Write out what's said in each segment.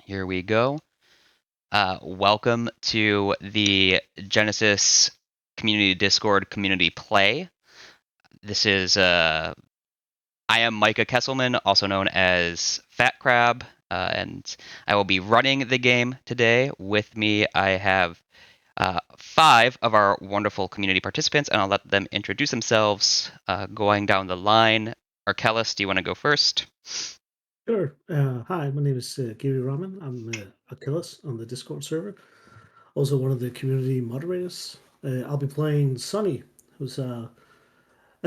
Here we go. Welcome to the Genesys Community Discord Community Play. This is, I am Micah Kesselman, also known as Fat Crab, and I will be running the game today. With me, I have 5 of our wonderful community participants, and I'll let them introduce themselves going down the line. Arkelis, do you want to go first? Sure. Hi, my name is Gary Rahman. I'm Achilles on the Discord server. Also one of the community moderators. I'll be playing Sonny, who's a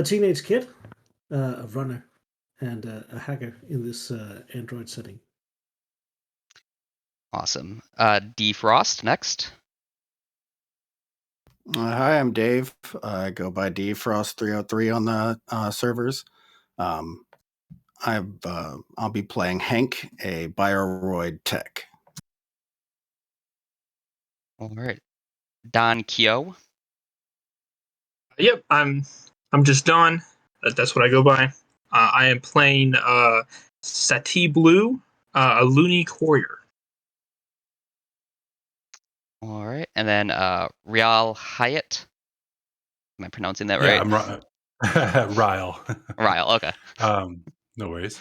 teenage kid, a runner, and a hacker in this Android setting. Awesome. D Frost next. Hi, I'm Dave. I go by DFrost303 on the servers. I'll be playing Hank, a Bioroid tech. All right. Don Kyo. Yep, I'm just Don. That's what I go by. I am playing Sati Blue, a Looney Courier. All right. And then Rial Hyatt. Am I pronouncing that Yeah, right? I'm Ryle. Ryle, okay. No worries.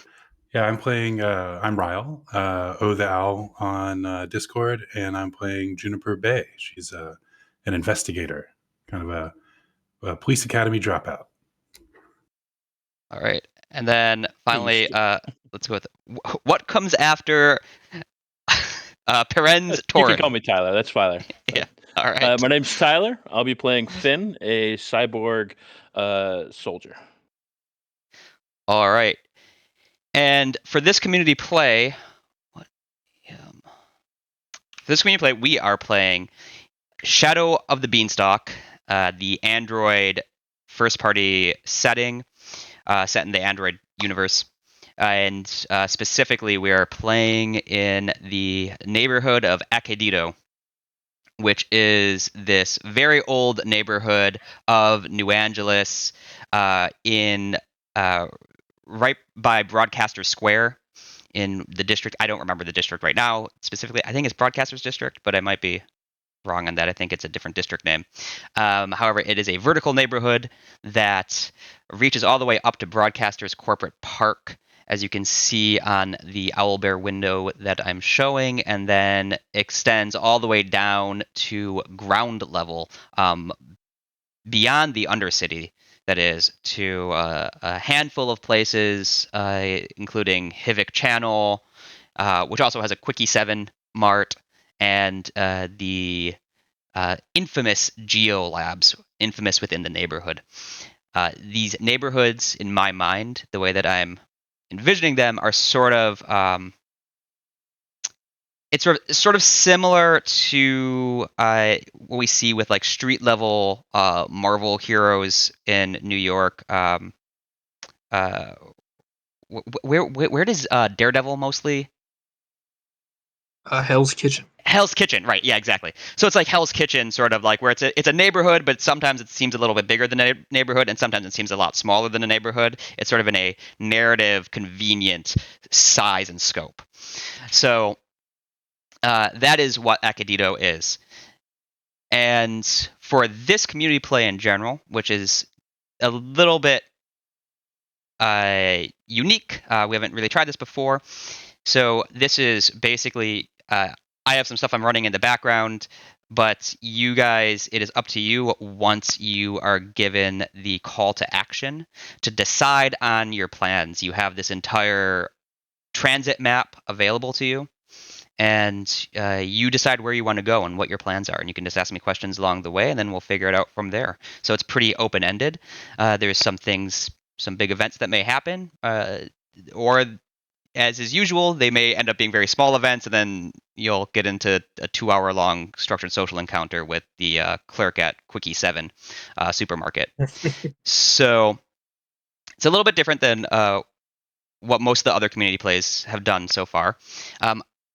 Yeah, I'm playing, I'm Ryle, O the Owl on Discord, and I'm playing Juniper Bay. She's an investigator, kind of a police academy dropout. All right. And then finally, let's go with what comes after Perens You Torrent. can call me Tyler. That's Tyler. Yeah. All right. My name's Tyler. I'll be playing Finn, a cyborg soldier. All right. And for this community play, we are playing Shadow of the Beanstalk, the Android first-party setting, set in the Android universe. And specifically, we are playing in the neighborhood of Akeidito, which is this very old neighborhood of New Angeles in right by Broadcaster Square in the district. I don't remember the district right now specifically. I think it's Broadcaster's District, but I might be wrong on that. I think it's a different district name. However, it is a vertical neighborhood that reaches all the way up to Broadcaster's Corporate Park, as you can see on the owlbear window that I'm showing, and then extends all the way down to ground level, beyond the Undercity, that is, to a handful of places, including Hivik Channel, which also has a Quickie 7 mart, and the infamous Geo Labs, infamous within the neighborhood. These neighborhoods, in my mind, the way that I'm envisioning them, are sort of it's sort of similar to what we see with like street level Marvel heroes in New York. Where does Daredevil mostly? Hell's Kitchen. Hell's Kitchen, right? Yeah, exactly. So it's like Hell's Kitchen, sort of like where it's a neighborhood, but sometimes it seems a little bit bigger than a neighborhood, and sometimes it seems a lot smaller than a neighborhood. It's sort of in a narrative, convenient size and scope. So that is what Akeidito is. And for this community play in general, which is a little bit unique, we haven't really tried this before. So this is basically, I have some stuff I'm running in the background, but you guys, it is up to you once you are given the call to action to decide on your plans. You have this entire transit map available to you, and you decide where you want to go and what your plans are. And you can just ask me questions along the way, and then we'll figure it out from there. So it's pretty open-ended. There's some things, some big events that may happen, or as is usual, they may end up being very small events, and then you'll get into a 2-hour-long structured social encounter with the clerk at Quickie 7 supermarket. So it's a little bit different than what most of the other community plays have done so far.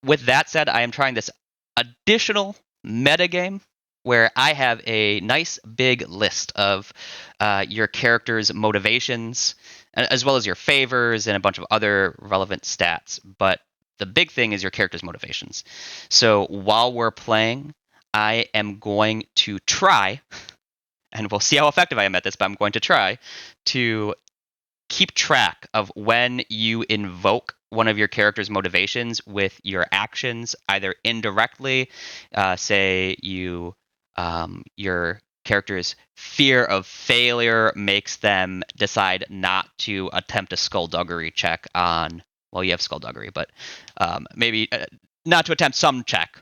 With that said, I am trying this additional metagame where I have a nice big list of your character's motivations, as well as your favors and a bunch of other relevant stats. But the big thing is your character's motivations. So while we're playing, I am going to try, and we'll see how effective I am at this, but I'm going to try to keep track of when you invoke one of your character's motivations with your actions, either indirectly, say your character's fear of failure makes them decide not to attempt a skullduggery check on, well, you have skullduggery, but maybe not to attempt some check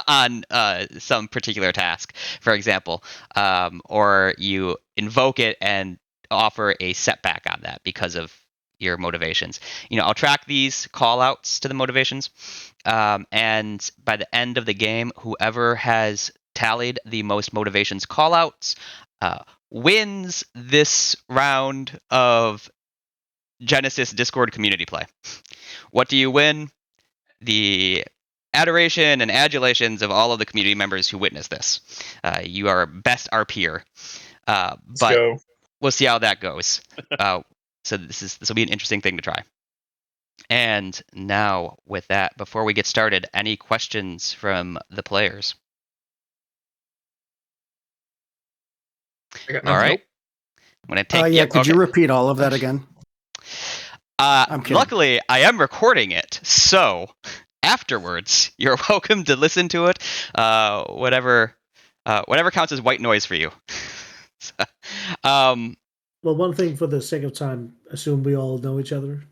on some particular task, for example, or you invoke it and offer a setback on that because of your motivations. I'll track these call outs to the motivations, and by the end of the game, whoever has tallied the most motivations call outs wins this round of Genesys Discord community play. What do you win? The adoration and adulations of all of the community members who witnessed this. You are best RPer. Let's But go. we'll see how that goes. So this will be an interesting thing to try. And now, with that, before we get started, any questions from the players? I got All nothing. right. I'm gonna take. Yeah, could you repeat all of that again? I'm kidding. Luckily, I am recording it, so afterwards, you're welcome to listen to it. Whatever counts as white noise for you. Well, one thing for the sake of time, assume we all know each other.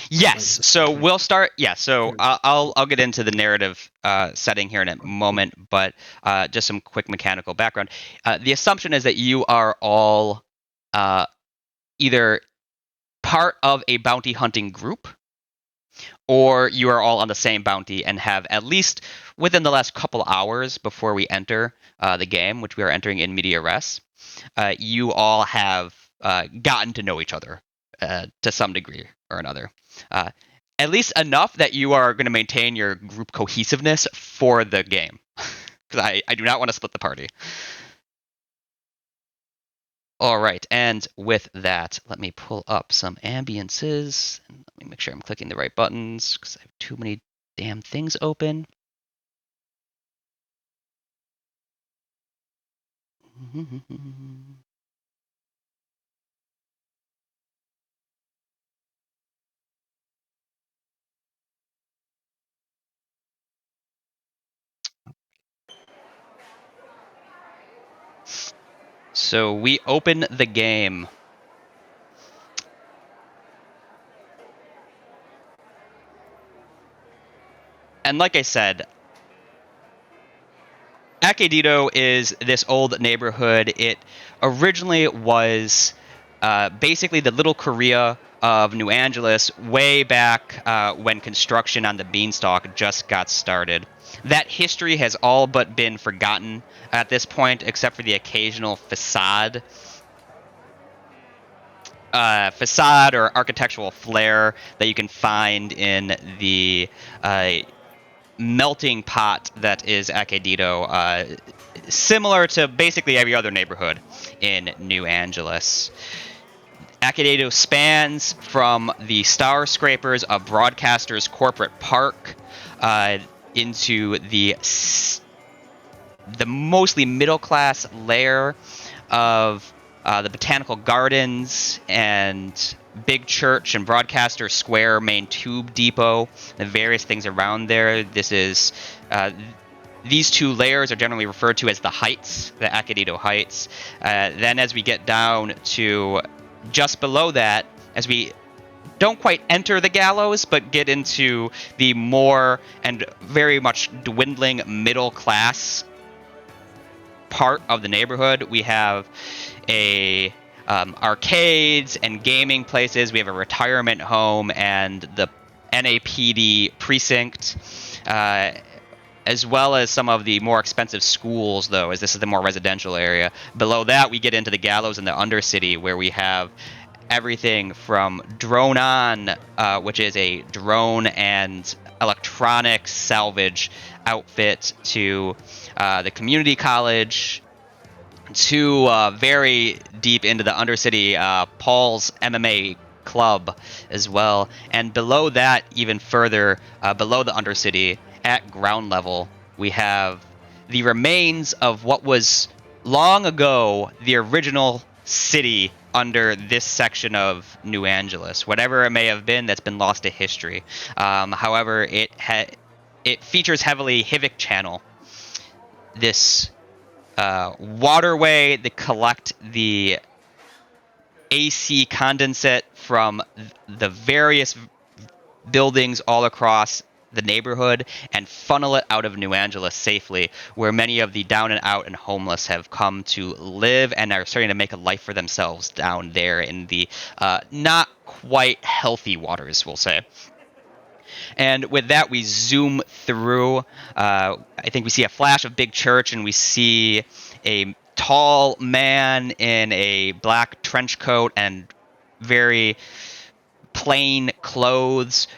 Yes. So we'll start. Yeah. So I'll get into the narrative setting here in a moment, but just some quick mechanical background. The assumption is that you are all either part of a bounty hunting group, or you are all on the same bounty and have, at least within the last couple hours before we enter the game, which we are entering in media res, you all have gotten to know each other to some degree or another. At least enough that you are going to maintain your group cohesiveness for the game. Because I do not want to split the party. All right, and with that, let me pull up some ambiances. And let me make sure I'm clicking the right buttons, because I have too many damn things open. So we open the game. And like I said, Akeidito is this old neighborhood. It originally was basically the little Korea of New Angeles way back when construction on the Beanstalk just got started. That history has all but been forgotten at this point, except for the occasional facade or architectural flair that you can find in the melting pot that is Akeidito, similar to basically every other neighborhood in New Angeles. Akeidito spans from the Star Scrapers of Broadcasters Corporate Park into the mostly middle-class layer of the Botanical Gardens and Big Church and Broadcaster Square main tube depot, the various things around there. These two layers are generally referred to as the Heights, the Akeidito Heights. Then as we get down to just below that, as we don't quite enter the Gallows, but get into the more and very much dwindling middle class part of the neighborhood, we have arcades and gaming places. We have a retirement home and the NAPD precinct, as well as some of the more expensive schools, though, as this is the more residential area. Below that, we get into the Gallows and the Undercity, where we have everything from Drone On, which is a drone and electronics salvage outfit, to the community college, to very deep into the Undercity, Paul's MMA club as well. And below that, even further, below the Undercity, at ground level, we have the remains of what was long ago the original city under this section of New Angeles. Whatever it may have been, that's been lost to history. However, it features heavily Hivik Channel, this waterway that collect the AC condensate from the various buildings all across the neighborhood and funnel it out of New Angeles safely, where many of the down and out and homeless have come to live and are starting to make a life for themselves down there in the not quite healthy waters, we'll say. And with that, we zoom through. I think we see a flash of big church, and we see a tall man in a black trench coat and very plain clothes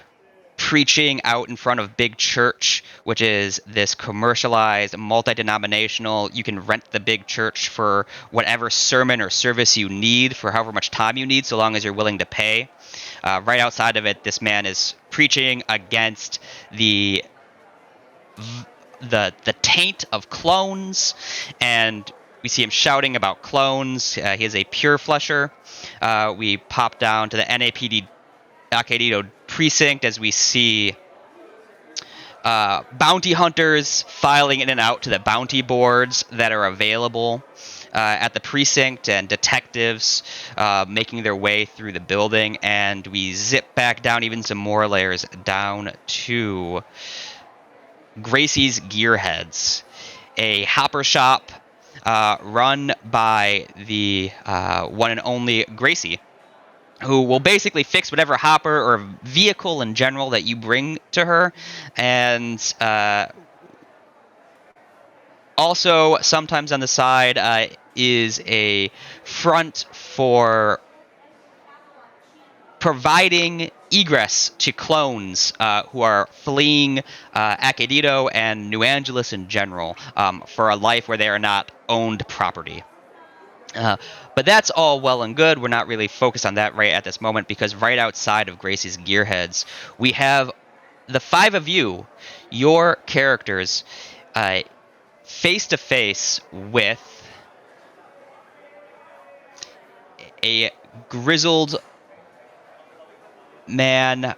preaching out in front of big church, which is this commercialized, multi-denominational, you can rent the big church for whatever sermon or service you need for however much time you need, so long as you're willing to pay. Right outside of it, this man is preaching against the taint of clones, and we see him shouting about clones. He is a pure flesher. We pop down to the NAPD Akeidito precinct as we see bounty hunters filing in and out to the bounty boards that are available at the precinct, and detectives making their way through the building. And we zip back down even some more layers down to Gracie's Gearheads, a hopper shop run by the one and only Gracie, who will basically fix whatever hopper or vehicle in general that you bring to her. And also, sometimes on the side is a front for providing egress to clones who are fleeing Akeidito and New Angeles in general for a life where they are not owned property. But that's all well and good. We're not really focused on that right at this moment, because right outside of Gracie's Gearheads, we have the five of you, your characters, face to face with a grizzled man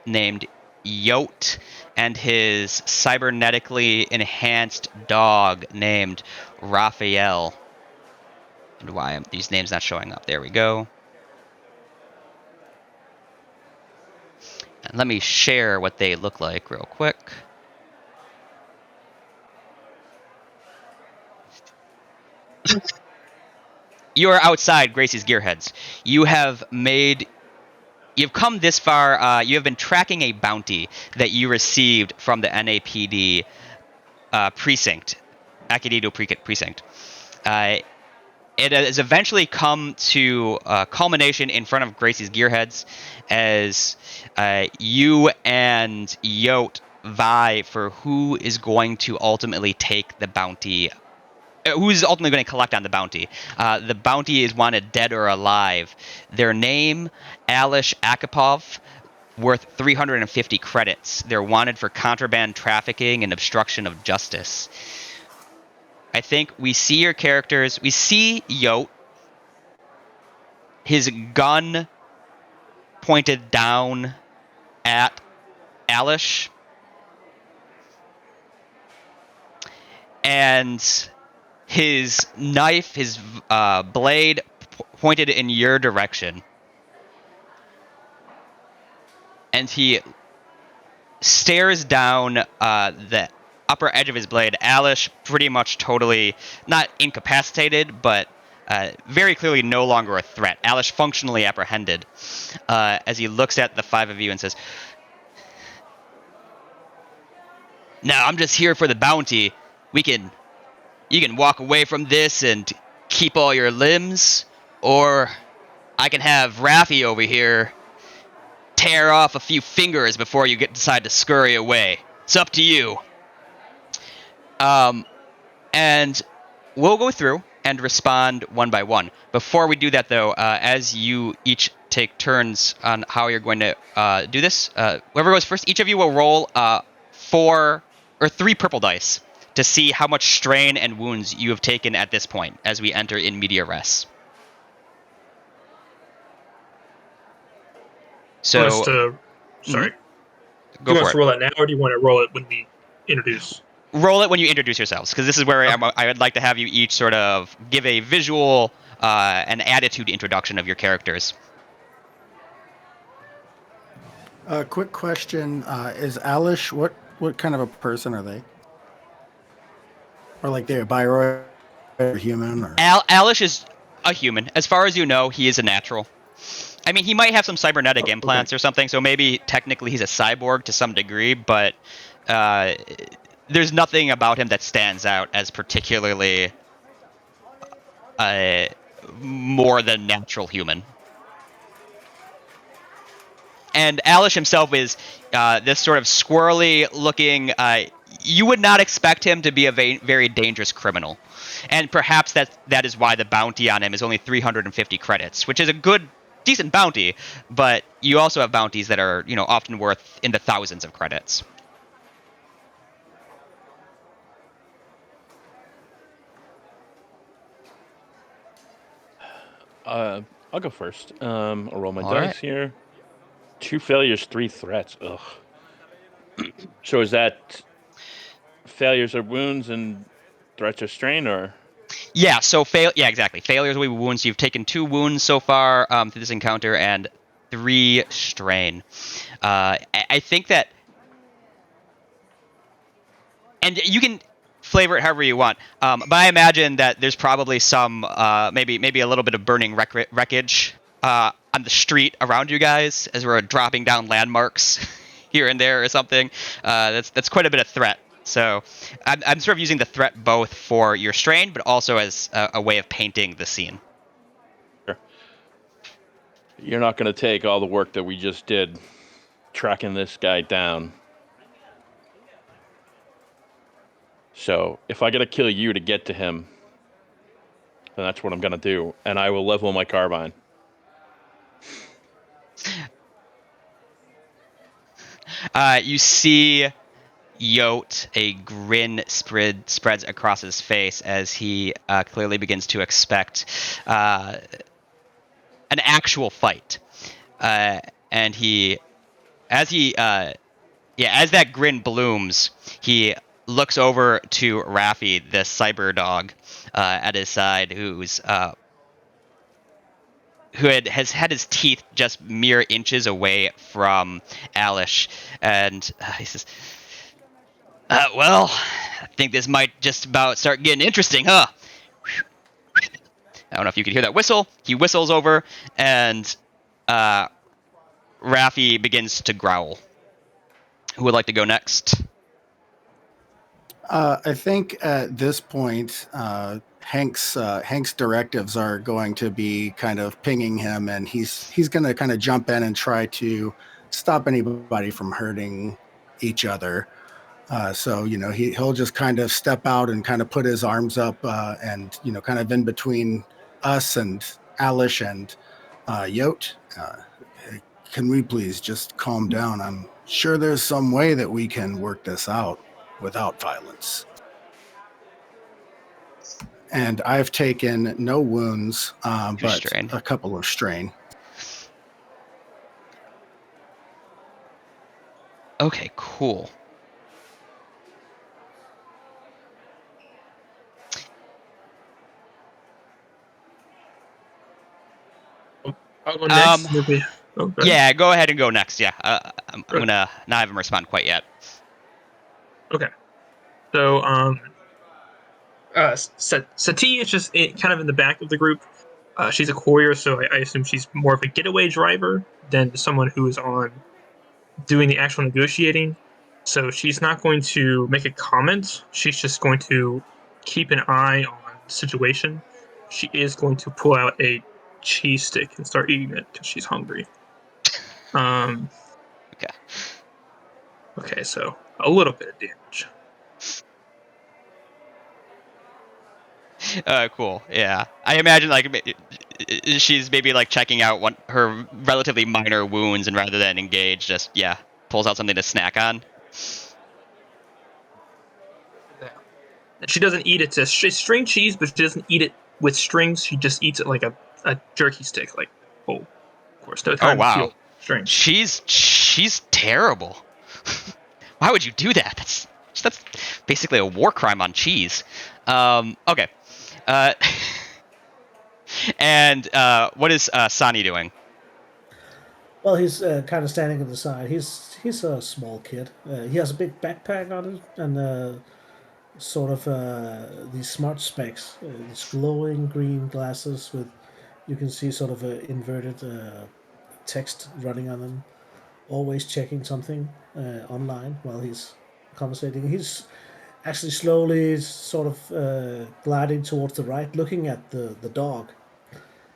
named Yote and his cybernetically enhanced dog named Raphael. And why are these names not showing up? There we go. And let me share what they look like real quick. You are outside Gracie's Gearheads. You've come this far. You have been tracking a bounty that you received from the NAPD precinct, Akeidito precinct. It has eventually come to culmination in front of Gracie's Gearheads as you and Yote vie for who is going to ultimately take the bounty. Who's ultimately going to collect on the bounty? The bounty is wanted dead or alive. Their name, Alish Akipov, worth 350 credits. They're wanted for contraband trafficking and obstruction of justice. I think we see your characters. We see Yote, his gun pointed down at Alish, and his knife, his blade pointed in your direction. And he stares down the upper edge of his blade. Alish pretty much totally, not incapacitated, but very clearly no longer a threat. Alish functionally apprehended as he looks at the five of you and says, "Now, I'm just here for the bounty. You can walk away from this and keep all your limbs, or I can have Raffi over here tear off a few fingers before you decide to scurry away. It's up to you." And we'll go through and respond one by one. Before we do that, though, as you each take turns on how you're going to do this, whoever goes first, each of you will roll 3 purple dice to see how much strain and wounds you have taken at this point as we enter in media res. So, Sorry. go Do you want for us it. to roll that now, or do you want to roll it when we introduce? Roll it when you introduce yourselves, because this is where I would like to have you each sort of give a visual and attitude introduction of your characters. Quick question: is Alish what kind of a person are they? Or like they're Bioroid or human? Or Alish is a human. As far as you know, he is a natural. I mean, he might have some cybernetic implants or something, so maybe technically he's a cyborg to some degree, but there's nothing about him that stands out as particularly more than natural human. And Alish himself is this sort of squirrely-looking. You would not expect him to be a very dangerous criminal, and perhaps that is why the bounty on him is only 350 credits, which is a decent bounty. But you also have bounties that are, often worth in the thousands of credits. I'll go first. I'll roll my All dice right. here. 2 failures, 3 threats. Ugh. So is that failures are wounds and threats are strain, or? Yeah. So Yeah, exactly. Failures will be wounds. You've taken 2 wounds so far through this encounter and 3 strain. I think that. And you can flavor it however you want, but I imagine that there's probably some maybe a little bit of burning wreckage on the street around you guys as we're dropping down landmarks here and there or something. That's quite a bit of threat. So I'm sort of using the threat both for your strain, but also as a way of painting the scene. Sure. You're not going to take all the work that we just did tracking this guy down. So if I got to kill you to get to him, then that's what I'm going to do. And I will level my carbine. You see Yote, a grin spreads across his face as he clearly begins to expect an actual fight. And as that grin blooms, he looks over to Raffi, the cyber dog, at his side, has had his teeth just mere inches away from Alish, and he says, "Well, I think this might just about start getting interesting, huh?" I don't know if you could hear that whistle. He whistles over, and Raffi begins to growl. Who would like to go next? I think at this point, Hank's directives are going to be kind of pinging him, and he's going to kind of jump in and try to stop anybody from hurting each other. So he'll just kind of step out and kind of put his arms up, and kind of in between us and Alish and Yote. Can we please just calm down? I'm sure there's some way that we can work this out without violence. And I've taken no wounds, but strain. a couple of strain. Okay, cool. I'll go next. Yeah, go ahead and go next. Yeah, I'm gonna not have him respond quite yet. Okay. So, Sati is just kind of in the back of the group. She's a courier, so I assume she's more of a getaway driver than someone who is on doing the actual negotiating. So she's not going to make a comment. She's just going to keep an eye on the situation. She is going to pull out a cheese stick and start eating it because she's hungry. Okay. Okay, so a little bit of damage. Cool. Yeah, I imagine like she's maybe like checking out her relatively minor wounds, and rather than engage, just pulls out something to snack on. Yeah. And she doesn't eat it. It's string cheese, but she doesn't eat it with strings. She just eats it like a jerky stick, like whole. Of course, no Oh time to wow, feel strings. she's terrible. Why would you do that? That's basically a war crime on cheese. Okay. And what is Sani doing? Well, he's kind of standing on the side. He's a small kid. He has a big backpack on it and sort of these smart specs. These glowing green glasses with you can see sort of a inverted text running on them. Always checking something online while he's conversating. He's actually slowly sort of gliding towards the right, looking at the dog,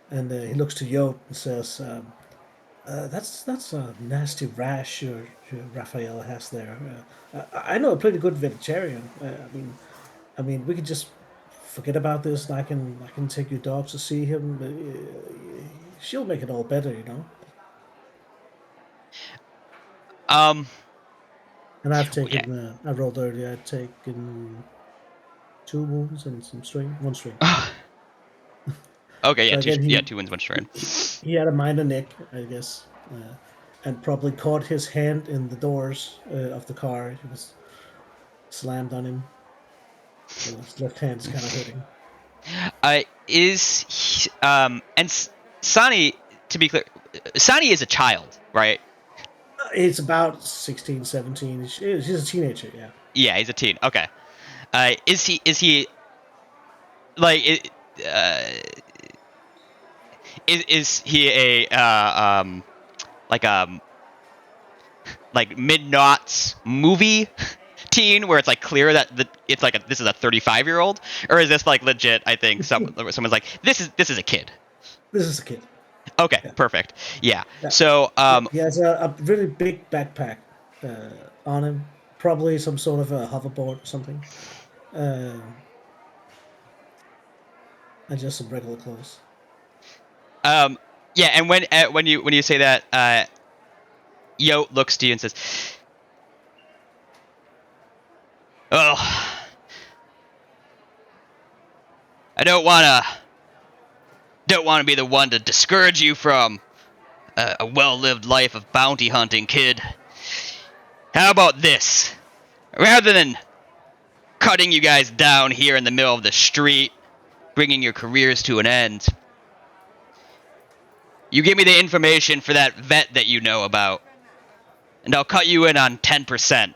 and he looks to Yote and says. That's a nasty rash your Raphael has there. I know a pretty good vegetarian. I mean, we could just forget about this, and I can take your dog to see him. She'll make it all better, you know. Um. And I've Yeah. taken. I rolled earlier. I've taken 2 wounds and some string, 1 string. Okay. So again, 2 wins, 1 strain. he had a minor nick, I guess, and probably caught his hand in the doors of the car. It was slammed on him. So his left hand's kind of hurting. Sani, to be clear, Sani is a child, right? It's about 16, 17. She's a teenager, yeah. Yeah, he's a teen. Okay. Is he like is he a like mid-noughts movie teen where it's like clear that it's like this is a 35-year-old, or is this like legit? I think someone's like this is a kid. This is a kid. Okay, Yeah. perfect. Yeah. Yeah. So He has a really big backpack on him, probably some sort of a hoverboard or something, and just some regular clothes. yeah, and when you say that, Yo looks to you and says, "Oh, I don't wanna be the one to discourage you from a well-lived life of bounty hunting, kid. How about this? Rather than cutting you guys down here in the middle of the street, bringing your careers to an end, you give me the information for that vet that you know about, and I'll cut you in on 10%.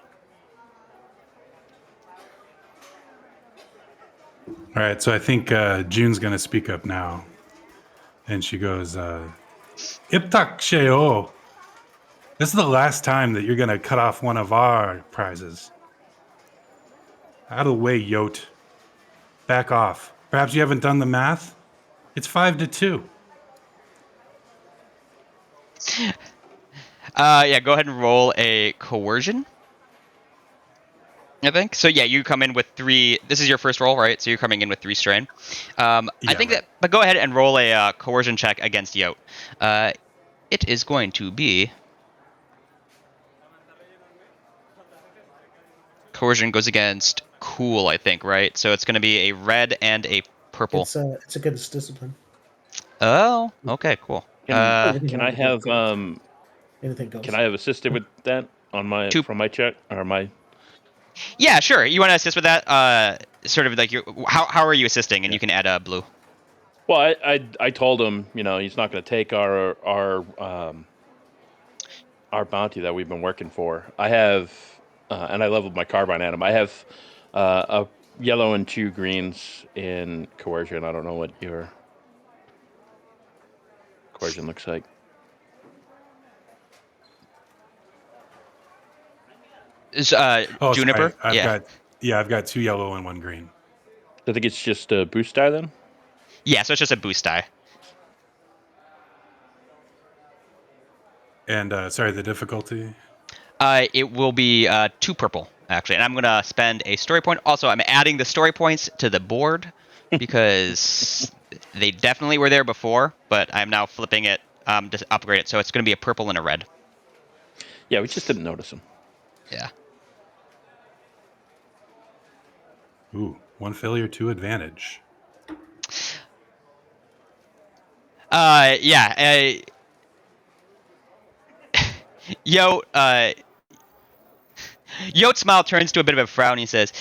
All right, so I think June's going to speak up now. And she goes, Iptak Sheo, this is the last time that you're going to cut off one of our prizes. Out of the way, Yote. Back off. Perhaps you haven't done the math? It's 5-2. Yeah, go ahead and roll a coercion, I think. So yeah, you come in with 3. This is your first roll, right? So you're coming in with 3 strain. I think right. but go ahead and roll a coercion check against Yote. It is going to be coercion goes against cool, I think, right? So it's going to be a red and a purple. It's against discipline. Oh, okay, cool. Can I have Anything goes. Can I have assisted with that on my from my check or my? Yeah, sure. You want to assist with that? Sort of like how are you assisting? And you can add a blue. Well, I told him, he's not going to take our bounty that we've been working for. I have, and I leveled my carbine at him. I have a yellow and 2 greens in coercion. I don't know what your coercion looks like. Is Juniper? Sorry. I've got 2 yellow and 1 green. I think it's just a boost die then. Yeah, so it's just a boost die. And sorry, the difficulty? It will be 2 purple, actually. And I'm going to spend a story point. Also, I'm adding the story points to the board because they definitely were there before, but I'm now flipping it to upgrade it, so it's going to be a purple and a red. Yeah, we just didn't notice them. Yeah. Ooh, 1 failure, 2 advantage. Yeah. Yote's smile turns to a bit of a frown. He says,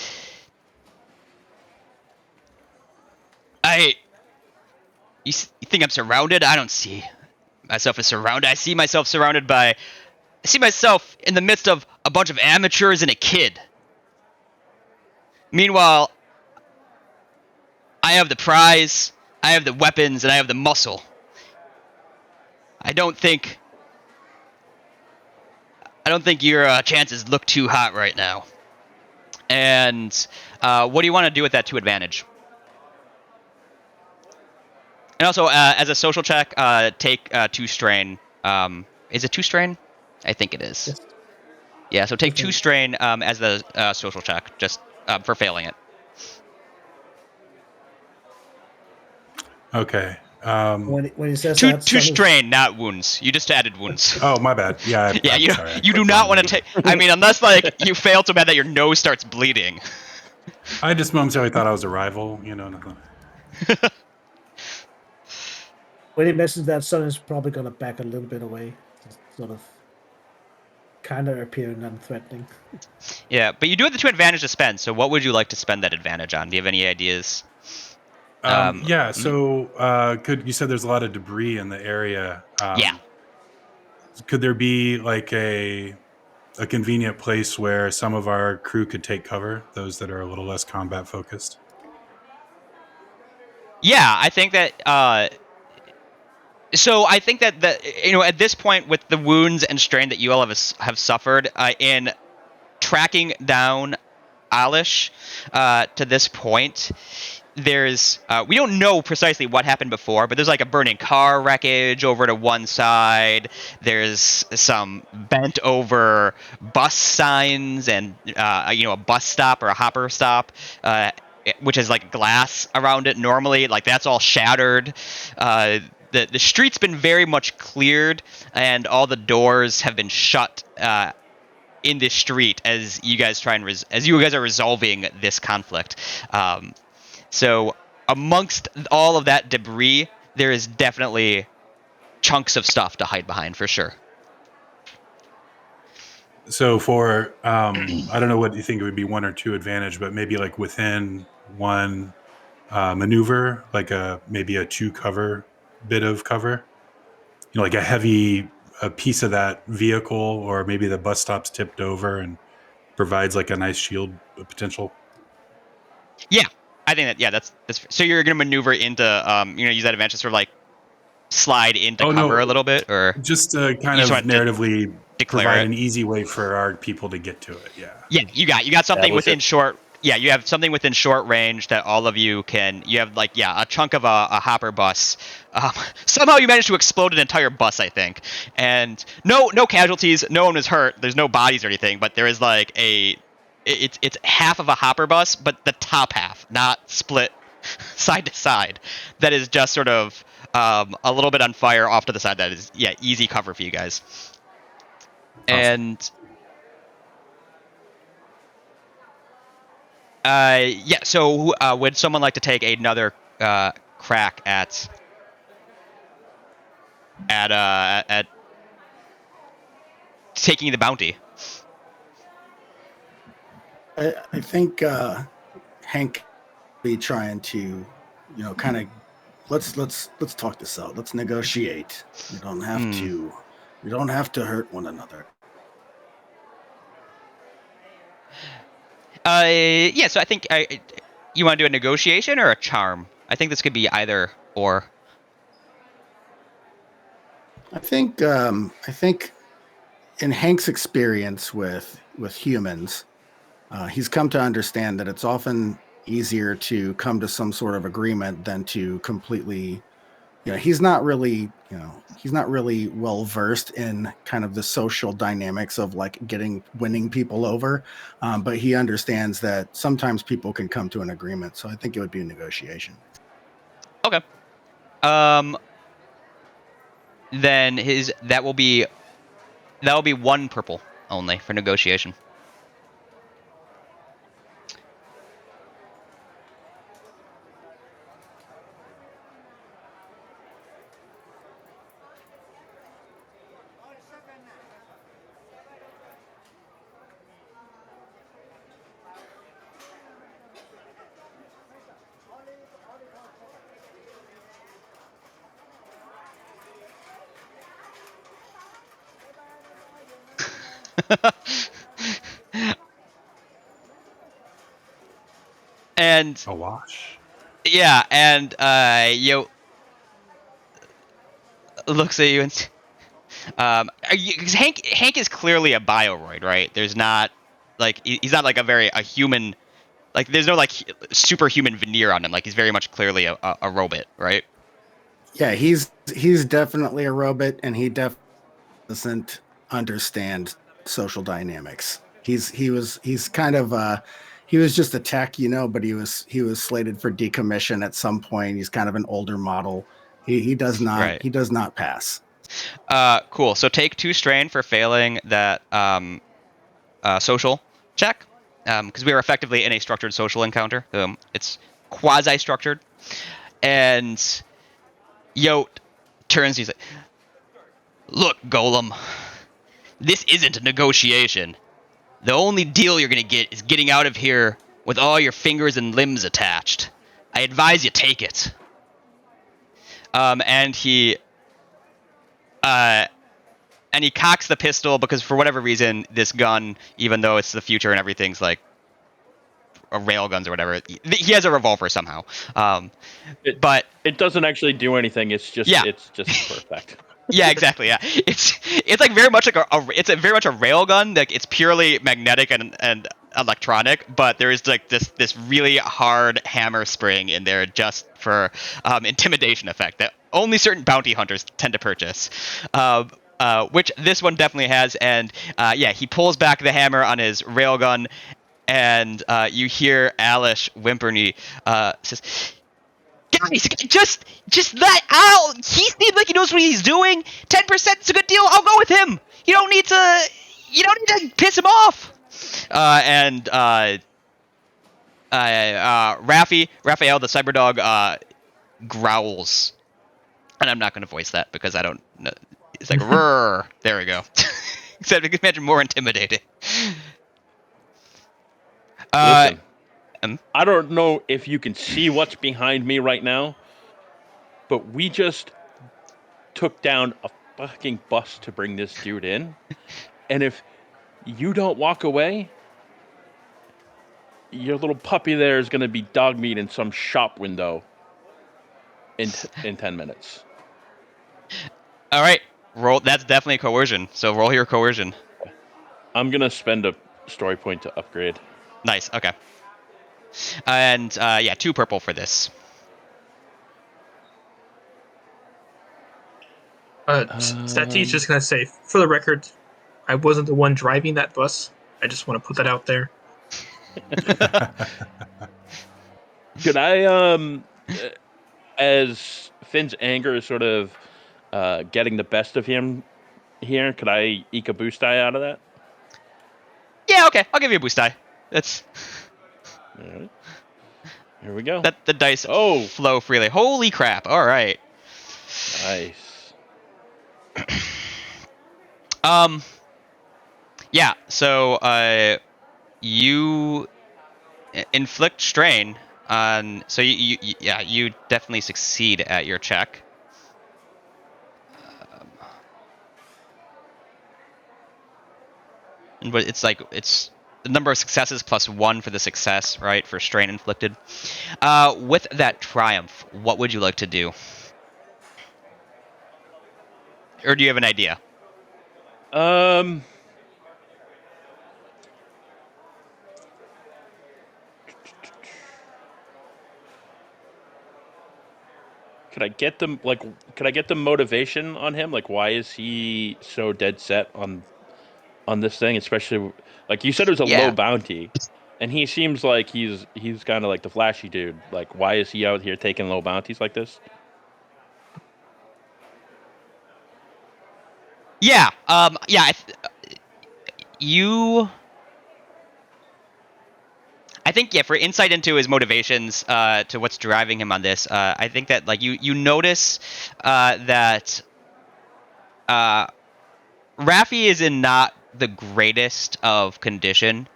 you think I'm surrounded? I don't see myself as surrounded. I see myself in the midst of a bunch of amateurs and a kid. Meanwhile, I have the prize, I have the weapons, and I have the muscle. I don't think your chances look too hot right now. And what do you want to do with that 2 advantage? And also, as a social check, take 2 strain. Is it 2 strain? I think it is. Yes. Yeah, so take Okay. 2 strain as the social check, just for failing it. Okay. When he says Two that, strain, not wounds. You just added wounds. Oh, my bad. Yeah. Yeah, I'm sorry. I you do clicked not on want the- to take. I mean, unless like you fail so bad that your nose starts bleeding. I just momentarily thought I was a rival. Nothing. when he mentions that, Sun is probably going to back a little bit away, just sort of kind of appearing unthreatening. Yeah, but you do have the 2 advantage to spend. So what would you like to spend that advantage on? Do you have any ideas? Yeah. So, you said there's a lot of debris in the area. Yeah. Could there be like a convenient place where some of our crew could take cover? Those that are a little less combat focused. Yeah, I think that. So I think that at this point with the wounds and strain that you all have suffered in tracking down Alish to this point, there's we don't know precisely what happened before, but there's like a burning car wreckage over to one side. There's some bent over bus signs and a bus stop or a hopper stop, which is like glass around it. Normally, like that's all shattered. The street's been very much cleared, and all the doors have been shut in this street as you guys are resolving this conflict. So amongst all of that debris, there is definitely chunks of stuff to hide behind for sure. So for I don't know what you think it would be 1 or 2 advantage, but maybe like within 1 maneuver, like maybe a 2 cover bit of cover. Like a piece of that vehicle, or maybe the bus stop's tipped over and provides like a nice shield potential. Yeah, I think that's so you're gonna maneuver into use that advantage to sort of like slide into cover a little bit, or just to kind you of just want to narratively declare provide it. an easy way for our people to get to it. Yeah. Yeah, you got something Establish within it. short. Yeah, you have something within short range that all of you can. You have like a chunk of a hopper bus. Somehow you managed to explode an entire bus, I think, and no casualties. No one was hurt. There's no bodies or anything, but there is like it's half of a hopper bus, but the top half, not split side to side. That is just sort of a little bit on fire off to the side. That is easy cover for you guys. Awesome. And so would someone like to take another crack at taking the bounty? I think Hank be trying to, kind of let's talk this out. Let's negotiate. We don't have to. We don't have to hurt one another. So I think you want to do a negotiation or a charm? I think this could be either or. I think in Hank's experience with humans, he's come to understand that it's often easier to come to some sort of agreement than to completely he's not really well versed in kind of the social dynamics of like winning people over, but he understands that sometimes people can come to an agreement. So I think it would be a negotiation. Okay. Then that will be 1 purple only for negotiation. And A wash. yeah, and looks at you and because Hank is clearly a bioroid, right? There's not like he's not like a human, like there's no like superhuman veneer on him. Like he's very much clearly a robot, right? Yeah, he's definitely a robot, and he definitely doesn't understand social dynamics. He's kind of he was just a tech, but he was slated for decommission at some point. He's kind of an older model. He does Right. not pass. Cool. So take 2 strain for failing that social check, because we are effectively in a structured social encounter. It's quasi-structured, and turns. He's like, "Look, Golem, this isn't a negotiation. The only deal you're gonna get is getting out of here with all your fingers and limbs attached. I advise you take it." And he cocks the pistol because for whatever reason, this gun, even though it's the future and everything's like rail guns or whatever, he has a revolver somehow. But it doesn't actually do anything. It's just perfect. Yeah, exactly. Yeah, it's like very much like it's very much a rail gun. Like it's purely magnetic and electronic, but there is like this really hard hammer spring in there just for intimidation effect that only certain bounty hunters tend to purchase. Which this one definitely has, and he pulls back the hammer on his railgun, and you hear Alish whimper, and he says, "Guys, just let Al. He seems like he knows what he's doing. 10% is a good deal. I'll go with him. You don't need to piss him off." Raphael, the cyberdog, growls, and I'm not going to voice that because I don't know. It's like roar. There we go. Except you can imagine more intimidating. Listen, um, I don't know if you can see what's behind me right now, but we just took down a fucking bus to bring this dude in, and if you don't walk away, your little puppy there is going to be dog meat in some shop window in 10 minutes. All right, roll. That's definitely coercion. So roll your coercion. I'm going to spend a story point to upgrade. Nice. Okay. And 2 purple for this. Stati's just gonna say, for the record, I wasn't the one driving that bus. I just want to put that out there. Could I, as Finn's anger is sort of getting the best of him here, could I eke a boost die out of that? Yeah. Okay. I'll give you a boost die. That's. All right. Here we go. That the dice flow freely. Holy crap! All right. Nice. Yeah. So you inflict strain on. So you definitely succeed at your check. But it's the number of successes plus 1 for the success, right? For strain inflicted. With that triumph, what would you like to do? Or do you have an idea? Could I get them could I get the motivation on him? Like, why is he so dead set on this thing? Especially like you said, it was a low Yeah. bounty, and he seems like he's kind of like the flashy dude. Like, why is he out here taking low bounties like this? Yeah. Yeah. You. I think, yeah, for insight into his motivations, to what's driving him on this, I think that like you notice that Raffi is in not the greatest of condition.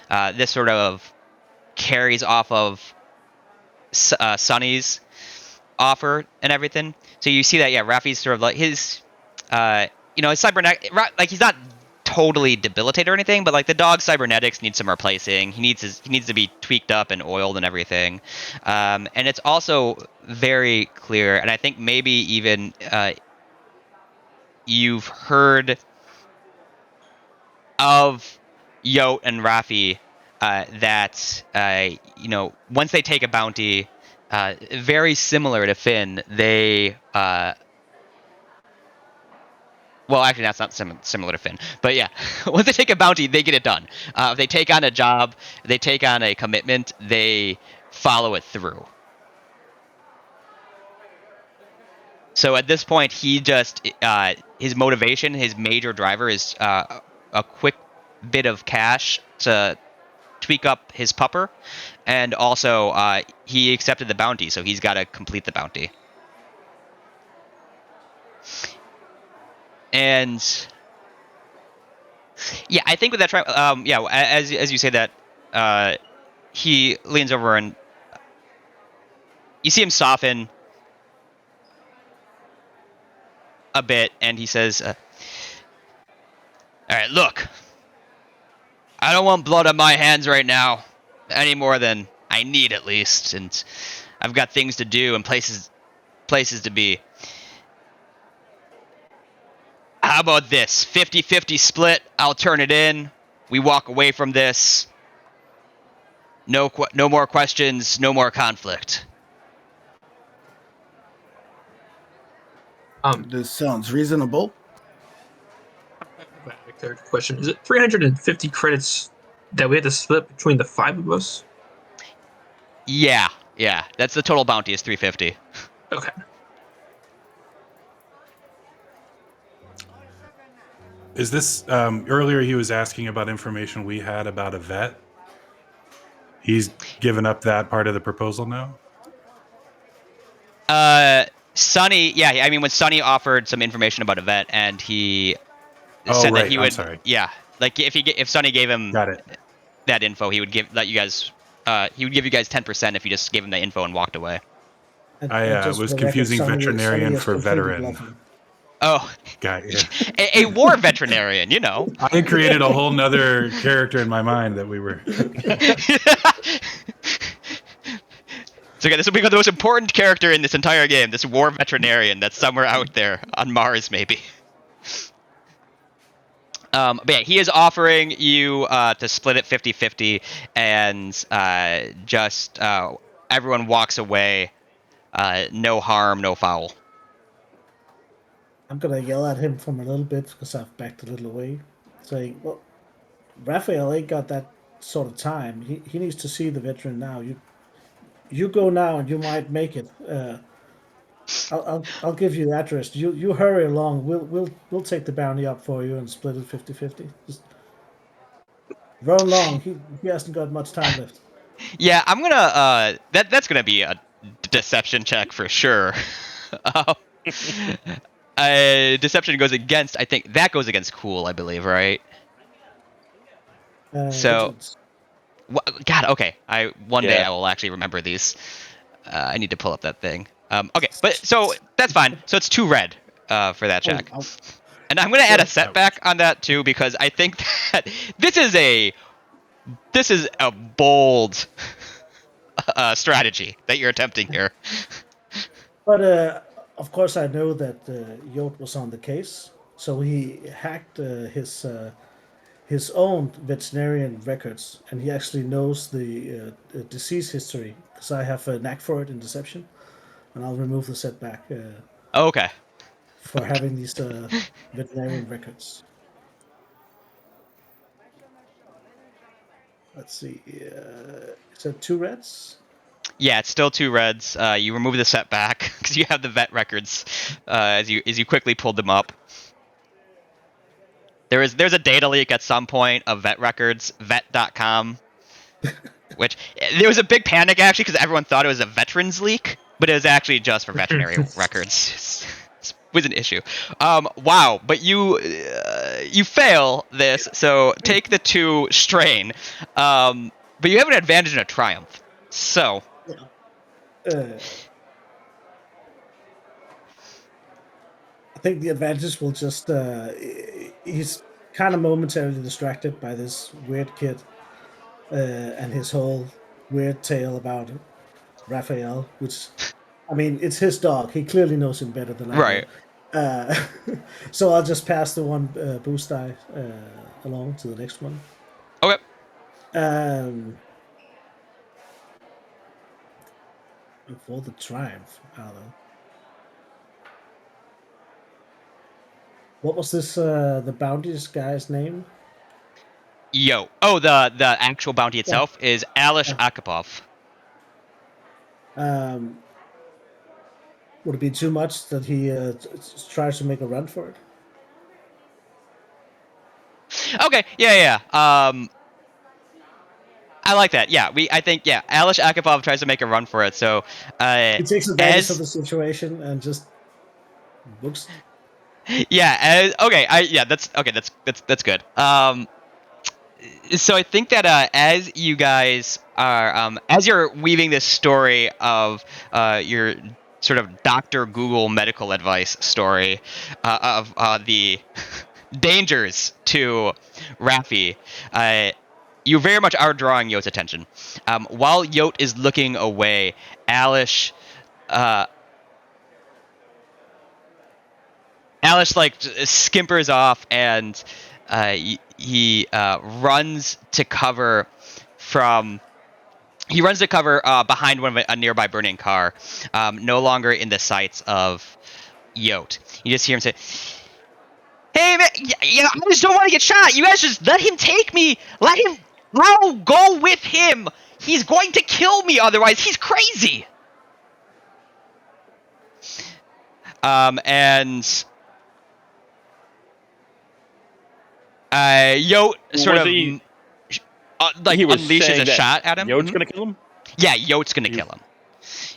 This sort of carries off of Sonny's offer and everything. So you see that, yeah, Raffi's sort of like his, his cybernetic, like he's not totally debilitated or anything, but like the dog's cybernetics needs some replacing. He needs to be tweaked up and oiled and everything. And it's also very clear, and I think maybe even you've heard of Yote and Raffi, that once they take a bounty, very similar to Finn, they well, actually, that's not similar to Finn, but yeah, once they take a bounty, they get it done. If they take on a job, they take on a commitment, they follow it through. So at this point, he just his motivation, his major driver is a quick bit of cash to tweak up his pupper, and also he accepted the bounty, so he's got to complete the bounty. And yeah, I think with that, as you say that, he leans over and you see him soften a bit, and he says, "All right, look, I don't want blood on my hands right now, any more than I need, at least, and I've got things to do and places to be. How about this? 50-50 split. I'll turn it in. We walk away from this. No more questions. No more conflict." This sounds reasonable. A third question: is it 350 credits that we had to split between the 5 of us? Yeah. That's the total bounty is 350. Okay. Is this earlier? He was asking about information we had about a vet. He's given up that part of the proposal now. Sonny, yeah, I mean, when Sonny offered some information about a vet, and he said that he would, yeah, like if Sonny gave him that info, he would give you guys 10% if you just gave him the info and walked away. I was confusing veterinarian for veteran. Oh, guy, yeah. a war veterinarian, you know. I created a whole nother character in my mind that we were. So again, this will become the most important character in this entire game, this war veterinarian that's somewhere out there on Mars, maybe. But yeah, he is offering you to split it 50-50, and just everyone walks away. No harm, no foul. I'm gonna yell at him from a little bit because I've backed a little away, saying, "Well, Raphael ain't got that sort of time. He needs to see the veteran now. You go now, and you might make it. I'll give you the address. You hurry along. We'll take the bounty up for you and split it 50-50. Just run along. He hasn't got much time left." Yeah, I'm gonna that's gonna be a deception check for sure. Deception goes against, I think that goes against cool, I believe, right? So God, okay. Day I will actually remember these. I need to pull up that thing. Okay, but so that's fine. So it's 2 red for that check. And I'm going to add a setback on that too, because I think that this is a bold strategy that you're attempting here. But of course, I know that Yote was on the case, so he hacked his own veterinarian records, and he actually knows the disease history because I have a knack for it in deception. and I'll remove the setback Okay. for having these veterinarian records. Let's see. Is that 2 reds? Yeah, it's still 2 reds. You remove the setback because you have the vet records as you quickly pulled them up. There's a data leak at some point of vet records, vet.com, which there was a big panic actually because everyone thought it was a veterans leak, but it was actually just for veterinary records. It was an issue. Wow, but you fail this, so take the 2 strain. But you have an advantage and a triumph. So I think the advantage will just he's kind of momentarily distracted by this weird kid and his whole weird tale about Raphael, which I mean it's his dog. He clearly knows him better than I do. right. So I'll just pass the 1 boost die along to the next one. Okay. For the triumph, I don't know. What was this? The bounties guy's name? Yo. Oh, the actual bounty itself is Alish Akapov. Would it be too much that he tries to make a run for it? Okay. Yeah. I like that. Yeah. I think Alish Akapov tries to make a run for it. So He takes advantage of the situation and just books. Yeah. That's okay. That's good. So I think that as you guys are as you're weaving this story of your sort of Dr. Google medical advice story of the dangers to Raffi, you very much are drawing Yot's attention. While Yot is looking away, Alish like skimpers off and he runs to cover from. He runs to cover behind a nearby burning car, no longer in the sights of Yot. You just hear him say, "Hey man, I just don't want to get shot. You guys just let him take me. I'll go with him. He's going to kill me otherwise. He's crazy." And Yot sort of he was unleashes a shot at him. Yot's gonna kill him. Yeah, Yot's gonna kill him.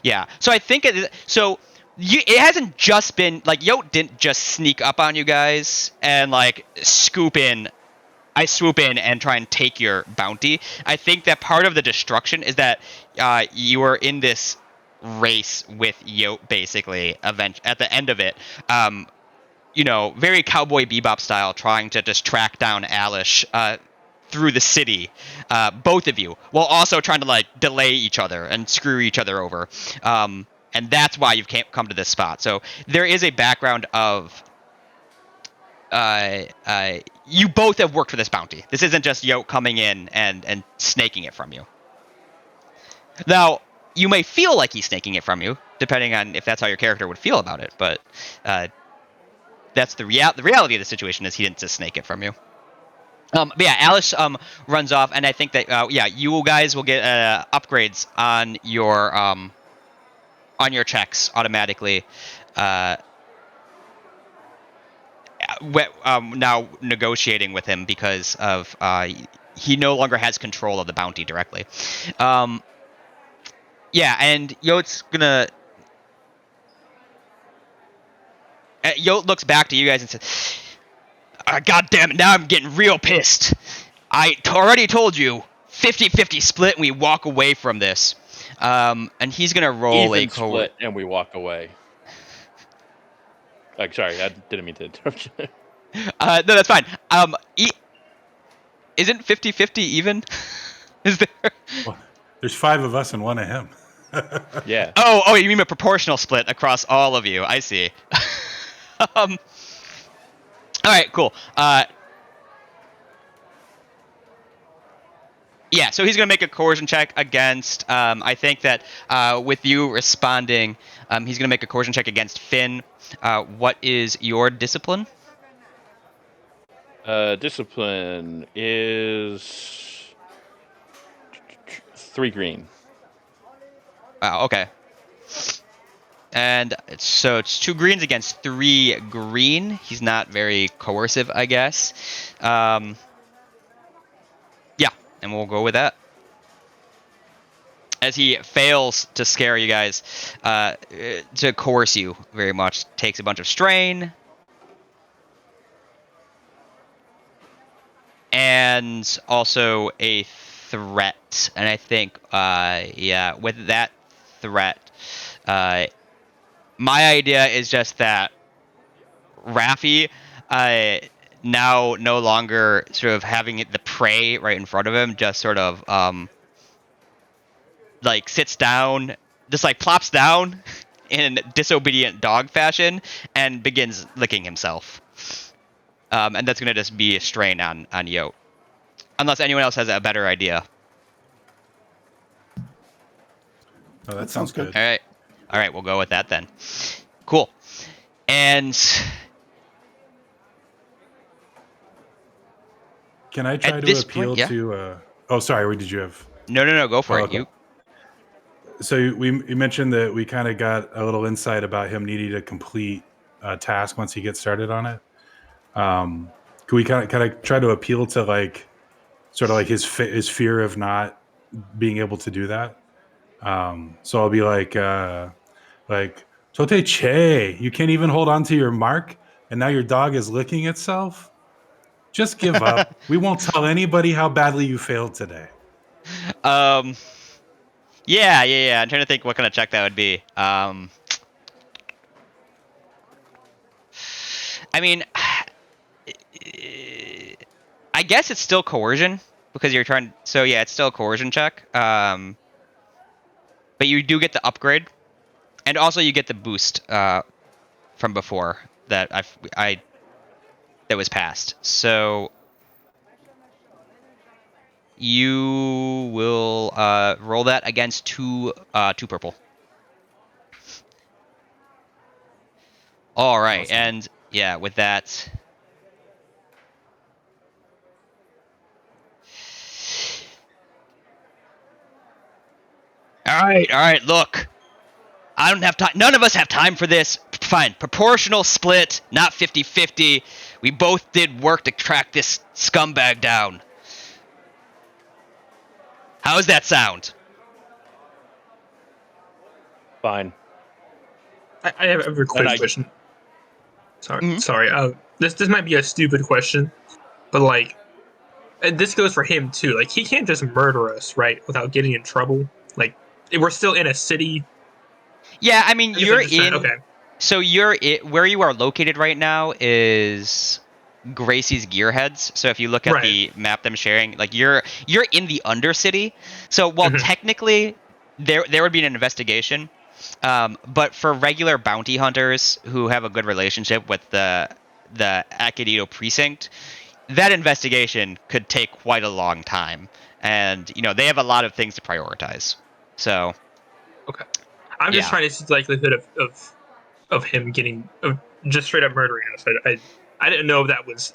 Yeah, so I think it hasn't just been like Yot didn't just sneak up on you guys and like swoop in and try and take your bounty. I think that part of the destruction is that you were in this race with Yot basically. At the end of it, very Cowboy Bebop style, trying to just track down Alish through the city, both of you, while also trying to like delay each other and screw each other over. And that's why you've come to this spot. So there is a background of you both have worked for this bounty. This isn't just Yoke coming in and snaking it from you. Now, you may feel like he's snaking it from you, depending on if that's how your character would feel about it, but that's the reality of the situation is he didn't just snake it from you. But yeah, Alice runs off, and I think that you guys will get upgrades on your checks automatically. Now negotiating with him because of he no longer has control of the bounty directly. And Yot's gonna. Yot looks back to you guys and says, "God damn it! Now I'm getting real pissed. I already told you 50-50 split, and we walk away from this." And he's gonna roll Even split, and we walk away. Like, sorry, I didn't mean to interrupt you. No, that's fine. Isn't 50-50 even? Is there? Well, there's 5 of us and 1 of him. Yeah. Oh, you mean a proportional split across all of you? I see. All right, cool. Yeah, so he's going to make a coercion check against, I think that with you responding, he's going to make a coercion check against Finn. What is your discipline? Discipline is 3 green. Wow, okay. And so it's 2 greens against 3 green. He's not very coercive, I guess. Yeah, and we'll go with that. As he fails to scare you guys, to coerce you very much, takes a bunch of strain. And also a threat. And I think, yeah, with that threat, my idea is just that Raffi, now no longer sort of having the prey right in front of him, just sort of like sits down, just like plops down in disobedient dog fashion and begins licking himself. And that's gonna just be a strain on Yote, unless anyone else has a better idea. Oh, that sounds good. All right, we'll go with that then. Cool. And Can I try at to this appeal point, yeah. to? Oh, sorry. What did you have? No, go for Oh, it. okay. You. So you mentioned that we kind of got a little insight about him needing to complete a task once he gets started on it. Could we kind of try to appeal to like sort of like his fear of not being able to do that? So I'll be like Tote Che, you can't even hold on to your mark, and now your dog is licking itself. Just give up. We won't tell anybody how badly you failed today. Yeah. I'm trying to think what kind of check that would be. I mean, I guess it's still coercion because you're trying. So yeah, it's still a coercion check. But you do get the upgrade, and also you get the boost from before that I that was passed. So you will roll that against 2 purple. All right, Awesome. and yeah, with that. All right, look. I don't have time. None of us have time for this. Fine. Proportional split, not 50-50. We both did work to track this scumbag down. How does that sound? Fine. I have a quick question. Sorry. This might be a stupid question, but like, and this goes for him too. Like, he can't just murder us, right, without getting in trouble. Like, we're still in a city. Yeah, I mean, you're in. Okay. So where you are located right now is Gracie's Gearheads. So if you look at the map them sharing, like you're in the Undercity. So while technically there would be an investigation, but for regular bounty hunters who have a good relationship with the Akeidito precinct, that investigation could take quite a long time, and they have a lot of things to prioritize. So Okay. I'm just trying to see the likelihood of him getting just straight up murdering us. I didn't know if that was.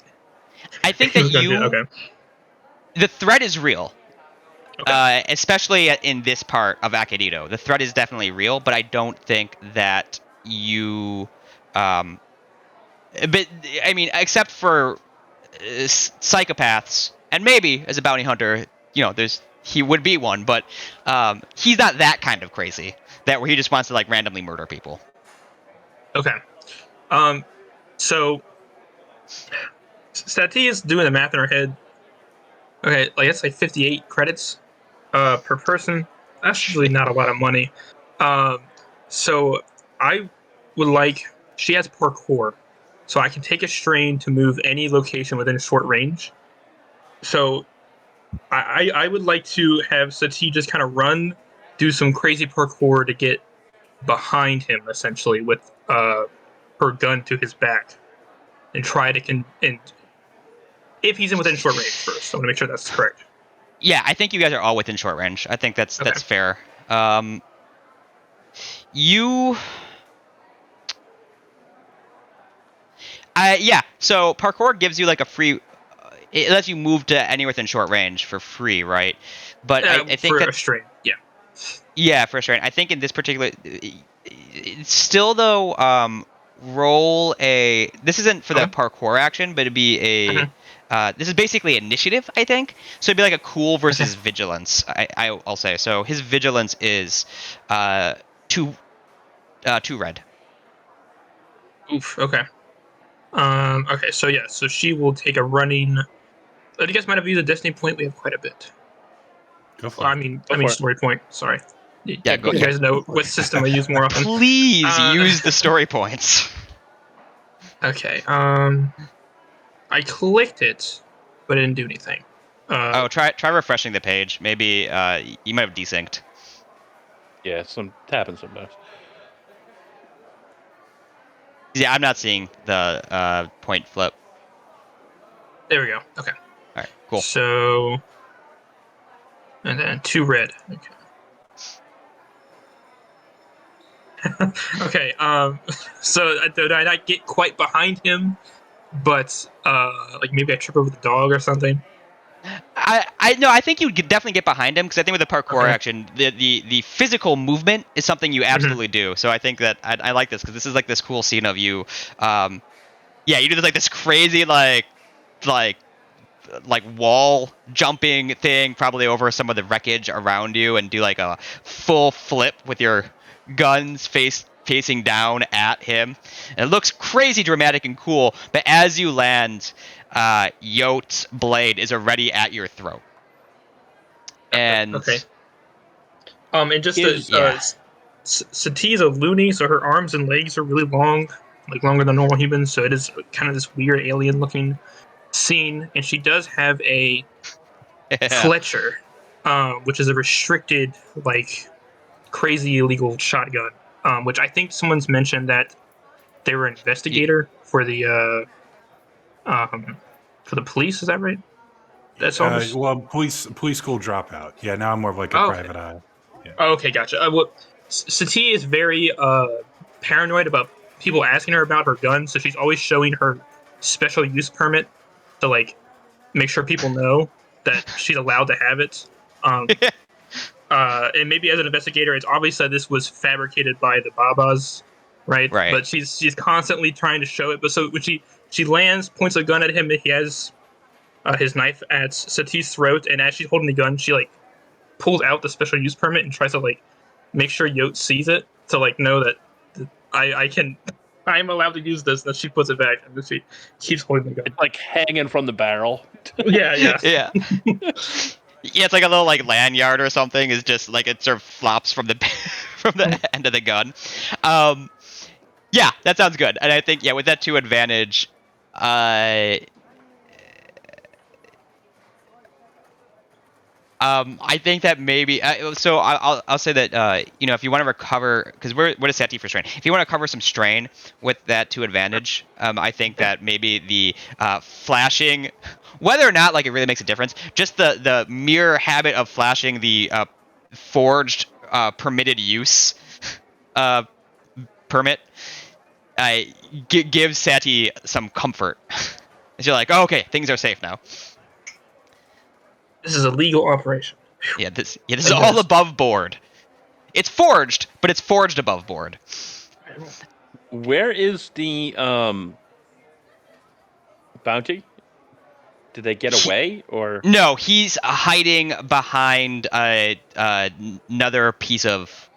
I think that okay. The threat is real. Okay. Especially in this part of Akeidito. The threat is definitely real, but I don't think that you but I mean, except for psychopaths, and maybe as a bounty hunter, he would be one, but he's not that kind of crazy that where he just wants to like randomly murder people. Okay. So Sati is doing the math in her head. Okay, like that's like 58 credits per person. That's usually not a lot of money. So I would like, she has parkour, so I can take a strain to move any location within short range. So I would like to have Sati just kind of run, do some crazy parkour to get behind him, essentially with her gun to his back, and try to and if he's in within short range first. I want to make sure that's correct. Yeah, I think you guys are all within short range. I think that's fair. Yeah. So parkour gives you like a free. It lets you move to anywhere within short range for free, right? But I think for that a strain, yeah. yeah, for sure. And I think in this particular, still though, roll a. This isn't for the Okay. parkour action, but it'd be a. Mhm. This is basically initiative, I think. So it'd be like a cool versus Okay. vigilance. I'll say. So his vigilance is, two red. Oof. Okay. Okay. So yeah. So she will take a running. You guys might have used a destiny point. We have quite a bit. Go Well, for it. Go for it. story point. Sorry. You, Yeah, go you for guys it. know go for what it. system I use more often. Please use the story points. Okay. I clicked it, but it didn't do anything. Oh, try refreshing the page. Maybe you might have desynced. Yeah, happens sometimes. Yeah, I'm not seeing the point flip. There we go. Okay. All right, cool. So, and then 2 red. Okay. Okay. So did I not get quite behind him? But like maybe I trip over the dog or something. I think you could definitely get behind him because I think with the parkour Okay. action, the physical movement is something you absolutely do. So I think that I like this because this is like this cool scene of you. Yeah, you do this like this crazy like wall jumping thing probably over some of the wreckage around you and do like a full flip with your guns facing down at him. And it looks crazy dramatic and cool, but as you land, Yote's blade is already at your throat. And Okay. And just yeah. Sati's a loony, so her arms and legs are really long, like longer than normal humans. So it is kind of this weird alien-looking scene, and she does have a Yeah. Fletcher, which is a restricted, like crazy illegal shotgun. Which I think someone's mentioned that they were an investigator for the police. Is that right? That's all this. Well, police school dropout. Yeah, now I'm more of like a Oh, okay. private eye. Yeah. Oh, okay, gotcha. Sati is very paranoid about people asking her about her gun, so she's always showing her special use permit to like make sure people know that she's allowed to have it. Um, and maybe as an investigator, it's obvious that this was fabricated by the Babas, right? Right. But she's constantly trying to show it. But so when she lands, points a gun at him, and he has his knife at Sati's throat, and as she's holding the gun, she like pulls out the special use permit and tries to like make sure Yote sees it to like know that I'm allowed to use this. Then she puts it back and then she keeps holding the gun. It's like hanging from the barrel. Yeah. Yeah. Yeah, it's like a little like lanyard or something. Is just like it sort of flops from the from the end of the gun. Yeah, that sounds good. And I think with that 2 advantage, I think that maybe so I'll say that if you want to recover because what is Sati for strain? If you want to cover some strain with that 2 advantage, I think that maybe the flashing, whether or not like it really makes a difference, just the mere habit of flashing the forged permitted use permit gives Sati some comfort. As you're like, oh, okay, things are safe now. This is a legal operation. Yeah, this is all above board. It's forged, but it's forged above board. Where is the bounty? Did they get away or? No, he's hiding behind another piece of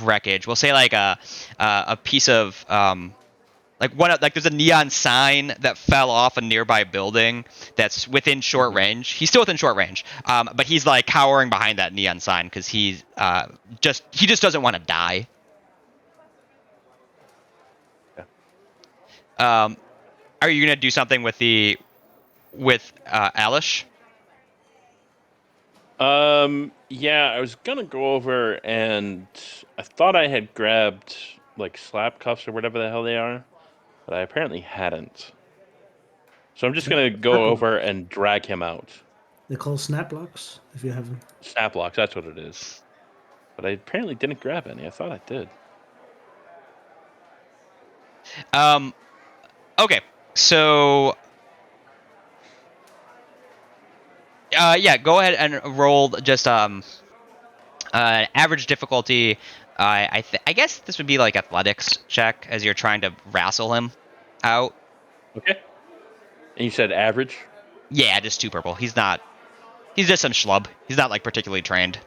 wreckage. We'll say like a piece of there's a neon sign that fell off a nearby building that's within short range. He's still within short range, but he's like cowering behind that neon sign because he just doesn't want to die. Yeah. Are you gonna do something with Alish? Yeah, I was gonna go over and I thought I had grabbed like slap cuffs or whatever the hell they are, but I apparently hadn't. So I'm just gonna go over and drag him out. They're called snap blocks. If you haven't. Snap blocks, that's what it is. But I apparently didn't grab any. I thought I did. Okay, so yeah, go ahead and roll just average difficulty. I guess this would be like athletics check as you're trying to wrestle him out. Okay. And you said average? Yeah, just 2 purple. He's just some schlub. He's not like particularly trained.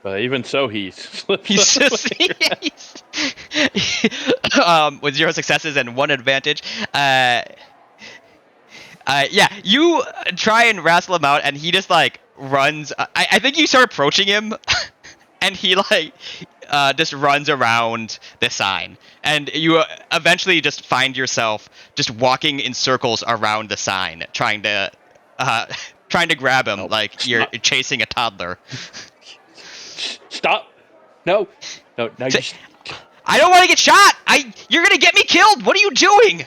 But even so, he slips. He's just with 0 successes and 1 advantage. Yeah, you try and wrestle him out, and he just like runs. I think you start approaching him, and he like just runs around the sign, and you eventually just find yourself just walking in circles around the sign, trying to grab him like you're chasing a toddler. Stop! No! Now you. I don't want to get shot. You're gonna get me killed. What are you doing?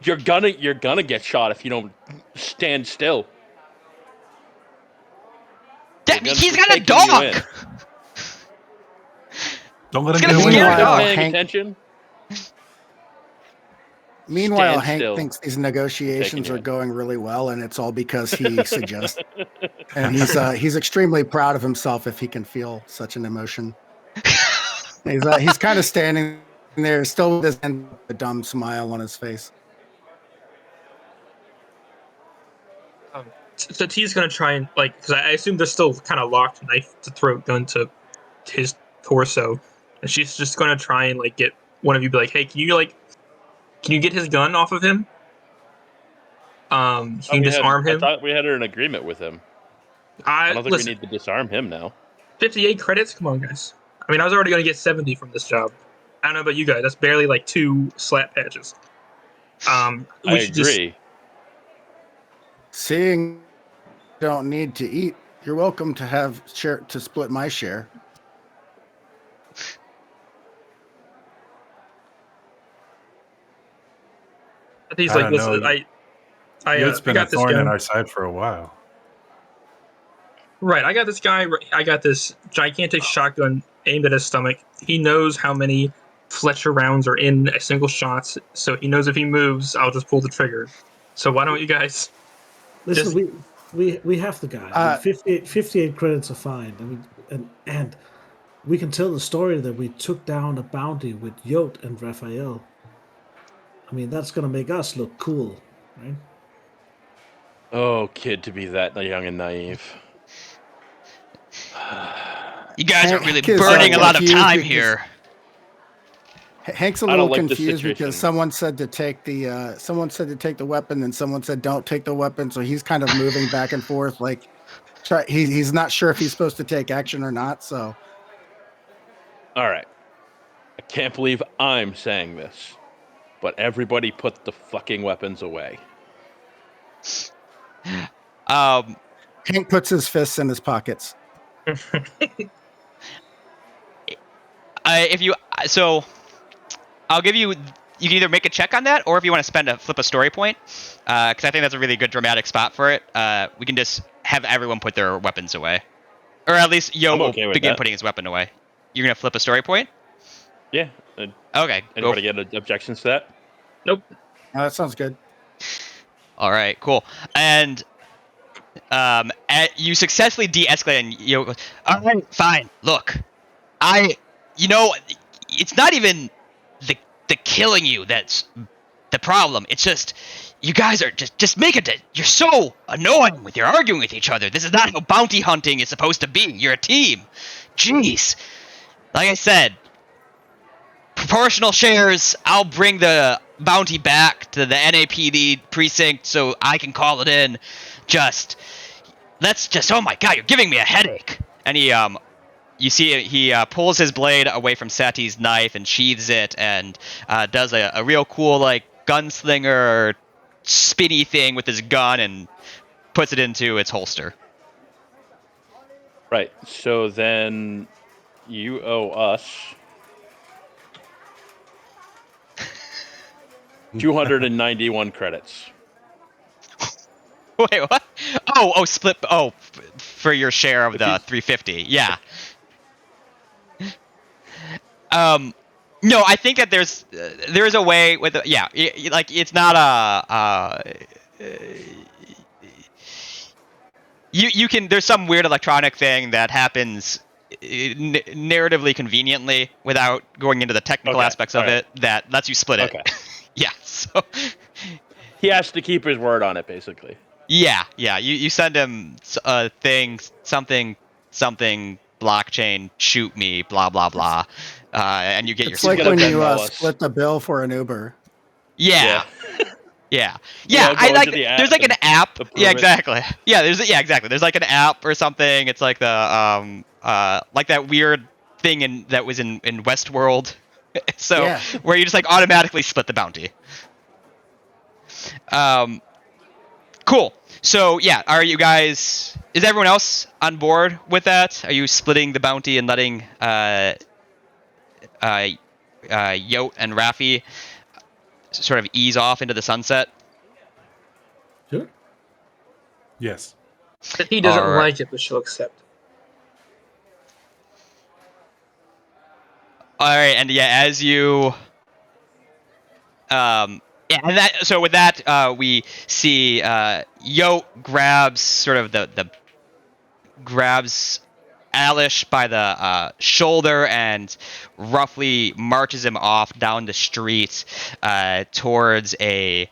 You're gonna get shot if you don't stand still. He's got a dog. Don't let him He's get gonna away. scare a dog. Paying attention. Meanwhile, Stand Hank still. thinks these negotiations Taking are it. going really well, and it's all because he suggests. And he's extremely proud of himself if he can feel such an emotion. He's kind of standing there, still with a dumb smile on his face. So T's gonna try and because I assume they're still kind of locked, knife to throat, gun to his torso, and she's just gonna try and get one of you be like, hey, can you get his gun off of him? Can you disarm him? I thought we had an agreement with him. I don't think we need to disarm him now. 58 credits? Come on, guys. I mean, I was already going to get 70 from this job. I don't know about you guys. That's barely 2 slap patches. I agree. Seeing don't need to eat, you're welcome to have share to split my share. He's I like, don't listen, know. I It's been a got this thorn in guy. our side for a while. Right, I got this guy. I got this gigantic shotgun aimed at his stomach. He knows how many Fletcher rounds are in a single shot, so he knows if he moves, I'll just pull the trigger. So why don't you guys? Listen, we have the guy. I mean, 58 credits are fine. I mean, and we can tell the story that we took down a bounty with Yote and Raphael. I mean, that's gonna make us look cool, right? Oh, kid, to be that young and naive. You guys are really Hank is, burning a lot of confused time because- here. Hank's a I little don't like this confused situation. because someone said to take the weapon, and someone said don't take the weapon, so he's kind of moving back and forth, he's not sure if he's supposed to take action or not. So, All right. I can't believe I'm saying this, but everybody put the fucking weapons away. Hank puts his fists in his pockets. I'll give you. You can either make a check on that, or if you want to flip a story point, because I think that's a really good dramatic spot for it. We can just have everyone put their weapons away, or at least Yo will begin putting his weapon away. You're gonna flip a story point. Yeah. Okay. Anybody get objections to that? Nope. That sounds good. All right. Cool. And you successfully de-escalate, and Yo goes, "All right, fine. Look, it's not even the killing you that's the problem. It's just you guys are just make it. You're so annoying with your arguing with each other. This is not how bounty hunting is supposed to be. You're a team. Jeez. Like I said, proportional shares. I'll bring the bounty back to the NAPD precinct so I can call it in. Oh my god, you're giving me a headache. And you see he pulls his blade away from Sati's knife and sheathes it, and does a real cool gunslinger spinny thing with his gun and puts it into its holster. Right. So then you owe us 291 credits. Wait, what? Oh, split. Oh, for your share of If the he's- 350. Yeah. No, I think that there's a way with like it's not you can there's some weird electronic thing that happens narratively conveniently without going into the technical Okay, aspects of all right. it that lets you split it. Okay. Yeah. So He has to keep his word on it, basically. yeah. You send him a thing, something blockchain, shoot me, blah blah blah, and you get your It's like gonna when you Venmo us. split the bill for an Uber. Yeah. Yeah. We all go I like into the there's app like an and app. approve Yeah, it. exactly. Yeah, exactly. There's like an app or something. It's like the like that weird thing that was in Westworld. So Yeah. where you just like automatically split the bounty. Cool. So yeah, are you guys is everyone else on board with that? Are you splitting the bounty and letting Yote and Raffi sort of ease off into the sunset? Sure. Yes. That he doesn't Alright. like it, but she'll accept. All right, and yeah, as you, yeah, and that. So with that, we see Yote grabs sort of the grabs Alish by the shoulder and roughly marches him off down the street towards a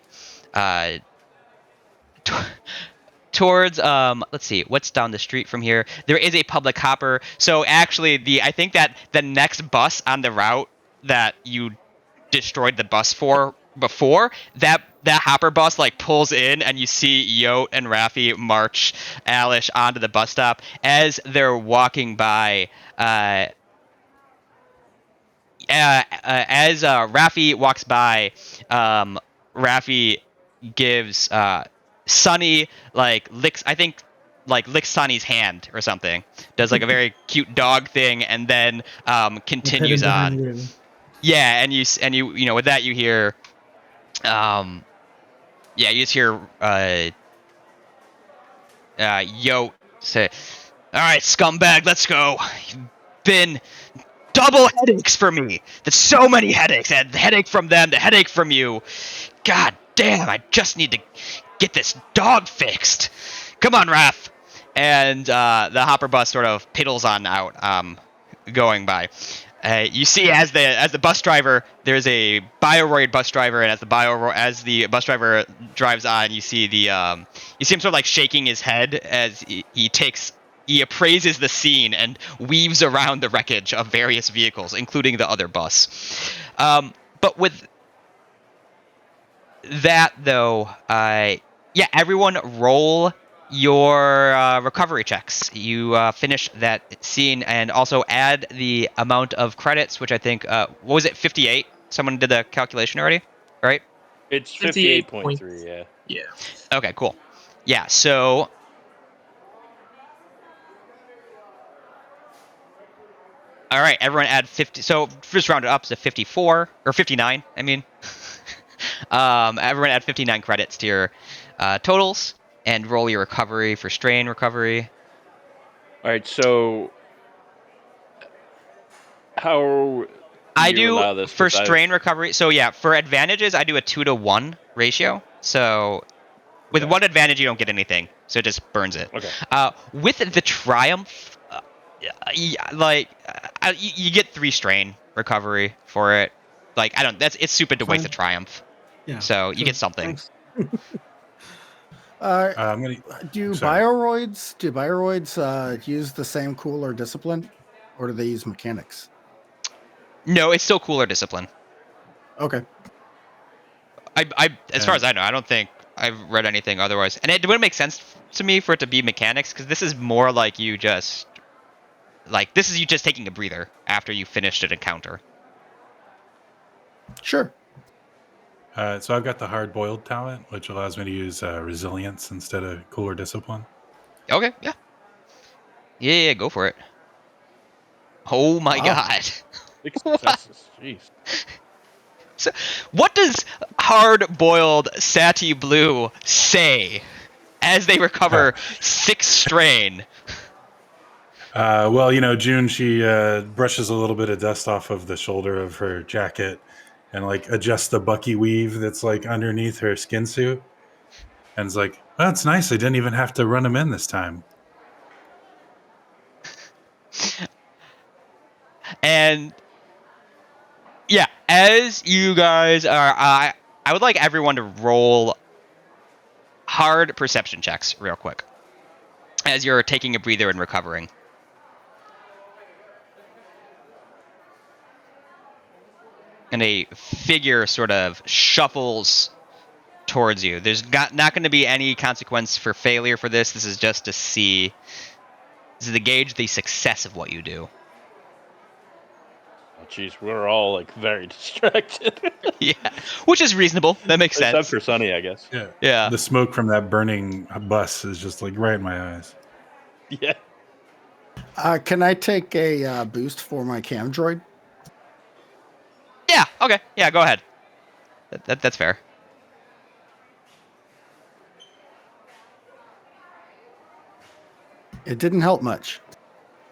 towards let's see what's down the street from here. There is a public hopper, so actually I think that the next bus on the route that you destroyed the bus for before, that hopper bus like pulls in and you see Yote and Raffi march Alish onto the bus stop. As they're walking by, as Raffi walks by, Raffi gives Sunny licks Sunny's hand or something. Does like a very cute dog thing, and then continues on. You. Yeah, and you with that you hear, you just hear Yote say, "All right, scumbag, let's go. You've been double headaches for me. There's so many headaches. I had the headache from them, the headache from you. God damn, I just need to get this dog fixed. Come on, Raph." And the hopper bus sort of piddles on out, going by. You see, as the bus driver, there's a Bioroid bus driver, and as the bus driver drives on, you see him sort of like shaking his head as he appraises the scene and weaves around the wreckage of various vehicles, including the other bus. But with that, though, everyone roll your recovery checks. You finish that scene and also add the amount of credits, which I think, what was it, 58? Someone did the calculation already, right? It's 58.3, yeah. Yeah. Okay, cool. Yeah, so all right, everyone add 50. So just round it up to 54 or 59. I mean, everyone add 59 credits to your totals and roll your recovery for strain recovery. All right, so how I you do allow this? for 'Cause I've- strain recovery. So yeah, for advantages, I do a 2-to-1 ratio. So with Okay. one advantage, you don't get anything, so it just burns it. Okay. With the triumph, you get 3 strain recovery for it. Like it's stupid to waste a Fine. triumph. Yeah. So you sure. get something. Thanks. I'm gonna. Do Sorry. bioroids use the same cooler discipline, or do they use mechanics? No, it's still cooler discipline. Okay. As far as I know, I don't think I've read anything otherwise. And it wouldn't make sense to me for it to be mechanics, because this is more like you just taking a breather after you finished an encounter. Sure. So I've got the hard-boiled talent, which allows me to use resilience instead of cooler discipline. Okay, yeah. Yeah, go for it. Oh my Wow. god. Successes. Jeez. So, what does hard-boiled Sati Blue say? as they recover 6 strain. Well, June, she brushes a little bit of dust off of the shoulder of her jacket and like adjusts the bucky weave that's like underneath her skin suit. And it's like, oh, it's nice. I didn't even have to run him in this time. And yeah, as you guys are, I would like everyone to roll hard perception checks real quick as you're taking a breather and recovering. And a figure sort of shuffles towards you. There's not going to be any consequence for failure for this. This is just to see. This is to gauge the success of what you do. Oh, jeez, we're all like very distracted. Yeah, which is reasonable. That makes sense. Except for Sunny, I guess. Yeah. The smoke from that burning bus is just like right in my eyes. Yeah. Can I take a boost for my cam droid? Yeah. Okay. Yeah. Go ahead. That's fair. It didn't help much.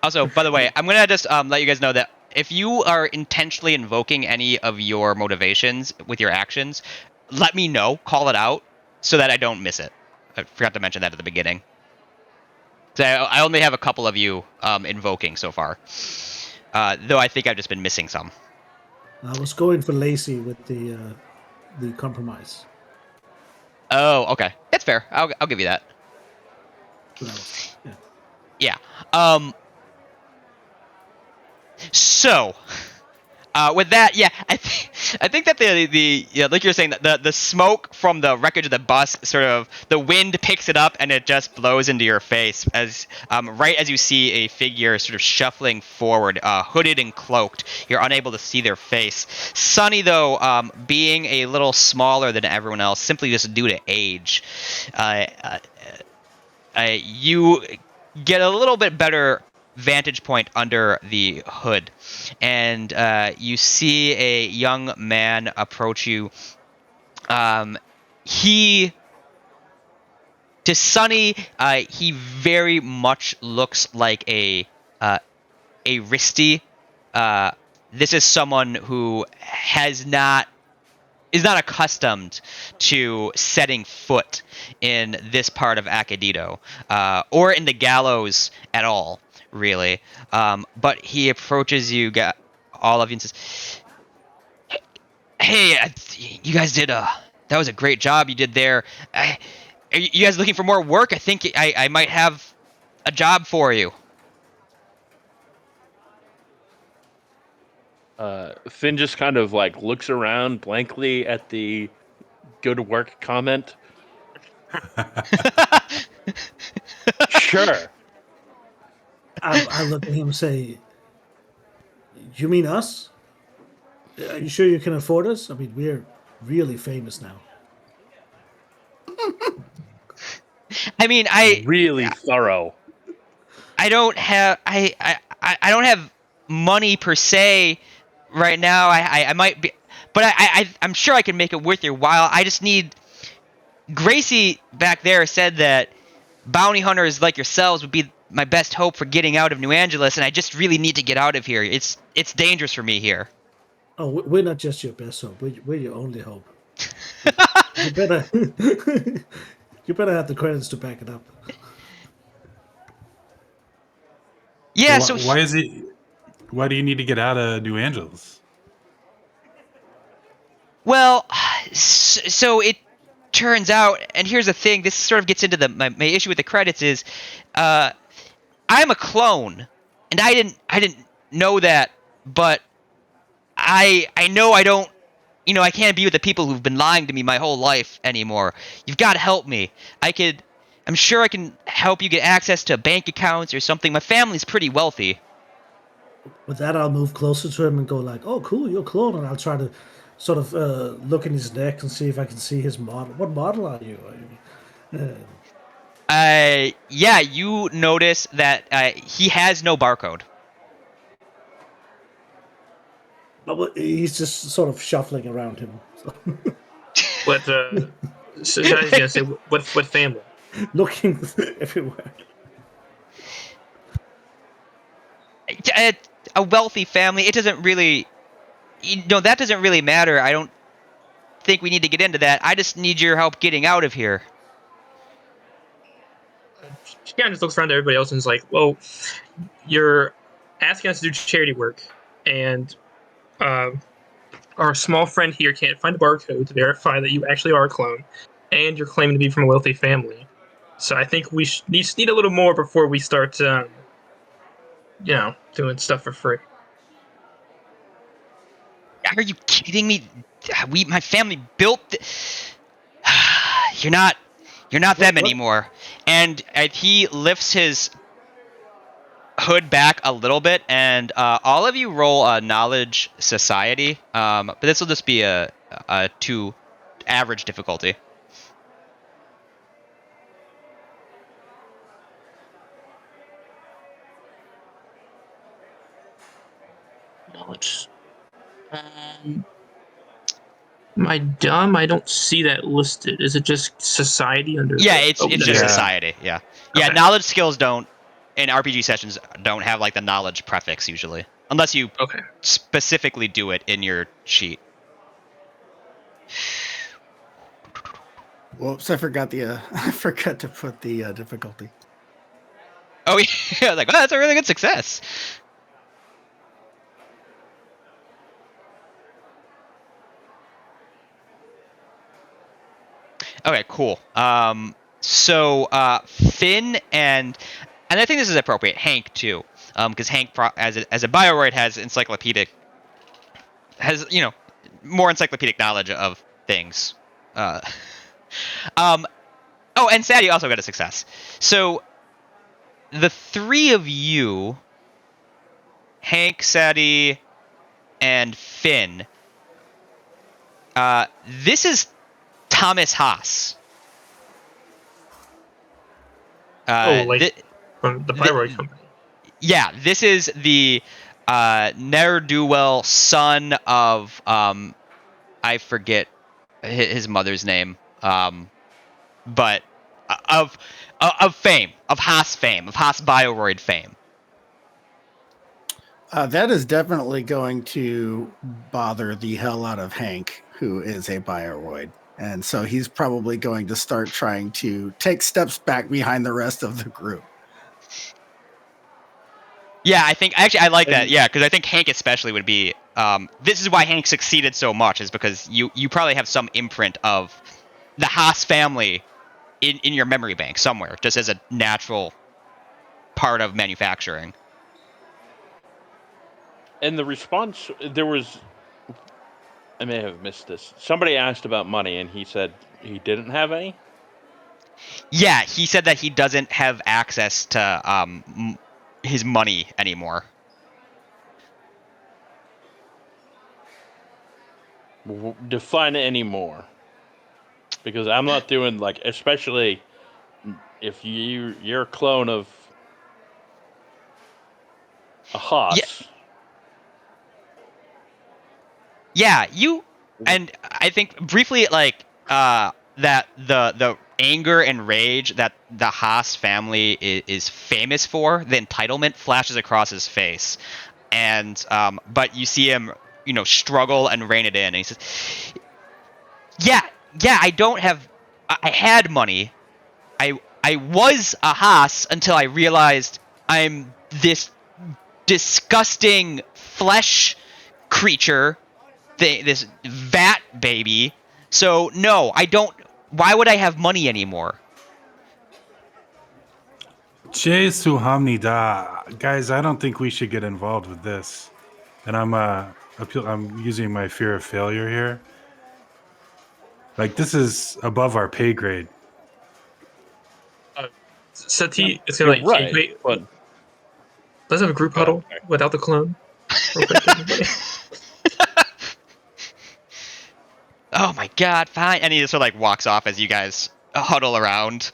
Also, by the way, I'm gonna just let you guys know that if you are intentionally invoking any of your motivations with your actions, let me know. Call it out so that I don't miss it. I forgot to mention that at the beginning. So I only have a couple of you invoking so far, though I think I've just been missing some. I was going for Lacey with the compromise. Oh, okay, that's fair. I'll give you that. So that was, yeah. Yeah. So, with that, yeah, I think that the like you're saying, that the smoke from the wreckage of the bus, sort of the wind picks it up and it just blows into your face as right as you see a figure sort of shuffling forward, hooded and cloaked. You're unable to see their face. Sunny, though, being a little smaller than everyone else, simply just due to age, you get a little bit better vantage point under the hood, and you see a young man approach you. To Sunny, he very much looks like a Risti. This is someone who is not accustomed to setting foot in this part of Akeidito, or in the Gallows at all, really. But he approaches you, all of you, and says, "Hey, you guys did that was a great job you did there. Are you guys looking for more work? I think I might have a job for you." Finn just kind of like looks around blankly at the "go to work" comment. Sure. I look at him and say, "You mean us? Are you sure you can afford us? I mean, we're really famous now." I mean, Really thorough. I don't have I don't have money per se right now. I might be, but I'm sure I can make it worth your while. I just need. Gracie back there said that bounty hunters like yourselves would be my best hope for getting out of New Angeles, and I just really need to get out of here. It's dangerous for me here. Oh, we're not just your best hope. We're your only hope. You better, you better have the credits to back it up. Yeah. So So why do you need to get out of New Angeles? well, so it turns out, and here's the thing. This sort of gets into my issue with the credits is, I'm a clone, and I didn't know that, but I know I don't. I can't be with the people who've been lying to me my whole life anymore. You've got to help me. I'm sure I can help you get access to bank accounts or something. My family's pretty wealthy. With that, I'll move closer to him and go like, "Oh, cool, you're a clone," and I'll try to sort of look in his neck and see if I can see his model. What model are you? Yeah, you notice that he has no barcode. Well, he's just sort of shuffling around him. So. What? So I was gonna say, what family? looking everywhere. A wealthy family, it doesn't really, that doesn't really matter. I don't think we need to get into that. I just need your help getting out of here. She kind of just looks around to everybody else and is like, well, you're asking us to do charity work, and our small friend here can't find a barcode to verify that you actually are a clone, and you're claiming to be from a wealthy family. So I think we need a little more before we start, doing stuff for free. Are you kidding me? My family built. You're not them What? anymore. And he lifts his hood back a little bit, and all of you roll a knowledge society. But this will just be a 2 average difficulty. Knowledge. Am I dumb? I don't see that listed. Is it just society under? Yeah, it's just Yeah. society. Yeah. Okay. Knowledge skills don't in RPG sessions don't have like the knowledge prefix usually, unless you Okay. specifically do it in your sheet. Whoops! I forgot I forgot to put the difficulty. Oh yeah, I was like, that's a really good success. Okay, cool. So Finn and I think this is appropriate. Hank too, because Hank as a Bioroid has more encyclopedic knowledge of things. Oh, and Sadie also got a success. So the 3 of you, Hank, Sadie, and Finn. This is Thomas Haas. From the Pyroid Company. Yeah, this is the ne'er-do-well son of I forget his mother's name, but of fame, of Haas Bioroid fame. That is definitely going to bother the hell out of Hank, who is a Bioroid. And so he's probably going to start trying to take steps back behind the rest of the group. Yeah, I like that. Yeah, because I think Hank especially would be. This is why Hank succeeded so much, is because you probably have some imprint of the Haas family in your memory bank somewhere, just as a natural part of manufacturing. And the response, I may have missed this. Somebody asked about money, and he said he didn't have any? Yeah, he said that he doesn't have access to his money anymore. Define any-more. Because I'm not doing, especially if you're a clone of a Haas. Yeah, and I think briefly that the anger and rage that the Haas family is famous for, the entitlement flashes across his face, and but you see him struggle and rein it in, and he says, yeah, I had money. I was a Haas until I realized I'm this disgusting flesh creature, this vat baby. So no, I don't. Why would I have money anymore? Jesu Hamnida. Guys, I don't think we should get involved with this. And I'm using my fear of failure here. This is above our pay grade. Sati is You're gonna right, wait. but Let's have a group huddle without the clone. Real quick, everybody. Oh my god, fine. And he just sort of walks off as you guys huddle around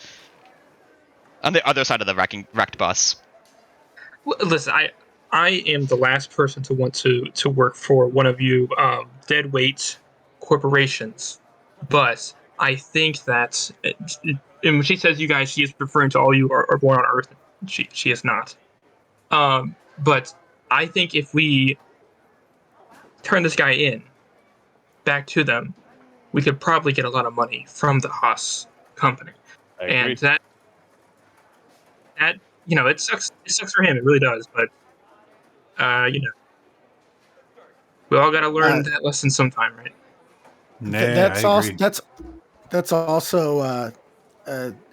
on the other side of the wrecked bus. Listen, I am the last person to want to work for one of you dead weight corporations, but I think that, and when she says you guys, she is referring to all you are born on Earth. She is not. But I think if we turn this guy in back to them, we could probably get a lot of money from the Haas company, I and agree. that it sucks. It sucks for him. It really does. But we all got to learn that lesson sometime, right? Nay, I That's also agree. that's also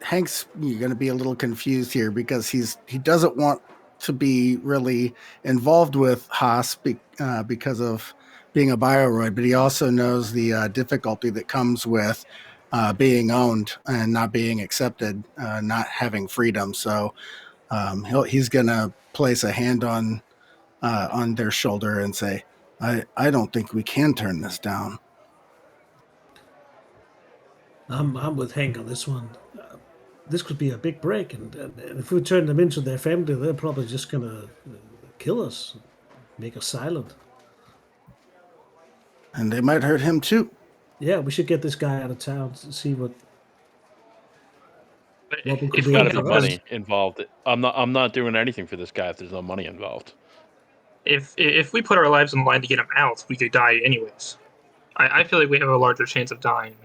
Hank's going to be a little confused here because he doesn't want to be really involved with Haas because of being a bioroid, but he also knows the difficulty that comes with being owned and not being accepted, not having freedom. So he's going to place a hand on their shoulder and say, I don't think we can turn this down. I'm with Hank on this one. This could be a big break, and if we turn them into their family, they're probably just gonna kill us, make us silent. And they might hurt him too. Yeah, we should get this guy out of town to see But what we could if be we in Got to be for us. money involved. I'm not doing anything for this guy if there's no money involved. if we put our lives on the line to get him out, we could die anyways. I feel like we have a larger chance of dying.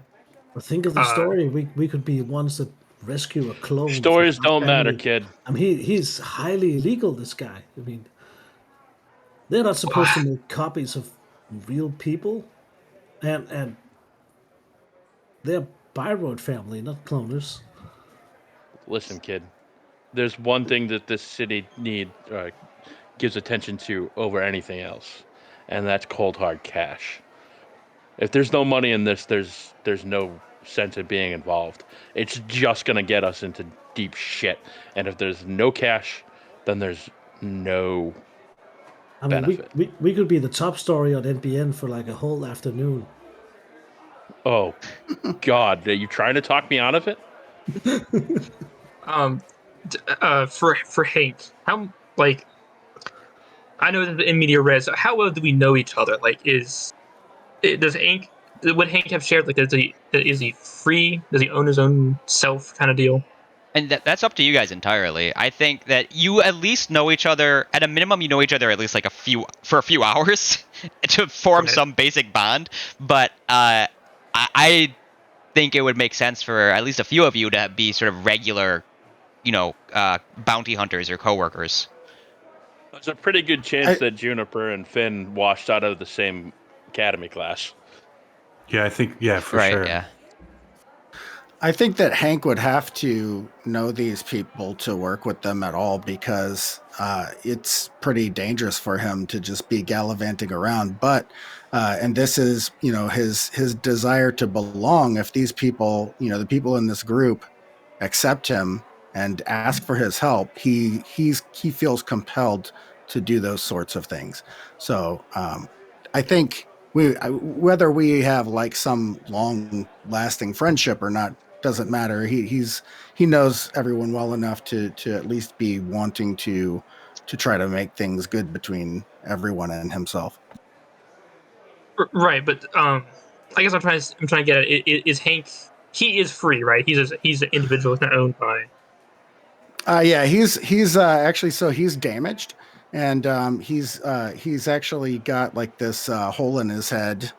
But think of the Uh, story. We could be ones that rescue a clone from Stories our don't matter, family. kid. I mean, he's highly illegal. This guy. I mean, they're not supposed to make copies of real people, and they're Byroad family, not cloners. Listen, kid. There's one thing that this city gives attention to over anything else, and that's cold hard cash. If there's no money in this, there's no sense in being involved. It's just gonna get us into deep shit. And if there's no cash, then there's no I mean, benefit. we could be the top story on NBN for like a whole afternoon. Oh God, are you trying to talk me out of it? um, for Hank, how I know that in media res, how well do we know each other? Does Hank would Hank have shared is he free? Does he own his own self kind of deal? And that's up to you guys entirely. I think that you at least know each other. At a minimum, you know each other at least like a few hours to form Right. some basic bond. But I think it would make sense for at least a few of you to be sort of regular, bounty hunters or coworkers. There's a pretty good chance that Juniper and Finn washed out of the same academy class. Yeah, I think, for Right? sure. Yeah. I think that Hank would have to know these people to work with them at all because it's pretty dangerous for him to just be gallivanting around. But and this is his desire to belong. If these people, the people in this group, accept him and ask for his help, he feels compelled to do those sorts of things. So I think whether we have like some long lasting friendship or not doesn't matter. He knows everyone well enough to at least be wanting to try to make things good between everyone and himself. Right, but I guess I'm trying to get at is Hank. He is free, right? He's an individual. He's not owned by. Yeah, he's actually, so he's damaged, and he's actually got like this hole in his head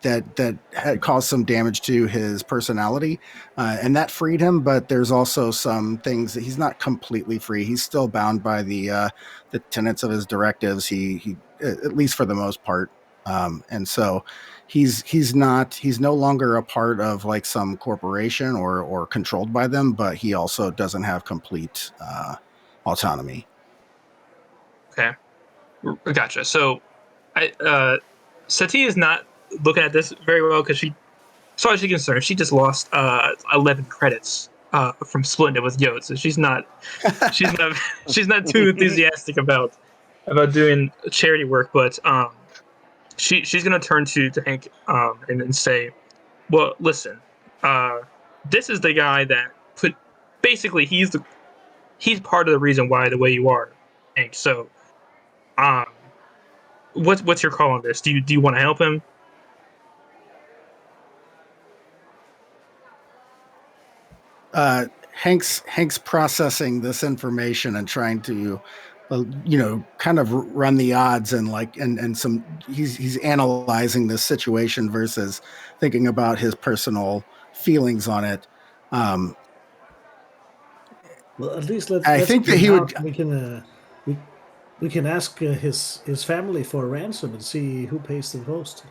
that had caused some damage to his personality, and that freed him. But there's also some things that he's not completely free. He's still bound by the tenets of his directives. He at least for the most part, and so he's no longer a part of like some corporation or controlled by them, but he also doesn't have complete autonomy. Okay, gotcha. So, Sati is not looking at this very well because as far as she's concerned, she just lost 11 credits from splitting it with Yodes. So she's not she's not too enthusiastic about doing charity work. But she's gonna turn to Hank and say, well, listen, uh, this is the guy that put basically he's part of the reason why the way you are, Hank. So um, what's your call on this? Do you want to help him? Hank's processing this information and trying to, kind of run the odds and some. He's analyzing this situation versus thinking about his personal feelings on it. Well, at least I let's think get that him he would. out. We can ask his family for a ransom and see who pays the most.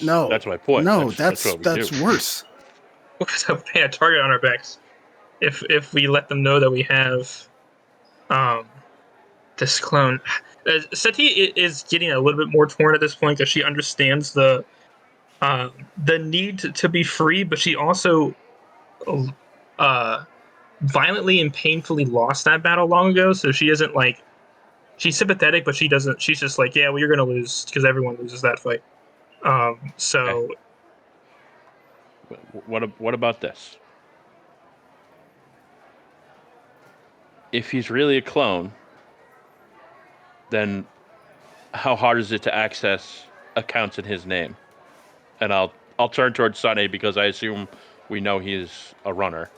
No, that's my point. No, that's what we do. that's worse. We'll have a target on our backs if we let them know that we have this clone. Seti is getting a little bit more torn at this point because she understands the need to be free, but she also violently and painfully lost that battle long ago. So she isn't like, she's sympathetic, but she doesn't. She's just like, yeah, well, you're gonna lose because everyone loses that fight. So What about this? If he's really a clone, then how hard is it to access accounts in his name? And I'll turn towards Sunny because I assume we know he's a runner.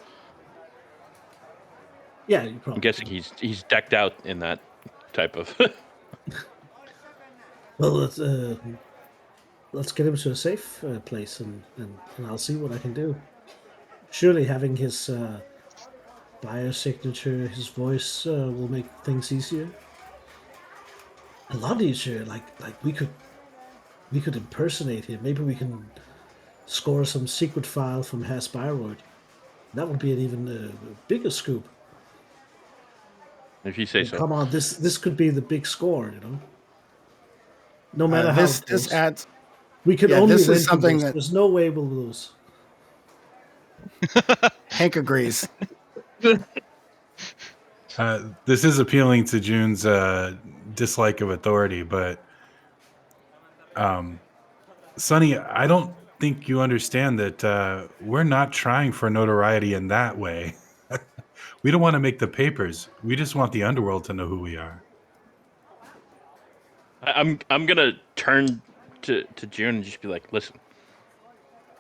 Yeah, you probably. I'm guessing he's decked out in that type of. Well, let's get him to a safe place, and I'll see what I can do. Surely having his biosignature, his voice will make things easier. A lot easier. Like we could impersonate him. Maybe we can score some secret file from Hasbiroid. That would be an even bigger scoop. If you say so. Come on, this could be the big score, you know. No matter how this adds. We could Yeah, only this win is from something this. that- There's no way we'll lose. Hank agrees. This is appealing to June's dislike of authority, but Sonny, I don't think you understand that we're not trying for notoriety in that way. We don't want to make the papers. We just want the underworld to know who we are. I'm gonna turn to June and just be like, listen,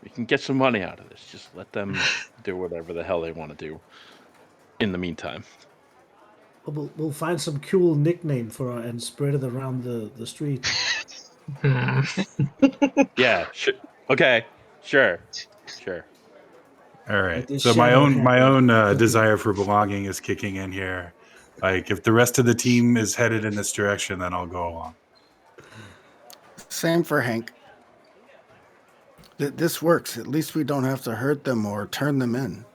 we can get some money out of this. Just let them do whatever the hell they want to do. In the meantime, We'll find some cool nickname for her and spread it around the street. yeah, okay, sure. All right. Like this So my shadow own hat. desire for belonging is kicking in here. Like if the rest of the team is headed in this direction, then I'll go along. Same for Hank. This works. At least we don't have to hurt them or turn them in.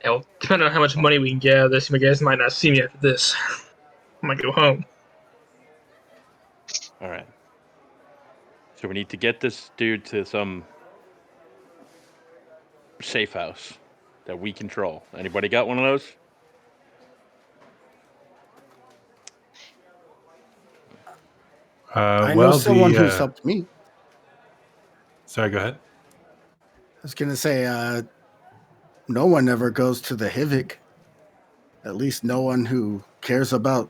Well, depending on how much money we can get out of this, you guys might not see me after this. I might go home. All right. So we need to get this dude to some safe house that we control. Anybody got one of those? I know someone who's helped me. Sorry, go ahead. I was going to say, no one ever goes to the Hivik. At least no one who cares about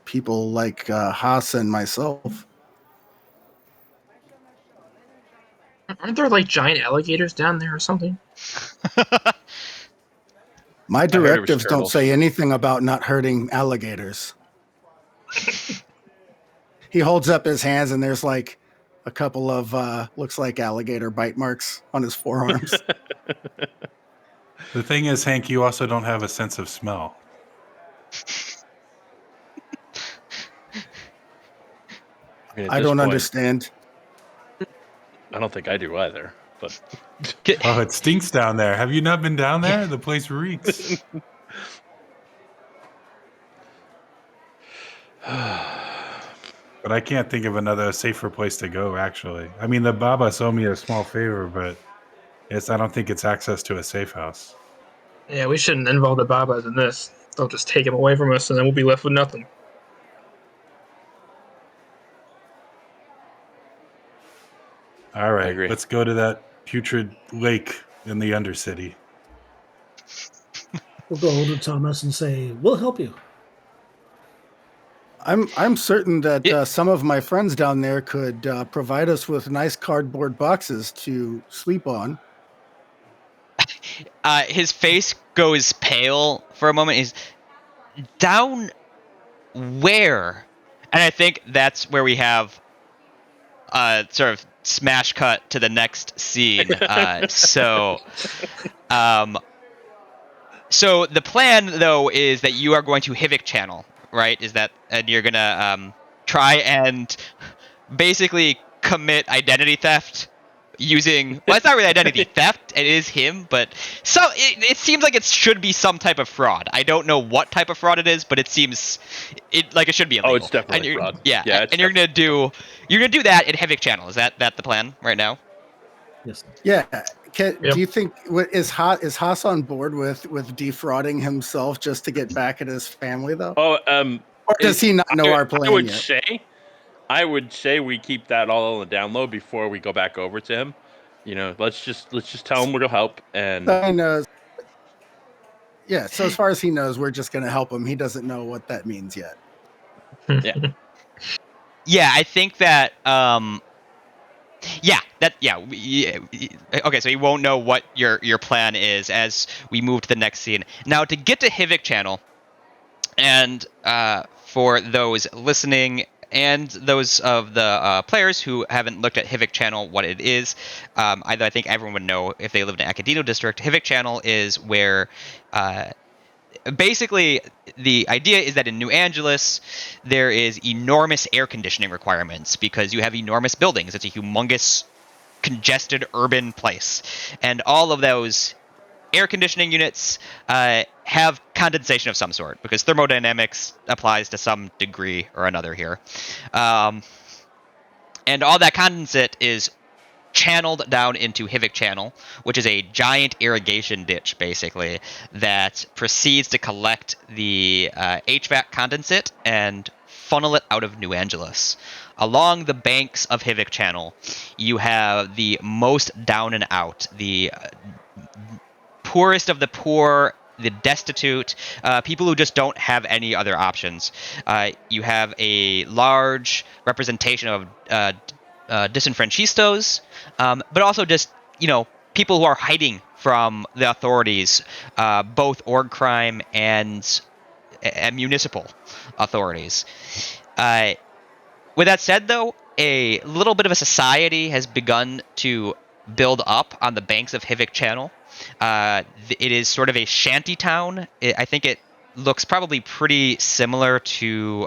people like Haas and myself. Aren't there like giant alligators down there or something? My directives don't say anything about not hurting alligators. He holds up his hands and there's like a couple of looks like alligator bite marks on his forearms. The thing is, Hank, you also don't have a sense of smell. I don't understand. I don't think I do either. But oh, it stinks down there. Have you not been down there? The place reeks. But I can't think of another safer place to go, actually. I mean, the Babas owe me a small favor, but I don't think it's access to a safe house. Yeah, we shouldn't involve the Babas in this. They'll just take him away from us, and then we'll be left with nothing. All right, let's go to that putrid lake in the Undercity. We'll go over to Thomas and say, we'll help you. I'm certain that some of my friends down there could provide us with nice cardboard boxes to sleep on. His face goes pale for a moment. He's down where? And I think that's where we have sort of smash cut to the next scene. So the plan, though, is that you are going to Hivik channel, right? And you're gonna try and basically commit identity theft using, well, it's not really identity theft, it is him, but it seems like it should be some type of fraud. I don't know what type of fraud it is, but it seems like it should be illegal. Oh, it's definitely fraud. Yeah, and you're gonna do that in Hivik channel. Is that the plan right now? Yes. Yeah. Do you think is Haas on board with defrauding himself just to get back at his family though? Oh, or does he not know our plan yet? I would say we keep that all on the down low before we go back over to him. You know, let's just tell him we'll help, and he knows. Yeah. So as far as he knows, we're just going to help him. He doesn't know what that means yet. Yeah. Yeah, I think that. Okay, so he won't know what your plan is as we move to the next scene. Now, to get to Hivik channel, and for those listening and those of the players who haven't looked at Hivik channel, what it is, I think everyone would know if they lived in Akeidito district. Hivik channel is where basically the idea is that in New Angeles there is enormous air conditioning requirements because you have enormous buildings. It's a humongous congested urban place, and all of those air conditioning units have condensation of some sort because thermodynamics applies to some degree or another here, and all that condensate is channeled down into Hivik channel, which is a giant irrigation ditch, basically, that proceeds to collect the HVAC condensate and funnel it out of New Angeles. Along the banks of Hivik channel, you have the most down and out, the poorest of the poor, the destitute, people who just don't have any other options. You have a large representation of disenfranchistos, but also just, people who are hiding from the authorities, both org crime and municipal authorities. With that said, though, a little bit of a society has begun to build up on the banks of Hivik channel. It is sort of a shanty town. I think it looks probably pretty similar to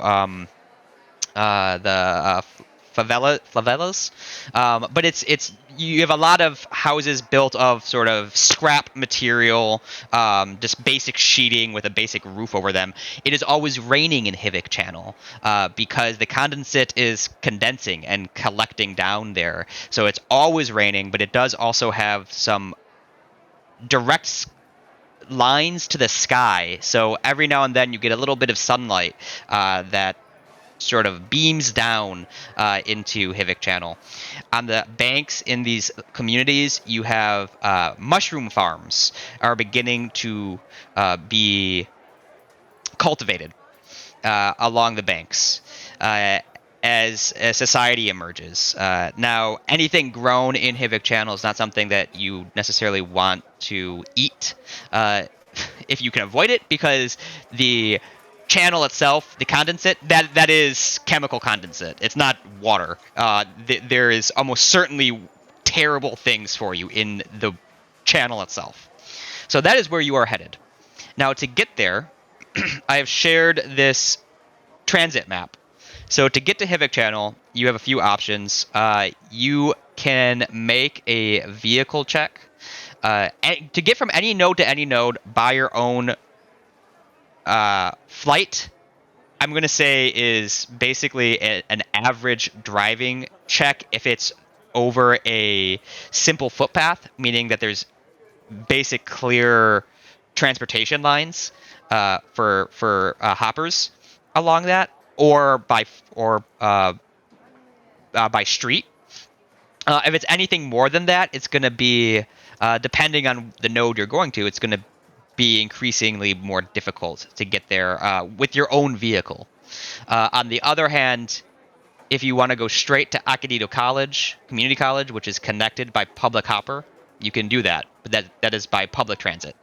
the favelas, but it's you have a lot of houses built of sort of scrap material, just basic sheeting with a basic roof over them. It is always raining in Hivik channel because the condensate is condensing and collecting down there, so it's always raining. But it does also have some direct lines to the sky, so every now and then you get a little bit of sunlight that sort of beams down into Hivik channel. On the banks in these communities, you have mushroom farms are beginning to be cultivated along the banks as society emerges. Now, anything grown in Hivik channel is not something that you necessarily want to eat if you can avoid it, because the channel itself, the condensate, that is chemical condensate. It's not water. There is almost certainly terrible things for you in the channel itself. So that is where you are headed. Now, to get there, I have shared this transit map. So to get to Hivik channel, you have a few options. You can make a vehicle check. To get from any node to any node by your own flight, I'm going to say is basically an average driving check if it's over a simple footpath, meaning that there's basic clear transportation lines for hoppers along that, or by street. If it's anything more than that, it's going to be, depending on the node you're going to, it's going to be increasingly more difficult to get there with your own vehicle. On the other hand, if you want to go straight to Akeidito College, Community College, which is connected by public hopper you can do that. But that is by public transit.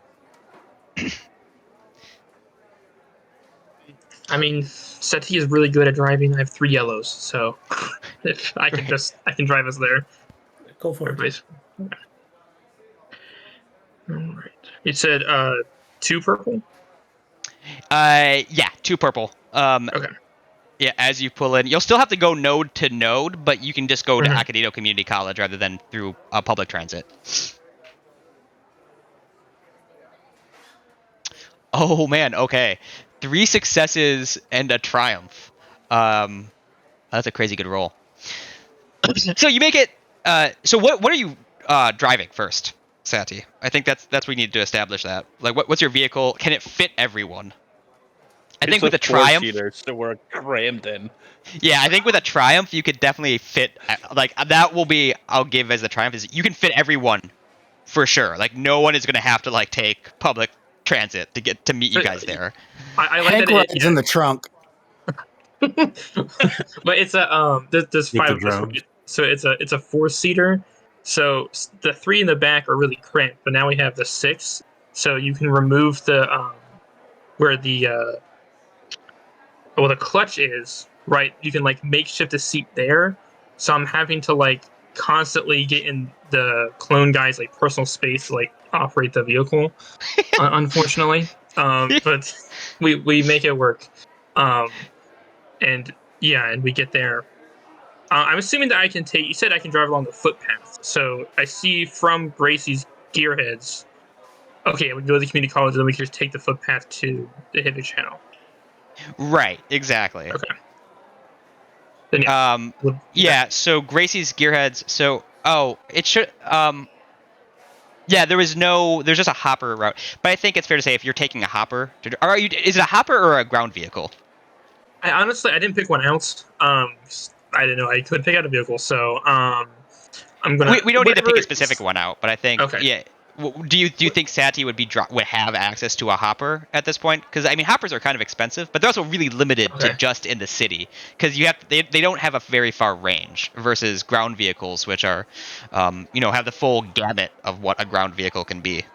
I mean, Seti is really good at driving. I have 3 yellows, so if I can I can drive us there. Go for it. Everybody's. All right. You said 2 purple. Yeah, 2 purple. Okay. Yeah, as you pull in, you'll still have to go node to node, but you can just go to Akeidito Community College rather than through public transit. Oh man, okay. 3 successes and a triumph. That's a crazy good roll. So you make it. So what are you driving first, Sati? I think that's we need to establish that. Like, what's your vehicle? Can it fit everyone? I think with a triumph, four-seater, so we're crammed in. yeah, I think with a triumph you could definitely fit. Like that will be. I'll give as the triumph is you can fit everyone for sure. Like no one is gonna have to like take public transit to get to meet you guys there. I like Hank that rides in the trunk. But it's a there's With 5 the of us, drone. right? So it's a 4-seater. So the 3 in the back are really cramped, but now we have the 6. So you can remove the where the the clutch is, right? You can like makeshift a seat there. So I'm having to like constantly get in the clone guy's like personal space to like operate the vehicle. Unfortunately, but we make it work. And yeah, and we get there. I'm assuming that I can take. You said I can drive along the footpath. So I see from Gracie's Gearheads. Okay, we go to the community college, and then we can just take the footpath to the Hidden Channel. Right. Exactly. Okay. Then yeah. Yeah. So Gracie's Gearheads. So it should. Yeah, there's just a hopper route, but I think it's fair to say if you're taking a hopper, is it a hopper or a ground vehicle? I honestly didn't pick one out. I didn't know I could pick out a vehicle, so I'm gonna. We don't need to pick a specific one out, but I think Okay. yeah. Do you think Sati would have access to a hopper at this point? Because I mean, hoppers are kind of expensive, but they're also really limited to just in the city because they don't have a very far range versus ground vehicles, which are, have the full gamut of what a ground vehicle can be.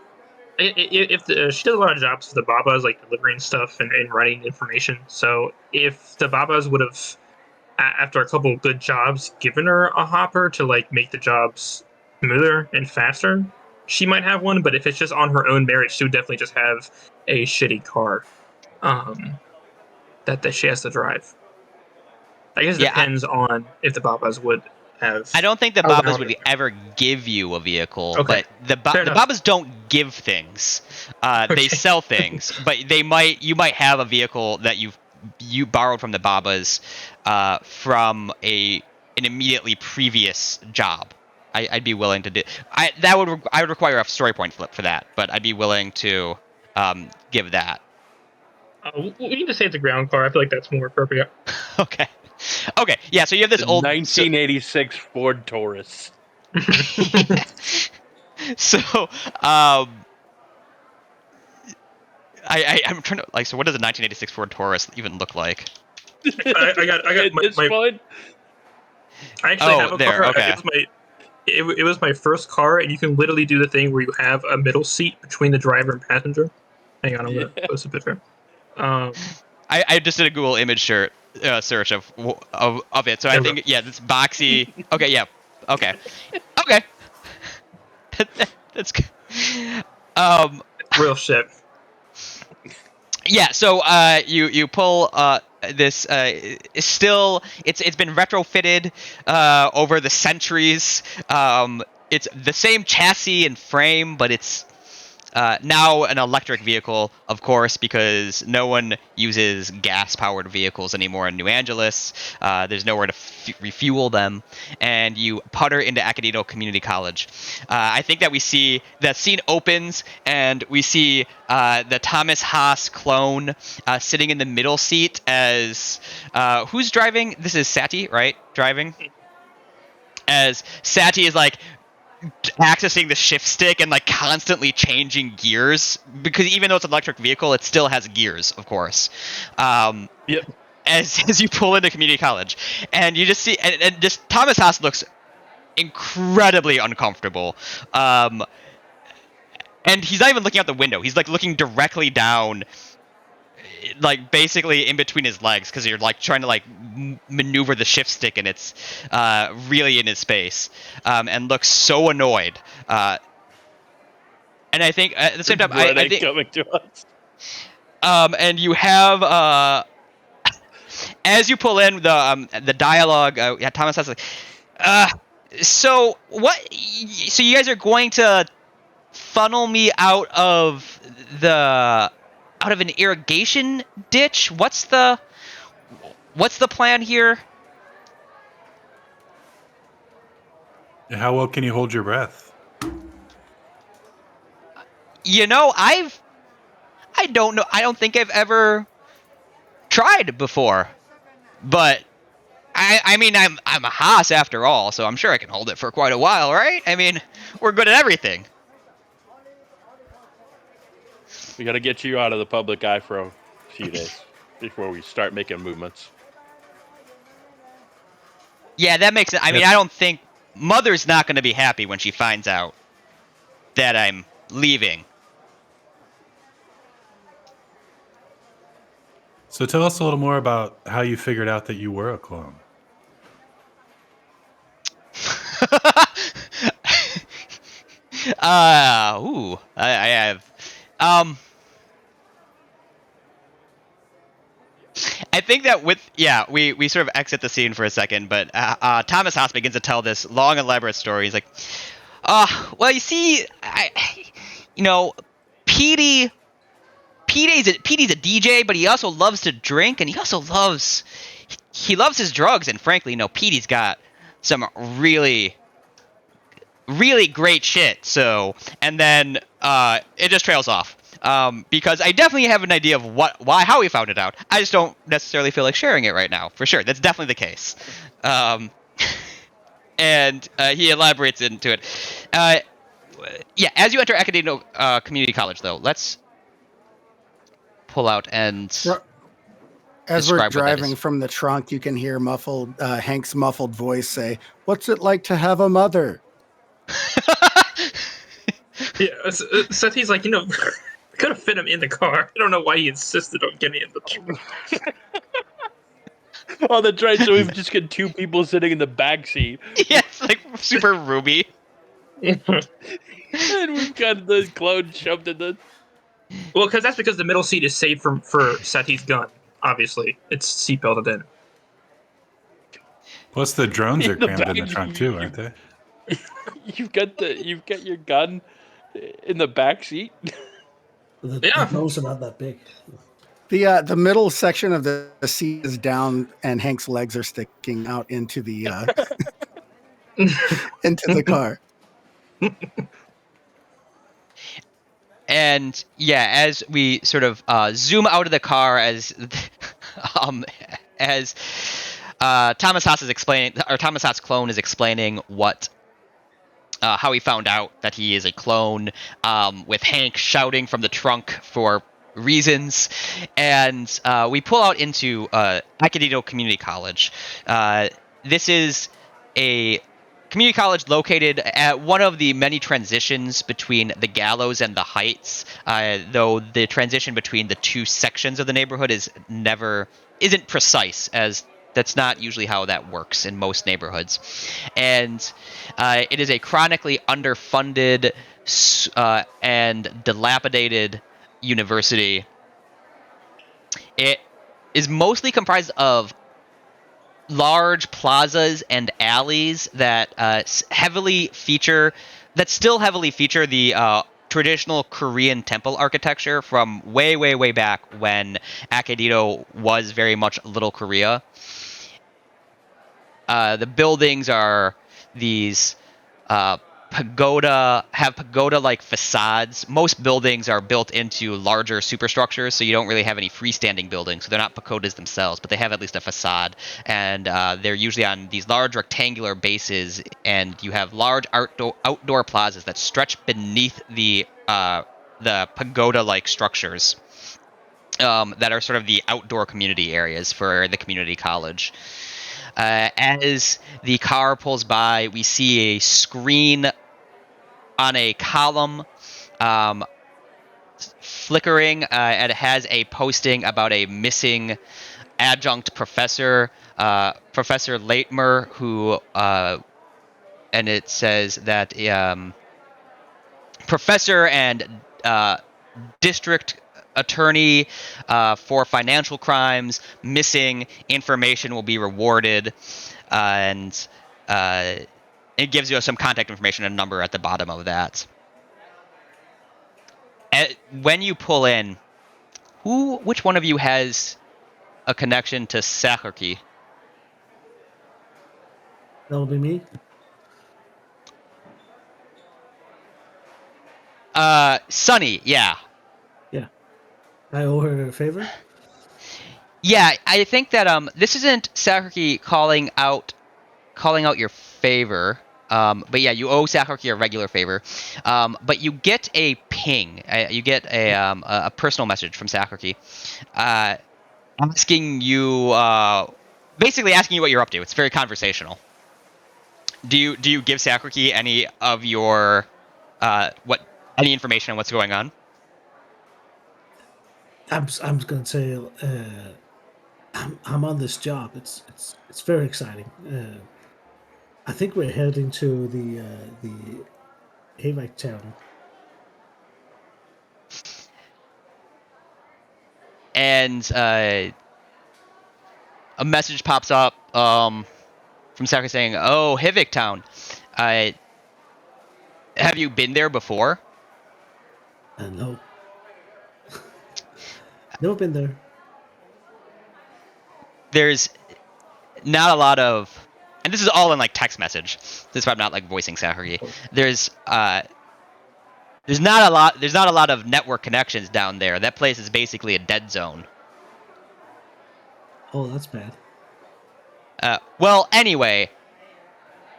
If she does a lot of jobs for the Babas, like delivering stuff and writing information. So if the Babas would have, after a couple of good jobs, given her a hopper to like make the jobs smoother and faster, she might have one. But if it's just on her own merit, she would definitely just have a shitty car that she has to drive. I guess it depends on if the Babas would have. I don't think the Babas would ever give you a vehicle, but the Babas don't give things. They sell things, but you might have a vehicle that you borrowed from the Babas from an immediately previous job. I'd be willing to do. I would require a story point flip for that, but I'd be willing to give that. We can just say it's a ground car. I feel like that's more appropriate. Okay. Yeah. So you have this old 1986 Ford Taurus. So, I'm trying to like. So, what does a 1986 Ford Taurus even look like? I got it's fine. I actually have a car. Okay. It was my first car, and you can literally do the thing where you have a middle seat between the driver and passenger. Hang on, I'm gonna post a picture. I just did a Google image search of it, so I think it's boxy. Okay, yeah, okay. That's good. Real shit. Yeah, so you pull this it's been retrofitted over the centuries. It's the same chassis and frame, but it's now an electric vehicle, of course, because no one uses gas-powered vehicles anymore in New Angeles. There's nowhere to refuel them, and you putter into Akeidito Community College. I think that we see the scene opens, and we see the Thomas Haas clone sitting in the middle seat as who's driving? This is Sati, right? Driving. As Sati is like accessing the shift stick and like constantly changing gears because even though it's an electric vehicle, it still has gears, of course. As you pull into community college, and you just see and just Thomas Haas looks incredibly uncomfortable. And he's not even looking out the window. He's like looking directly down, like basically in between his legs, because you're like trying to like maneuver the shift stick, and it's really in his space, and looks so annoyed. And I think at the same time, I think coming to us. and you have as you pull in the dialogue, Thomas has like, so what? So you guys are going to funnel me out of an irrigation ditch? What's the plan here? How well can you hold your breath? You know, I don't know. I don't think I've ever tried before, but I mean, I'm a Haas after all, so I'm sure I can hold it for quite a while, right? I mean, we're good at everything. We got to get you out of the public eye for a few days before we start making movements. Yeah, that makes it. I mean, I don't think Mother's not going to be happy when she finds out that I'm leaving. So tell us a little more about how you figured out that you were a clone. I have. I think that we sort of exit the scene for a second, but Thomas Haas begins to tell this long, elaborate story. He's like, well, you see, Petey's a DJ, but he also loves to drink, and he also loves his drugs. And frankly, Petey's got some really, really great shit. So, and then it just trails off. Because I definitely have an idea of how we found it out. I just don't necessarily feel like sharing it right now. For sure, that's definitely the case. And he elaborates into it. As you enter Akeidito Community College, though, let's pull out and as we're describe what that driving is. from the trunk, you can hear Hank's muffled voice say, "What's it like to have a mother?" Yeah, Seth, he's like, we could have fit him in the car. I don't know why he insisted on getting in the trunk. Oh, that's right. So we've just got two people sitting in the back seat. Yeah, it's like super Ruby. And we've got the clone shoved in the... Well, that's because the middle seat is saved for Seti's gun. Obviously, it's seatbelted in. Plus, the drones are In the crammed in the back. trunk too, aren't they? You've got your gun in the back seat. The drones are not that big. The middle section of the seat is down, and Hank's legs are sticking out into the into the car. And as we sort of zoom out of the car, as Thomas Haas is explaining, or Thomas Haas clone is explaining how he found out that he is a clone, with Hank shouting from the trunk for reasons, and we pull out into Akeidito Community College. This is a community college located at one of the many transitions between the Gallows and the Heights, though the transition between the two sections of the neighborhood isn't precise, as that's not usually how that works in most neighborhoods. And it is a chronically underfunded and dilapidated university. It is mostly comprised of large plazas and alleys that still heavily feature the traditional Korean temple architecture from way, way, way back when Akeidito was very much Little Korea. The buildings are these pagoda-like facades. Most buildings are built into larger superstructures, so you don't really have any freestanding buildings. So they're not pagodas themselves, but they have at least a facade, and they're usually on these large rectangular bases. And you have large outdoor plazas that stretch beneath the pagoda-like structures that are sort of the outdoor community areas for the community college. As the car pulls by, we see a screen on a column flickering, and it has a posting about a missing adjunct professor, Professor Laitmer, who, and it says that professor and district attorney for financial crimes missing, information will be rewarded, and it gives you some contact information and a number at the bottom of that. When you pull in, which one of you has a connection to Sakurki? That'll be me. Sunny, yeah. Yeah. I owe her a favor. Yeah, I think that this isn't Sakurki calling out your favor. But yeah, you owe Sakurki a regular favor. But you get a ping. You get a personal message from Sakurki, asking you, basically asking you what you're up to. It's very conversational. Do you give Sakurki any of your any information on what's going on? I'm gonna say I'm on this job. It's very exciting. I think we're heading to the Havik town. And a message pops up from Sakurki saying, "Oh, Havik town. Have you been there before?" No. Never been there. There's not a lot of, and this is all in like text message. This is why I'm not like voicing Sakurgi. There's not a lot of network connections down there. That place is basically a dead zone. Oh, that's bad. Well, anyway,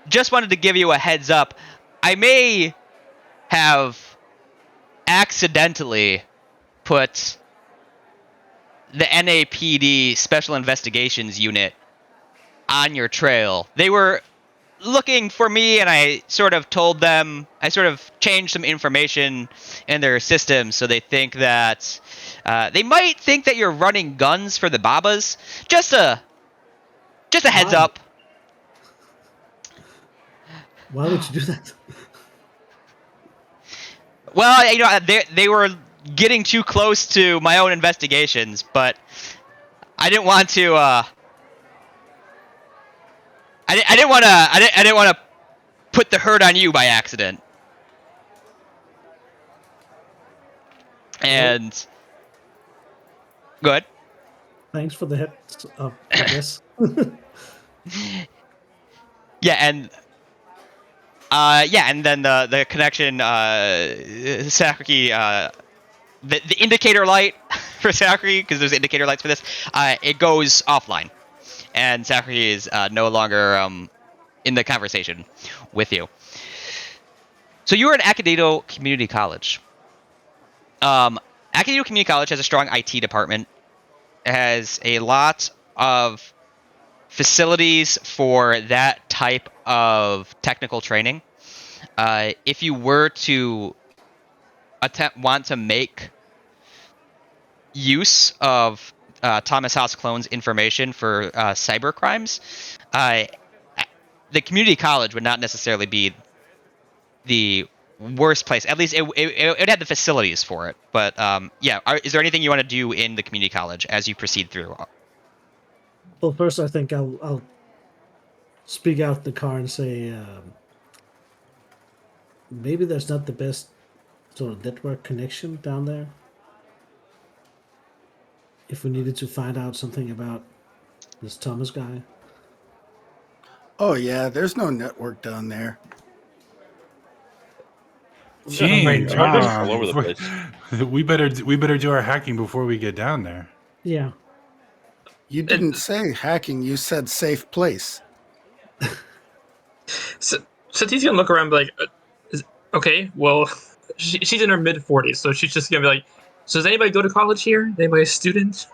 just wanted to give you a heads up. I may have accidentally put the NAPD Special Investigations Unit on your trail. They were looking for me, and I sort of changed some information in their system, so they think that they might think that you're running guns for the Babas. Just a heads up. Why would you do that? Well, they were getting too close to my own investigations, but I didn't want to. I didn't want to put the hurt on you by accident. And go ahead. Thanks for the heads up, I guess. Yeah, and then the connection, Sakurki, the indicator light for Sakurki, because there's indicator lights for this, it goes offline, and Sakurki is no longer in the conversation with you. So you were at Akeidito Community College. Akeidito Community College has a strong IT department. It has a lot of facilities for that type of technical training. If you were to want to make use of Thomas House Clone's information for cyber crimes, the community college would not necessarily be the worst place. At least it would have the facilities for it. But is there anything you want to do in the community college as you proceed through? Well, first I think I'll speak out the car and say maybe there's not the best sort of network connection down there. If we needed to find out something about this Thomas guy. Oh yeah, there's no network down there. Gee, all over the place. We better do our hacking before we get down there. Yeah. You didn't say hacking, you said safe place. So Sati's gonna look around and be like, okay, well, she's in her mid-40s, so she's just gonna be like, so does anybody go to college here? Anybody a student?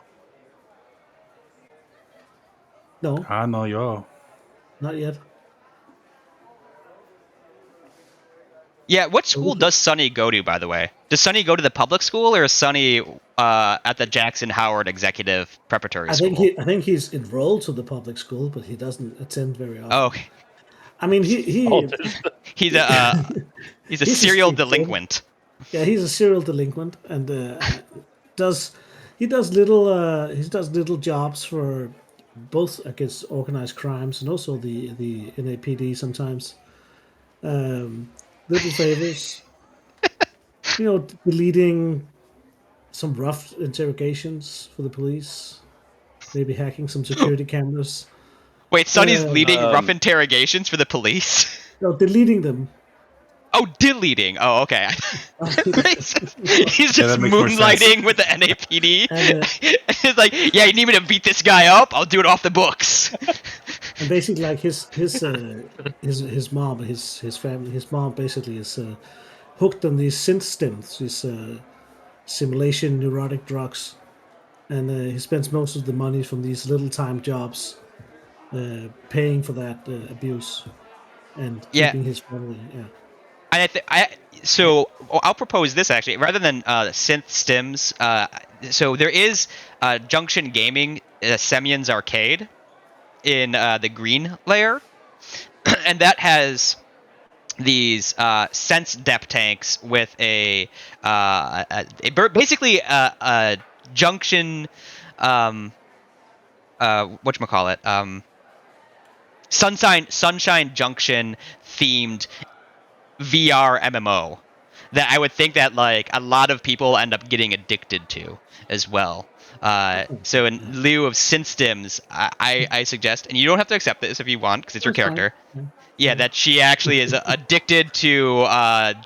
No, I know yo. not yet. Yeah, what school does Sonny go to, by the way? Does Sonny go to the public school, or is Sonny at the Jackson Howard Executive Preparatory School? I think he's enrolled to the public school, but he doesn't attend very often. Oh, okay. I mean, Oh, just- He's a he's a serial street kid. delinquent. Yeah, he's a serial delinquent, and does he does little jobs for both, I guess, organized crimes and also the NAPD sometimes. Little favors, deleting some rough interrogations for the police, maybe hacking some security cameras. Wait, Sonny's Uh, leading rough interrogations for the police? No, deleting them. Oh, deleting. Oh, okay. He's just that makes more sense. moonlighting with the NAPD. And, It's like, yeah, you need me to beat this guy up? I'll do it off the books. And basically, like his mom, his family, his mom basically is hooked on these synth stims, these simulation neurotic drugs, and he spends most of the money from these little time jobs paying for that abuse and Yeah. keeping his family. Yeah. And so I'll propose this actually, rather than synth stims. So there is Junction Gaming, Semyon's Arcade, in the green layer, and that has these sense depth tanks with basically a junction, whatchamacallit, Sunshine Junction themed VR MMO that I would think that like a lot of people end up getting addicted to as well. So in lieu of synth stims, I suggest, and you don't have to accept this if you want because it's your character. Yeah, that she actually is addicted to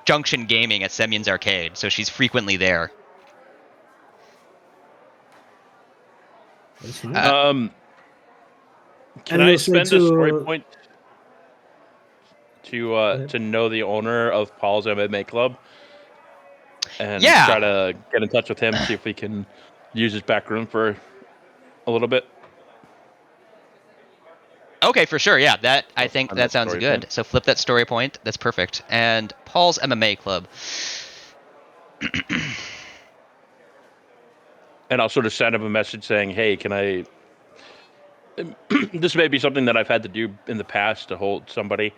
Junction Gaming at Semyon's Arcade, so she's frequently there. That's fine. Can And I you'll say spend a story to- point to know the owner of Paul's MMA Club and Yeah. try to get in touch with him, see if we can use his back room for a little bit? Okay, for sure. Yeah, that I think find that that sounds story good. point. So flip that story point. That's perfect. And Paul's MMA Club. And I'll sort of send him a message saying, hey, can I... this may be something that I've had to do in the past to hold somebody.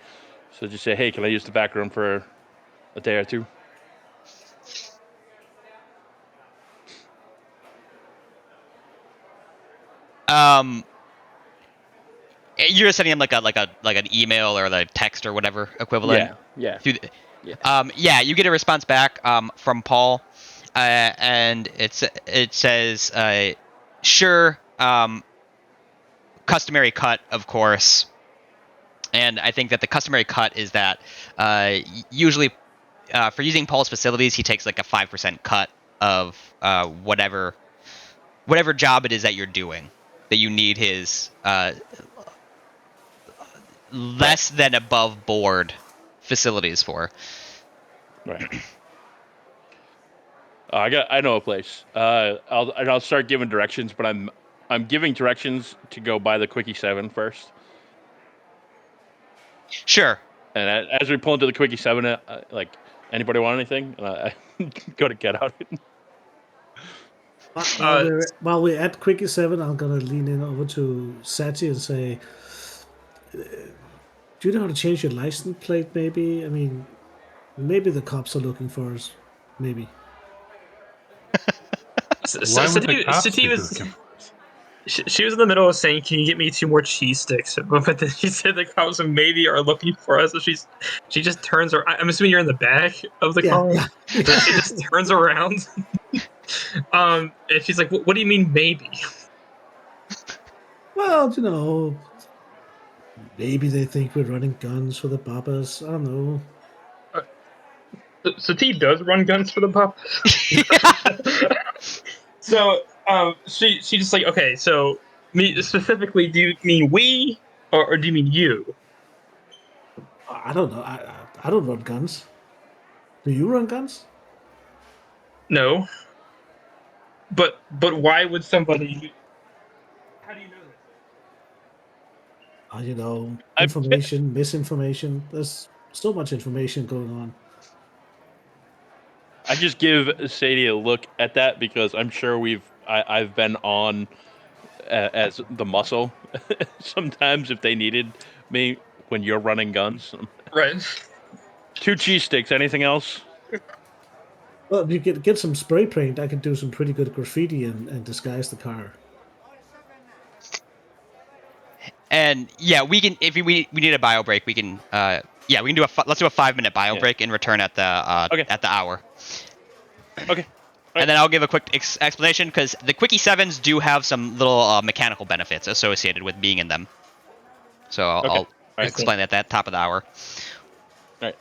So just say, hey, can I use the back room for a day or two? You're just sending him like an email or like text or whatever equivalent. Yeah. Yeah, you get a response back from Paul, and it says, sure, customary cut, of course. And I think that the customary cut is that usually for using Paul's facilities, he takes like a 5% cut of whatever job it is that you're doing that you need his less than above board facilities for. Right. I know a place. I'll start giving directions, but I'm giving directions to go buy the Quickie 7 first. Sure. And as we pull into the Quickie 7, like, anybody want anything? And I go to get out. While we're at Quickie 7, I'm gonna lean in over to Sati and say, do you know how to change your license plate? Maybe. I mean, maybe the cops are looking for us. Maybe. Why would the cops Sati be was looking for us? she was in the middle of saying, "Can you get me 2 more cheese sticks?" But then she said the cops maybe are looking for us. So she just turns her. I'm assuming you're in the back of the car. Yeah. So she just turns around. And she's like, "What do you mean maybe?" Well, maybe they think we're running guns for the Babas. I don't know. Sati does run guns for the pop. So she just like, okay, so me specifically, do you mean we or do you mean you? I don't know. I don't run guns. Do you run guns? No. But why would somebody? How do you know information, misinformation. There's so much information going on. I just give Sadie a look at that because I'm sure I've been on as the muscle sometimes if they needed me when you're running guns. Right. 2 cheese sticks. Anything else? Well, if you get some spray paint, I could do some pretty good graffiti and disguise the car. And yeah, we can if we need a bio break, we can we can do let's do a 5-minute bio break and return at the Okay. at the hour. Okay. And then I'll give a quick explanation because the Quickie 7s do have some little mechanical benefits associated with being in them. So I'll explain that at the top of the hour.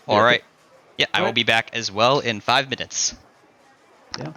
All right. Yeah, I will be back as well in 5 minutes. Yeah.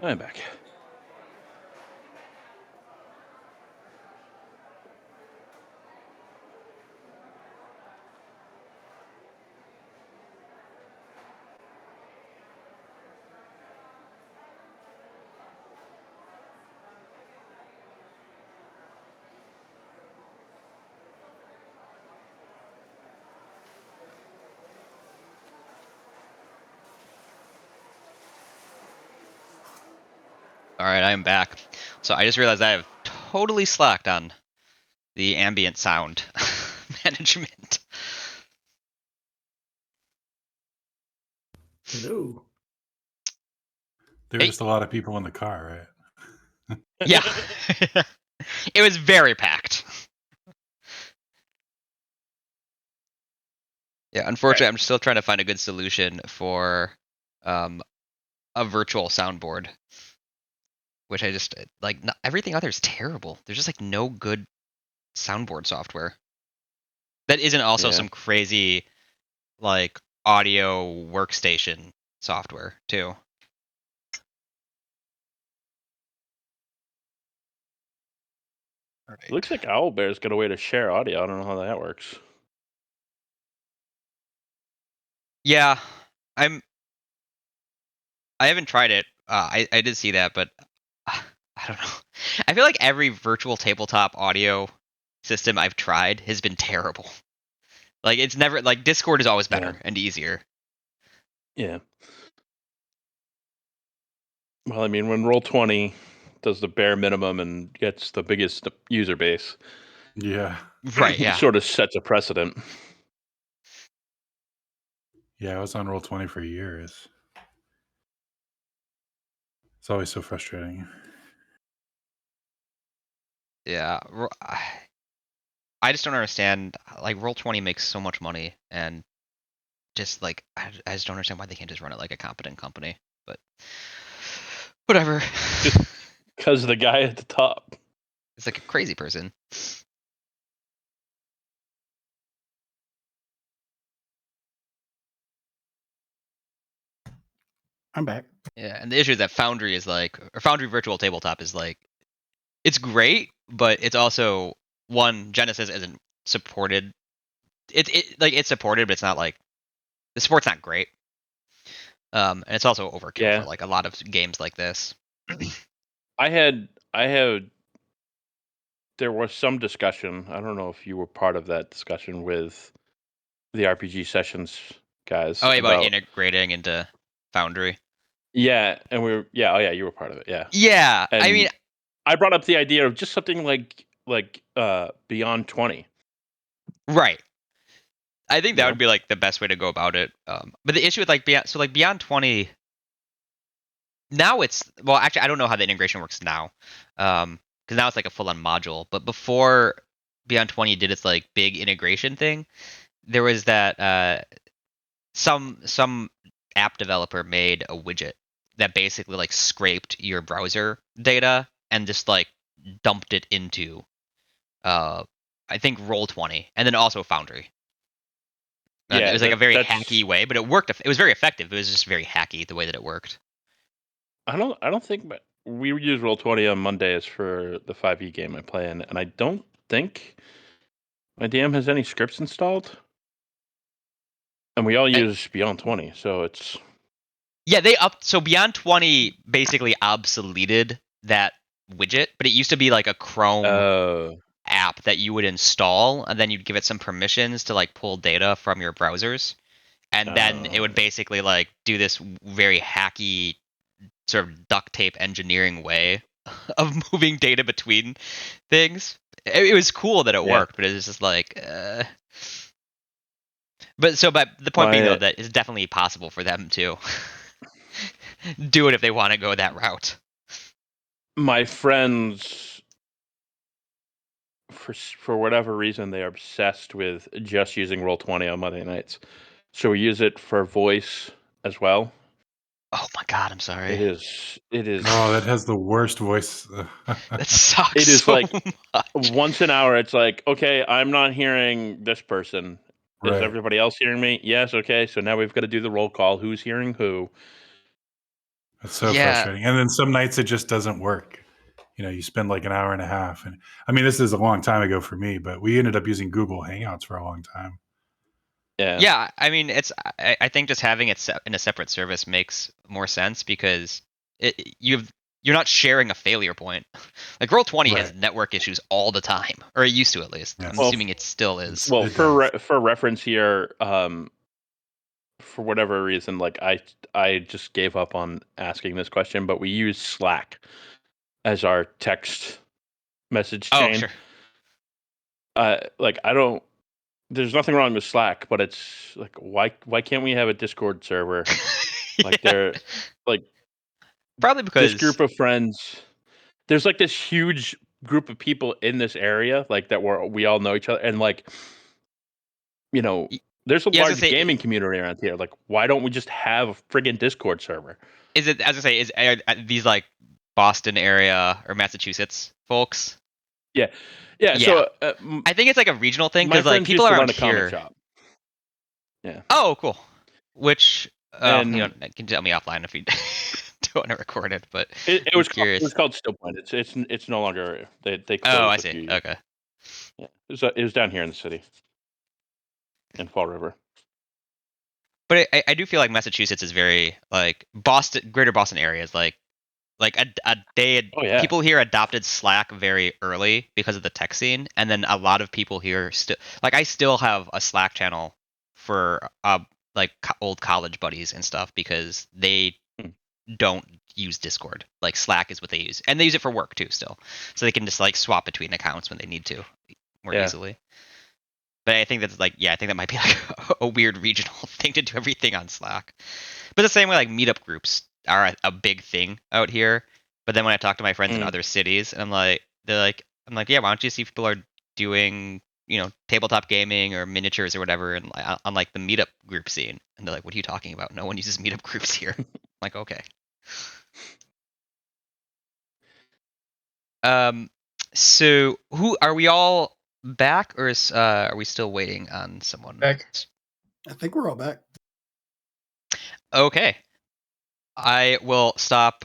I'm back. All right, I am back. So I just realized I have totally slacked on the ambient sound management. Hello. There were Hey. just a lot of people in the car, right? Yeah. It was very packed. Yeah, unfortunately, I'm still trying to find a good solution for a virtual soundboard, which I just like. Everything other is terrible. There's just like no good soundboard software that isn't also some crazy like audio workstation software too. All right. It looks like Owlbear's got a way to share audio. I don't know how that works. Yeah, I haven't tried it. I did see that, but I don't know. I feel like every virtual tabletop audio system I've tried has been terrible. Like it's never like Discord is always better and easier. Yeah. Well, I mean, when Roll20 does the bare minimum and gets the biggest user base, Yeah. Right, yeah. sort of sets a precedent. Yeah, I was on Roll20 for years. It's always so frustrating. Yeah. I just don't understand. Like Roll20 makes so much money, and just like I just don't understand why they can't just run it like a competent company. But whatever. Because the guy at the top. It's like a crazy person. I'm back. Yeah, and the issue is that Foundry is like, or Foundry Virtual Tabletop is like, it's great, but it's also one, Genesys isn't supported. It's supported, but it's not like the support's not great. And it's also overkill for like a lot of games like this. There was some discussion. I don't know if you were part of that discussion with the RPG Sessions guys. Oh, about integrating into Foundry. Yeah, and you were part of it. Yeah. Yeah, And I mean, I brought up the idea of just something like Beyond 20. Right. I think that would be like the best way to go about it. But the issue with like Beyond 20 now actually I don't know how the integration works now. Because now it's like a full-on module. But before Beyond 20 did its like big integration thing, there was that some app developer made a widget that basically like scraped your browser data and just like dumped it into I think Roll20 and then also Foundry. And it was like a very hacky way, but it worked. It was very effective. It was just very hacky the way that it worked. I don't think we use Roll20 on Mondays for the 5e game I play in, and I don't think my DM has any scripts installed. And we all use Beyond 20, so it's so Beyond 20 basically obsoleted that widget, but it used to be like a Chrome app that you would install and then you'd give it some permissions to like pull data from your browsers. And then it would basically like do this very hacky sort of duct tape engineering way of moving data between things. It was cool that it worked, but it was just like but the point being though that it's definitely possible for them to do it if they want to go that route. My friends, for whatever reason, they are obsessed with just using Roll20 on Monday nights. So we use it for voice as well. Oh my god, I'm sorry. It is. Oh, that has the worst voice. That sucks. It is so like much. once an hour. It's like, okay, I'm not hearing this person. Is Right. everybody else hearing me? Yes. Okay. So now we've got to do the roll call. Who's hearing who? It's so Yeah. frustrating. And then some nights it just doesn't work. You spend like an hour and a half. And I mean, this is a long time ago for me, but we ended up using Google Hangouts for a long time. Yeah, I mean, I think just having it in a separate service makes more sense because you're not sharing a failure point. Like Roll20 has Right. network issues all the time, or it used to at least. Yes. I'm Well, assuming it still is. Well, It for reference here, for whatever reason, like I just gave up on asking this question, but we use Slack as our text message Oh, chain. sure. Like I don't. There's nothing wrong with Slack, but it's like why can't we have a Discord server? Like Yeah. they're like Probably because this group of friends. There's like this huge group of people in this area, like that we all know each other, and like there's a yeah, I was gonna large say, gaming community around here. Like, why don't we just have a friggin' Discord server? is it as I say are these like Boston area or Massachusetts folks? Yeah. Yeah. So I think it's like a regional thing my because like friends people used to around run a comic here. shop. Yeah. Oh, cool. Which And you can tell me offline if you don't want to record it, but it I'm was curious. it was called Still Point. It's no longer they closed. Oh, I a see. few years. Okay. Yeah. It was down here in the city, in Fall River. But I do feel like Massachusetts is very like Boston, greater Boston area is like Oh yeah. people here adopted Slack very early because of the tech scene, and then a lot of people here still like I still have a Slack channel for like old college buddies and stuff because they Hmm. don't use Discord. Like Slack is what they use, and they use it for work too still, so they can just like swap between accounts when they need to more Yeah. easily. But I think that's like, I think that might be like a weird regional thing to do everything on Slack. But the same way, like meetup groups are a big thing out here. But then when I talk to my friends in Mm. other cities, and I'm like, yeah, why don't you see people are doing, tabletop gaming or miniatures or whatever, and on like the meetup group scene, and they're like, what are you talking about? No one uses meetup groups here. I'm like, okay. So who are we all back, or are we still waiting on someone? Back. I think we're all back. Okay. I will stop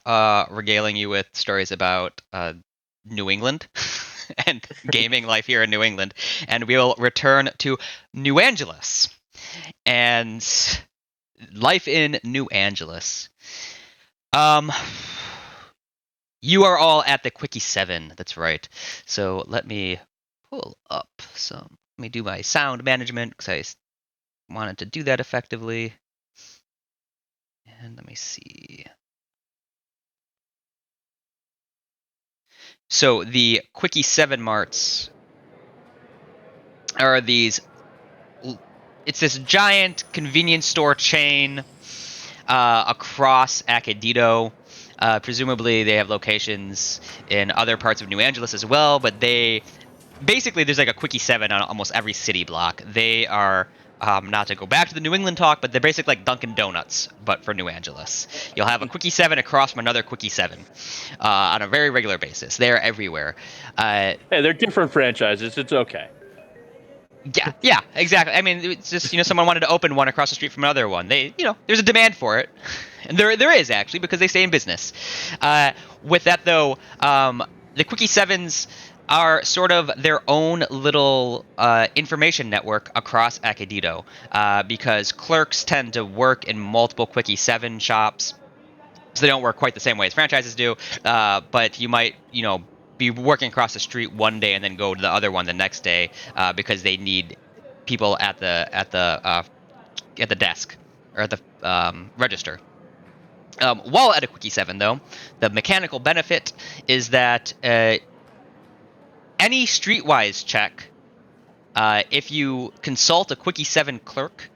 regaling you with stories about New England and gaming life here in New England, and we'll return to New Angeles and life in New Angeles. You are all at the Quickie 7. That's right. So let me pull up some. Let me do my sound management because I wanted to do that effectively. And let me see. So the Quickie 7 marts are these. It's this giant convenience store chain across Akeidito. Presumably, they have locations in other parts of New Angeles as well, but basically there's like a Quickie 7 on almost every city block. They are. Not to go back to the New England talk, but they're basically like Dunkin' Donuts, but for New Angeles. You'll have a Quickie 7 across from another Quickie 7 on a very regular basis. They're everywhere. Hey, they're different franchises. It's okay. Yeah, exactly. I mean, it's just someone wanted to open one across the street from another one. There's a demand for it, and there is actually because they stay in business. With that though, the Quickie 7s are sort of their own little information network across Akeidito because clerks tend to work in multiple Quickie 7 shops. So they don't work quite the same way as franchises do, but you might, be working across the street one day and then go to the other one the next day because they need people at the desk or at the register. While at a Quickie 7, though, the mechanical benefit is that any streetwise check, if you consult a Quickie 7 clerk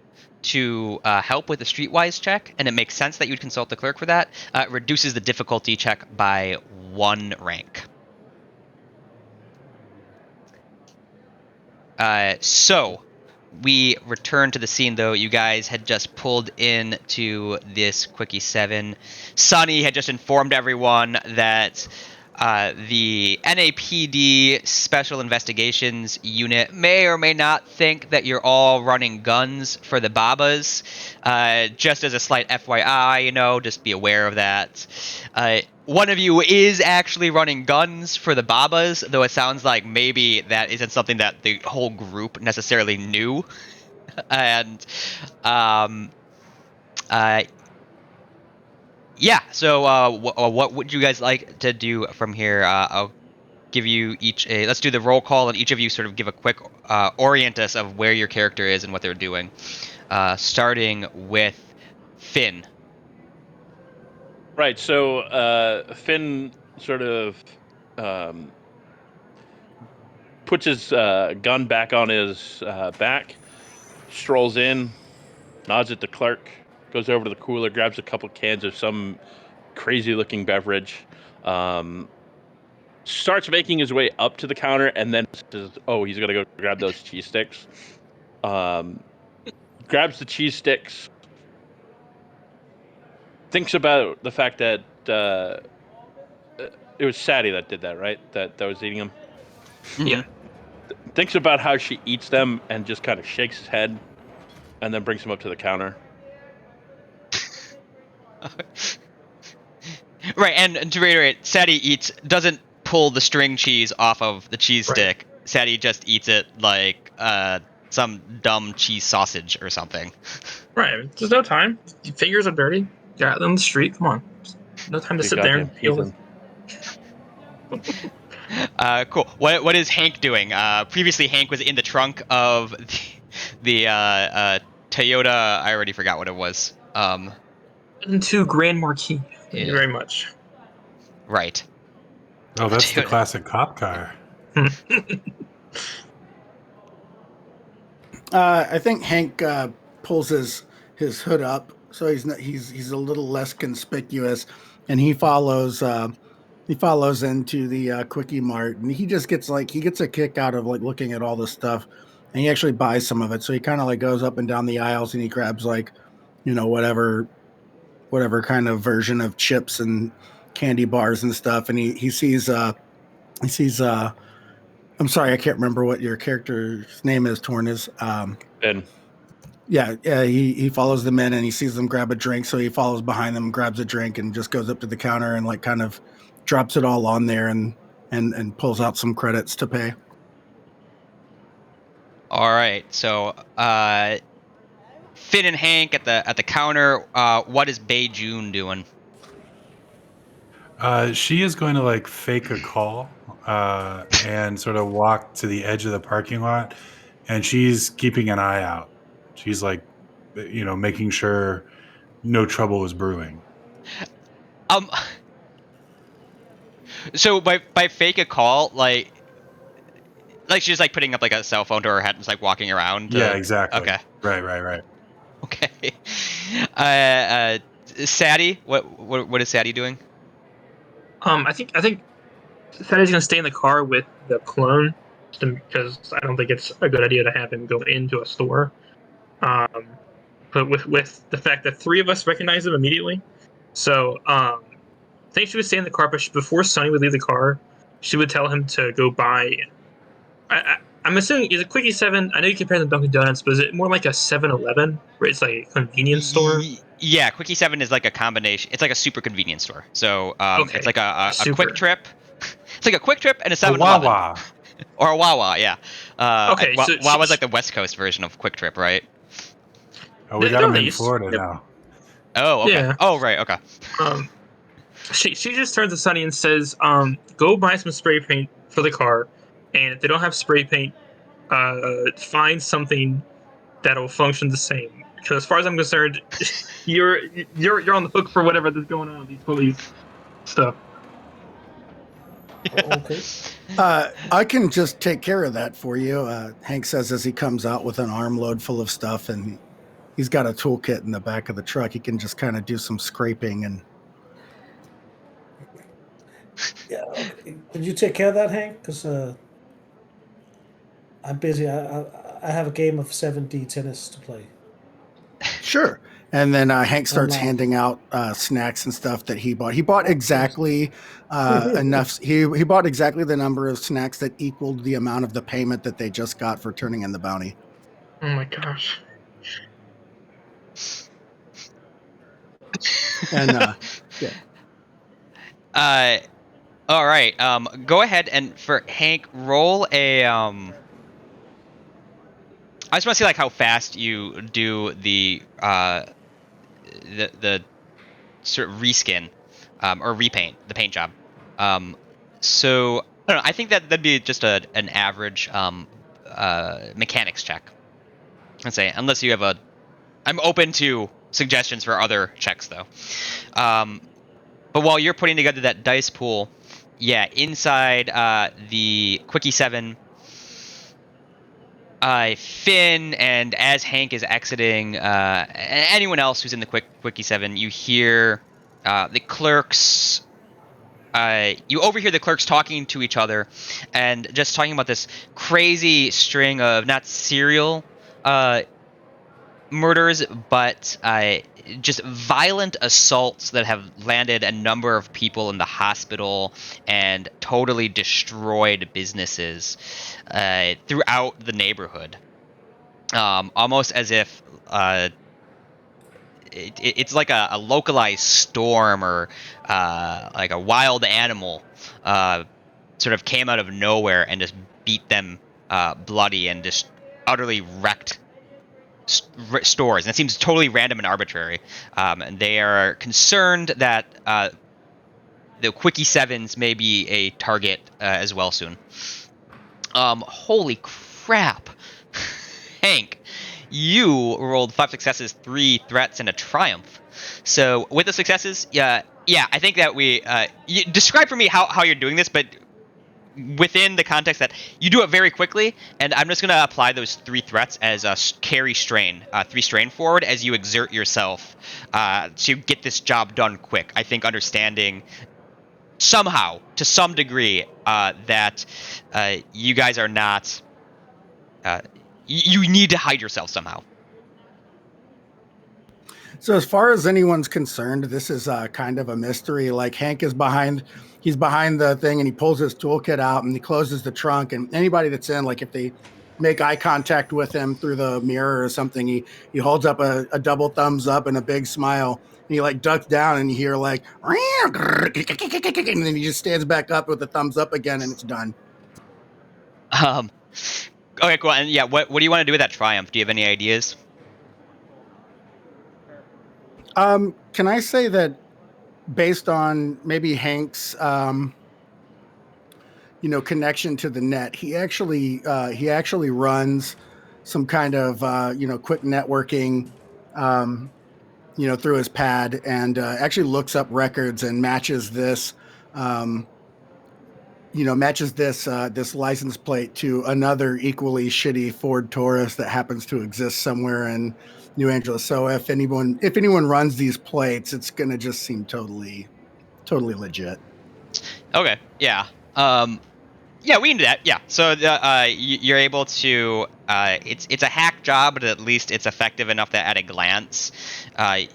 to help with a streetwise check, and it makes sense that you'd consult the clerk for that, it reduces the difficulty check by 1 rank. So we return to the scene, though. You guys had just pulled into this Quickie 7. Sunny had just informed everyone that the NAPD Special Investigations Unit may or may not think that you're all running guns for the Babas. Just as a slight FYI, just be aware of that. One of you is actually running guns for the Babas, though it sounds like maybe that isn't something that the whole group necessarily knew. And yeah, so what would you guys like to do from here? I'll give you each let's do the roll call, and each of you sort of give a quick orient us of where your character is and what they're doing. Starting with Finn. Right. So Finn sort of puts his gun back on his back, strolls in, nods at the clerk, goes over to the cooler, grabs a couple cans of some crazy-looking beverage, starts making his way up to the counter, and then says, "Oh, he's gonna go grab those cheese sticks." Grabs the cheese sticks, thinks about the fact that it was Sadie that did that, right? That was eating them. Yeah. Thinks about how she eats them and just kind of shakes his head, and then brings them up to the counter. Right, and to reiterate, Sadie doesn't pull the string cheese off of the cheese stick. Sadie just eats it like some dumb cheese sausage or something. Right. There's no time. Your fingers are dirty. You're out on the street. Come on. No time to Good sit there and goddamn peel this. Cool. What is Hank doing? Previously, Hank was in the trunk of the Toyota. I already forgot what it was. Into Grand Marquis. Thank you Yeah. very much. Right. Oh, that's the Toyota. classic cop car. I think Hank pulls his hood up, so he's a little less conspicuous, and he follows into the Quickie Mart, and he just gets a kick out of like looking at all this stuff, and he actually buys some of it. So he kind of like goes up and down the aisles, and he grabs like, whatever kind of version of chips and candy bars and stuff, and he sees I'm sorry, I can't remember what your character's name is, Torn is. Ben. Yeah, he follows them in and he sees them grab a drink, so he follows behind them, grabs a drink, and just goes up to the counter and like kind of drops it all on there and pulls out some credits to pay. All right. So Finn and Hank at the counter. What is Bei June doing? She is going to like fake a call and sort of walk to the edge of the parking lot, and she's keeping an eye out. She's like, making sure no trouble is brewing. So by fake a call, like she's like putting up like a cell phone to her head and just like walking around. Yeah, exactly. Okay. Right. Okay. Sadie, what is Sadie doing? I think Sadie's gonna stay in the car with the clone, because I don't think it's a good idea to have him go into a store. But with the fact that three of us recognize him immediately, so I think she would stay in the car. But before Sonny would leave the car, she would tell him to go buy. I'm assuming, is it Quickie 7? I know you compare them to Dunkin' Donuts, but is it more like a 7-Eleven where it's like a convenience store? Yeah, Quickie 7 is like a combination. It's like a super convenience store. So it's like a Quick Trip. It's like a Quick Trip and a 7-Eleven. Wawa. Or a Wawa, yeah. Okay, so Wawa's like the West Coast version of Quick Trip, right? Oh, we got them in Florida now. Oh, okay. Yeah. Oh, right, okay. She just turns to Sonny and says, "Go buy some spray paint for the car, and if they don't have spray paint, find something that'll function the same. Because as far as I'm concerned, you're on the hook for whatever is going on with these police stuff." Okay. I can just take care of that for you, Hank says as he comes out with an armload full of stuff, and he's got a toolkit in the back of the truck. He can just kind of do some scraping and. Yeah. Okay. Did you take care of that, Hank? Because I'm busy. I have a game of 7D tennis to play. Sure. And then Hank starts Online. handing out snacks and stuff that he bought. He bought exactly enough. He bought exactly the number of snacks that equaled the amount of the payment that they just got for turning in the bounty. Oh my gosh. And All right. Go ahead and for Hank, roll a I just want to see like how fast you do the sort of reskin, or repaint the paint job. So I don't know. I think that'd be just an average mechanics check. Let's say unless you have a. I'm open to suggestions for other checks though. But while you're putting together that dice pool, yeah, inside the Quickie 7, Finn, and as Hank is exiting, anyone else who's in the Quickie 7, you hear the clerks. You overhear the clerks talking to each other, and just talking about this crazy string of not serial murders, but just violent assaults that have landed a number of people in the hospital and totally destroyed businesses throughout the neighborhood. Almost as if it's like a localized storm or like a wild animal sort of came out of nowhere and just beat them bloody and just utterly wrecked stores, and it seems totally random and arbitrary. And they are concerned that the Quickie 7s may be a target as well soon. Holy crap. Hank, you rolled 5 successes, 3 threats, and a triumph. So with the successes, yeah, I think that you describe for me how you're doing this, but within the context that you do it very quickly, and I'm just going to apply those 3 threats as a carry strain, 3 strain forward as you exert yourself to get this job done quick. I think understanding somehow, to some degree, that you guys are not... you need to hide yourself somehow. so as far as anyone's concerned, this is kind of a mystery. Like Hank is he's behind the thing and he pulls his toolkit out and he closes the trunk, and anybody that's in, like if they make eye contact with him through the mirror or something, he holds up a double thumbs up and a big smile, and he like ducks down and you hear like and then he just stands back up with the thumbs up again and it's done. Okay, cool. And yeah, what do you want to do with that triumph? Do you have any ideas? Can I say that based on maybe Hank's connection to the net, he actually runs some kind of quick networking through his pad, and actually looks up records and matches this this license plate to another equally shitty Ford Taurus that happens to exist somewhere in New Angeles. So if anyone runs these plates, it's gonna just seem totally legit. Okay, yeah. Yeah, we can do that. Yeah. So you're able to. It's a hack job, but at least it's effective enough that at a glance, an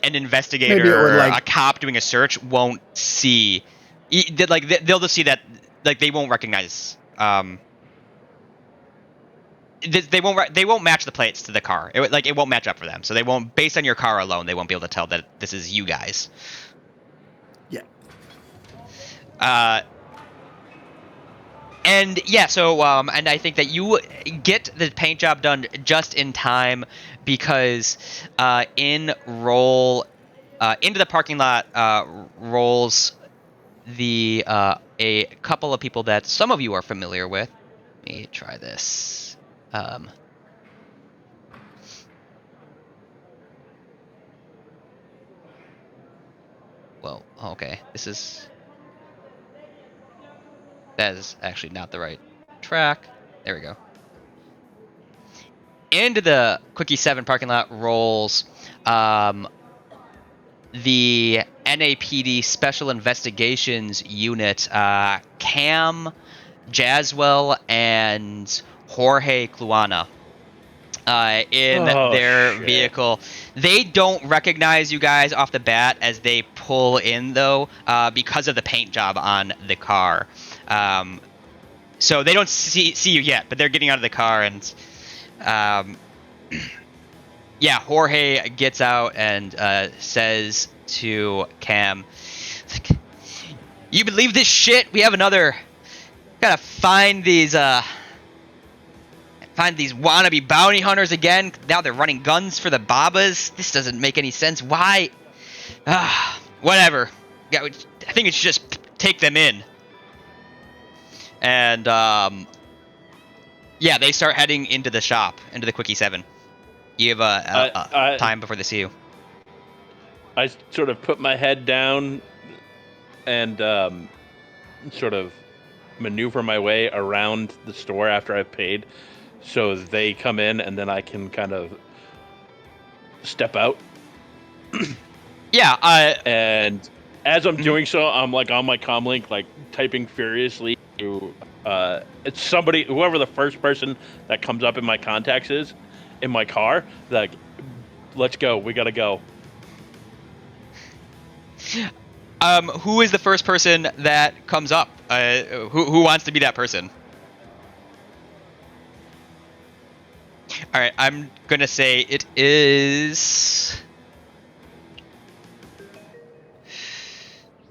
investigator, a cop doing a search won't see. They'll just see that, like, they won't recognize. They won't match the plates to the car. It won't match up for them. So they won't, based on your car alone, they won't be able to tell that this is you guys. Yeah. And yeah, so and I think that you get the paint job done just in time, because into the parking lot rolls a couple of people that some of you are familiar with. Let me try this. Well, okay, that is actually not the right track. There we go. Into the Quickie 7 parking lot rolls the NAPD Special Investigations Unit, Cam, Jaswell, and Jorge Cluana. in their vehicle. They don't recognize you guys off the bat as they pull in, though, because of the paint job on the car. So they don't see you yet, but they're getting out of the car, and yeah, Jorge gets out and says to Cam, "You believe this shit? We have another. Gotta find these wannabe bounty hunters again. Now they're running guns for the Babas. This doesn't make any sense. Why? Whatever. I think it should just take them in." And yeah, they start heading into the shop, into the Quickie 7. You have time before they see you. I sort of put my head down and sort of maneuver my way around the store after I've paid, so they come in and then I can kind of step out. Yeah. And as I'm doing so, I'm like on my comlink, like typing furiously to it's somebody, whoever the first person that comes up in my contacts is in my car. Like, let's go. We gotta go. Who is the first person that comes up? Who wants to be that person? All right, I'm gonna say it is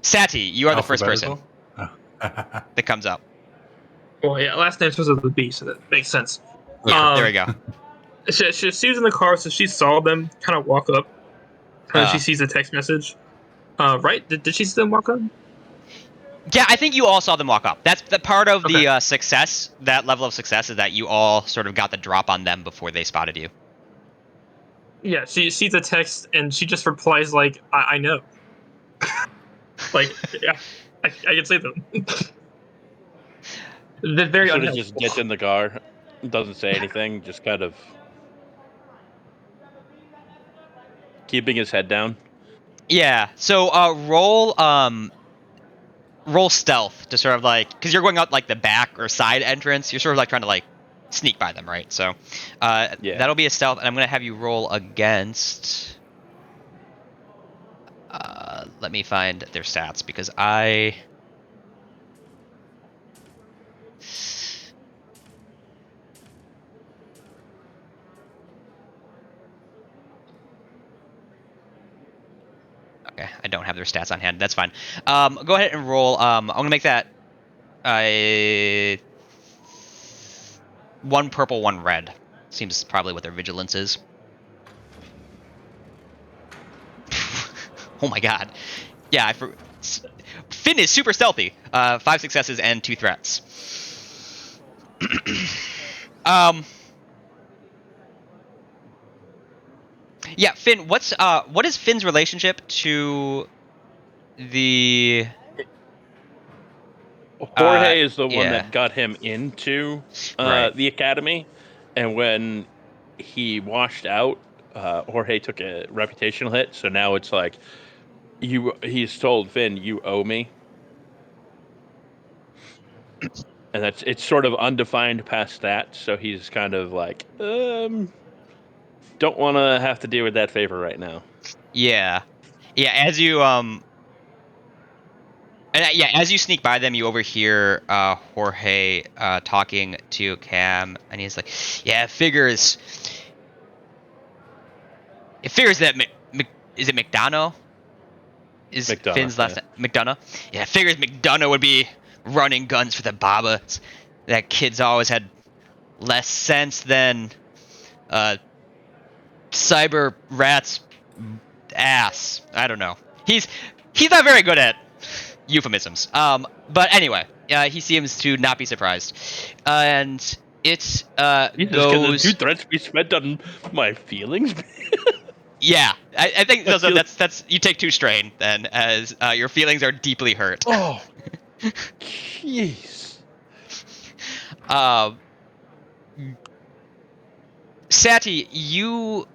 Sati. You are the first person that comes up. Well, yeah, last name starts with a B, so that makes sense. Yeah, there we go. She was in the car, so she saw them kind of walk up, and she sees the text message. Right? Did she see them walk up? Yeah, I think you all saw them walk up. That's the part of the success. That level of success is that you all sort of got the drop on them before they spotted you. Yeah, she sees the text and she just replies like, "I know." Like, yeah, I can say them. They're very Sort of unhelpful. just gets in the car, doesn't say anything, just kind of keeping his head down. Yeah. So roll stealth to sort of like, because you're going out like the back or side entrance. You're sort of like trying to like sneak by them, right? So that'll be a stealth, and I'm gonna have you roll against. Let me find their stats because I. Okay, I don't have their stats on hand. That's fine. Go ahead and roll. I'm gonna make that 1 purple, 1 red. Seems probably what their vigilance is. Oh my god. Yeah, Finn is super stealthy. 5 successes and 2 threats. Yeah, Finn. What is Finn's relationship to the? Jorge is the one that got him into Right. the academy, and when he washed out, Jorge took a reputational hit. So now it's like he's told Finn, "You owe me," and it's sort of undefined past that. So he's kind of like, don't want to have to deal with that favor right now. Yeah. As you as you sneak by them, you overhear Jorge talking to Cam, and he's like, "Yeah, it figures that is it McDonough? Is McDonough, Finn's last name McDonough? Yeah, it figures McDonough would be running guns for the Babas. That kid's always had less sense than Cyber Rat's ass. I don't know. He's not very good at euphemisms. But anyway, he seems to not be surprised, and it goes. 2 threats we spent on my feelings. Yeah, I think that's you take 2 strain then, as your feelings are deeply hurt. Oh, jeez. Sati, you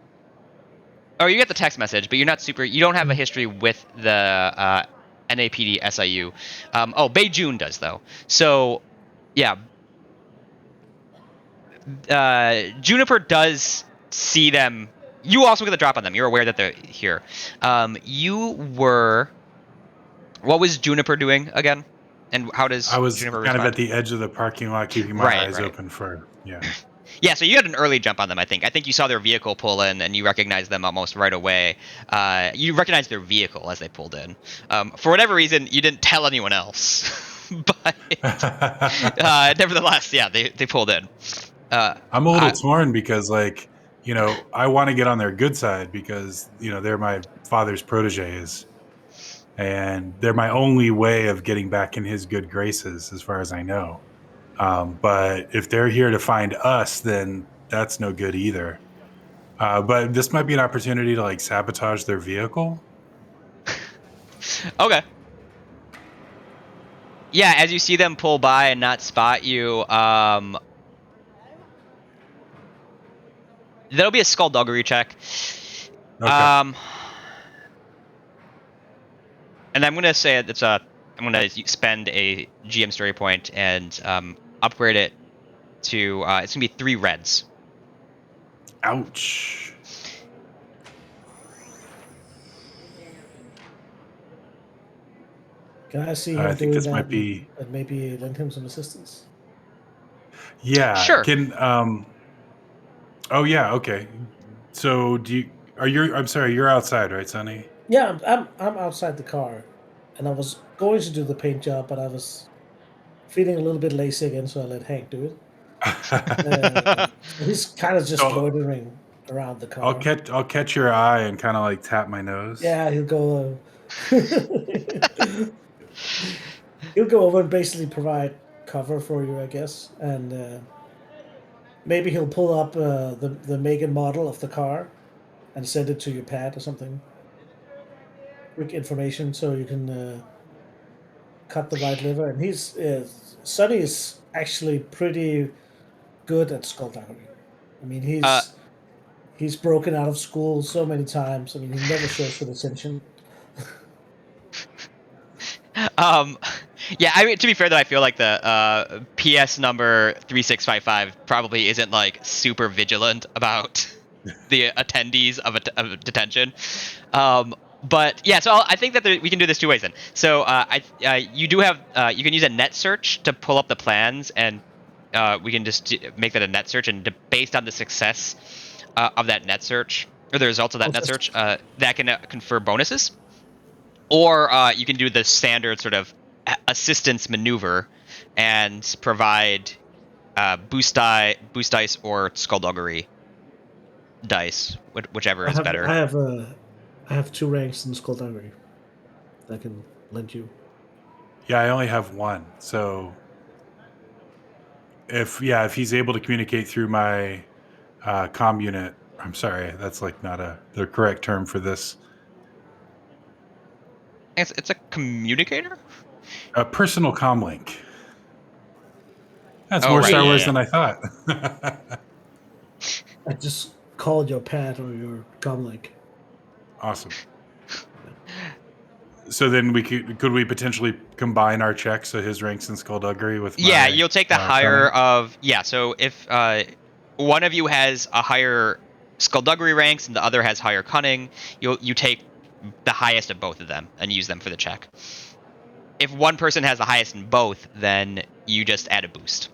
get the text message, but you don't have a history with the NAPD SIU. Beijun does though. So yeah, Juniper does see them. You also get the drop on them. You're aware that they're here. What was Juniper doing again? And how does I was Juniper kind of respond? at the edge of the parking lot, keeping my eyes open for Yeah, so you had an early jump on them, I think. I think you saw their vehicle pull in, and you recognized them almost right away. You recognized their vehicle as they pulled in. For whatever reason, you didn't tell anyone else. But nevertheless, yeah, they pulled in. I'm a little torn because, like, I want to get on their good side because, they're my father's proteges. And they're my only way of getting back in his good graces, as far as I know. But if they're here to find us, then that's no good either. But this might be an opportunity to like sabotage their vehicle. Okay. Yeah, as you see them pull by and not spot you, there'll be a skullduggery check. Okay. And I'm gonna say I'm gonna spend a GM story point and upgrade it to it's gonna be 3 reds. Ouch. Can I see him I think doing this that might be. and maybe lend him some assistance? Yeah. Sure. Oh yeah. Okay. So I'm sorry. You're outside, right, Sonny? Yeah, I'm outside the car, and I was going to do the paint job, but I was feeling a little bit lazy again, so I let Hank do it. So he's kind of just loitering around the car. I'll catch your eye and kind of like tap my nose. Yeah, he'll go. He'll go over and basically provide cover for you, I guess, and maybe he'll pull up the make and model of the car and send it to your pad or something. Quick information so you can cut the right liver. And Sonny is actually pretty good at skullduggery. I mean, he's broken out of school so many times. I mean, he never shows good attention. Yeah, I mean, to be fair, though, I feel like the PS number 3655 probably isn't like super vigilant about the attendees of a detention. But yeah, so I think that we can do this 2 ways then. So you do have you can use a net search to pull up the plans, and we can just make that a net search, and based on the success of that net search or the results of that net search, that can confer bonuses. Or you can do the standard sort of assistance maneuver and provide boost dice or skullduggery dice, whichever is better. I have 2 ranks in skullduggery that I can lend you. Yeah, I only have 1. So if he's able to communicate through my comm unit, I'm sorry, that's like not the correct term for this. It's a communicator? A personal comm link. That's more Star Wars than I thought. I just called your pad or your comlink. Awesome. So then could we potentially combine our checks, so his ranks in skullduggery with my, you'll take the higher cunning? of so if one of you has a higher skullduggery ranks and the other has higher cunning, you take the highest of both of them and use them for the check. If one person has the highest in both, then you just add a boost.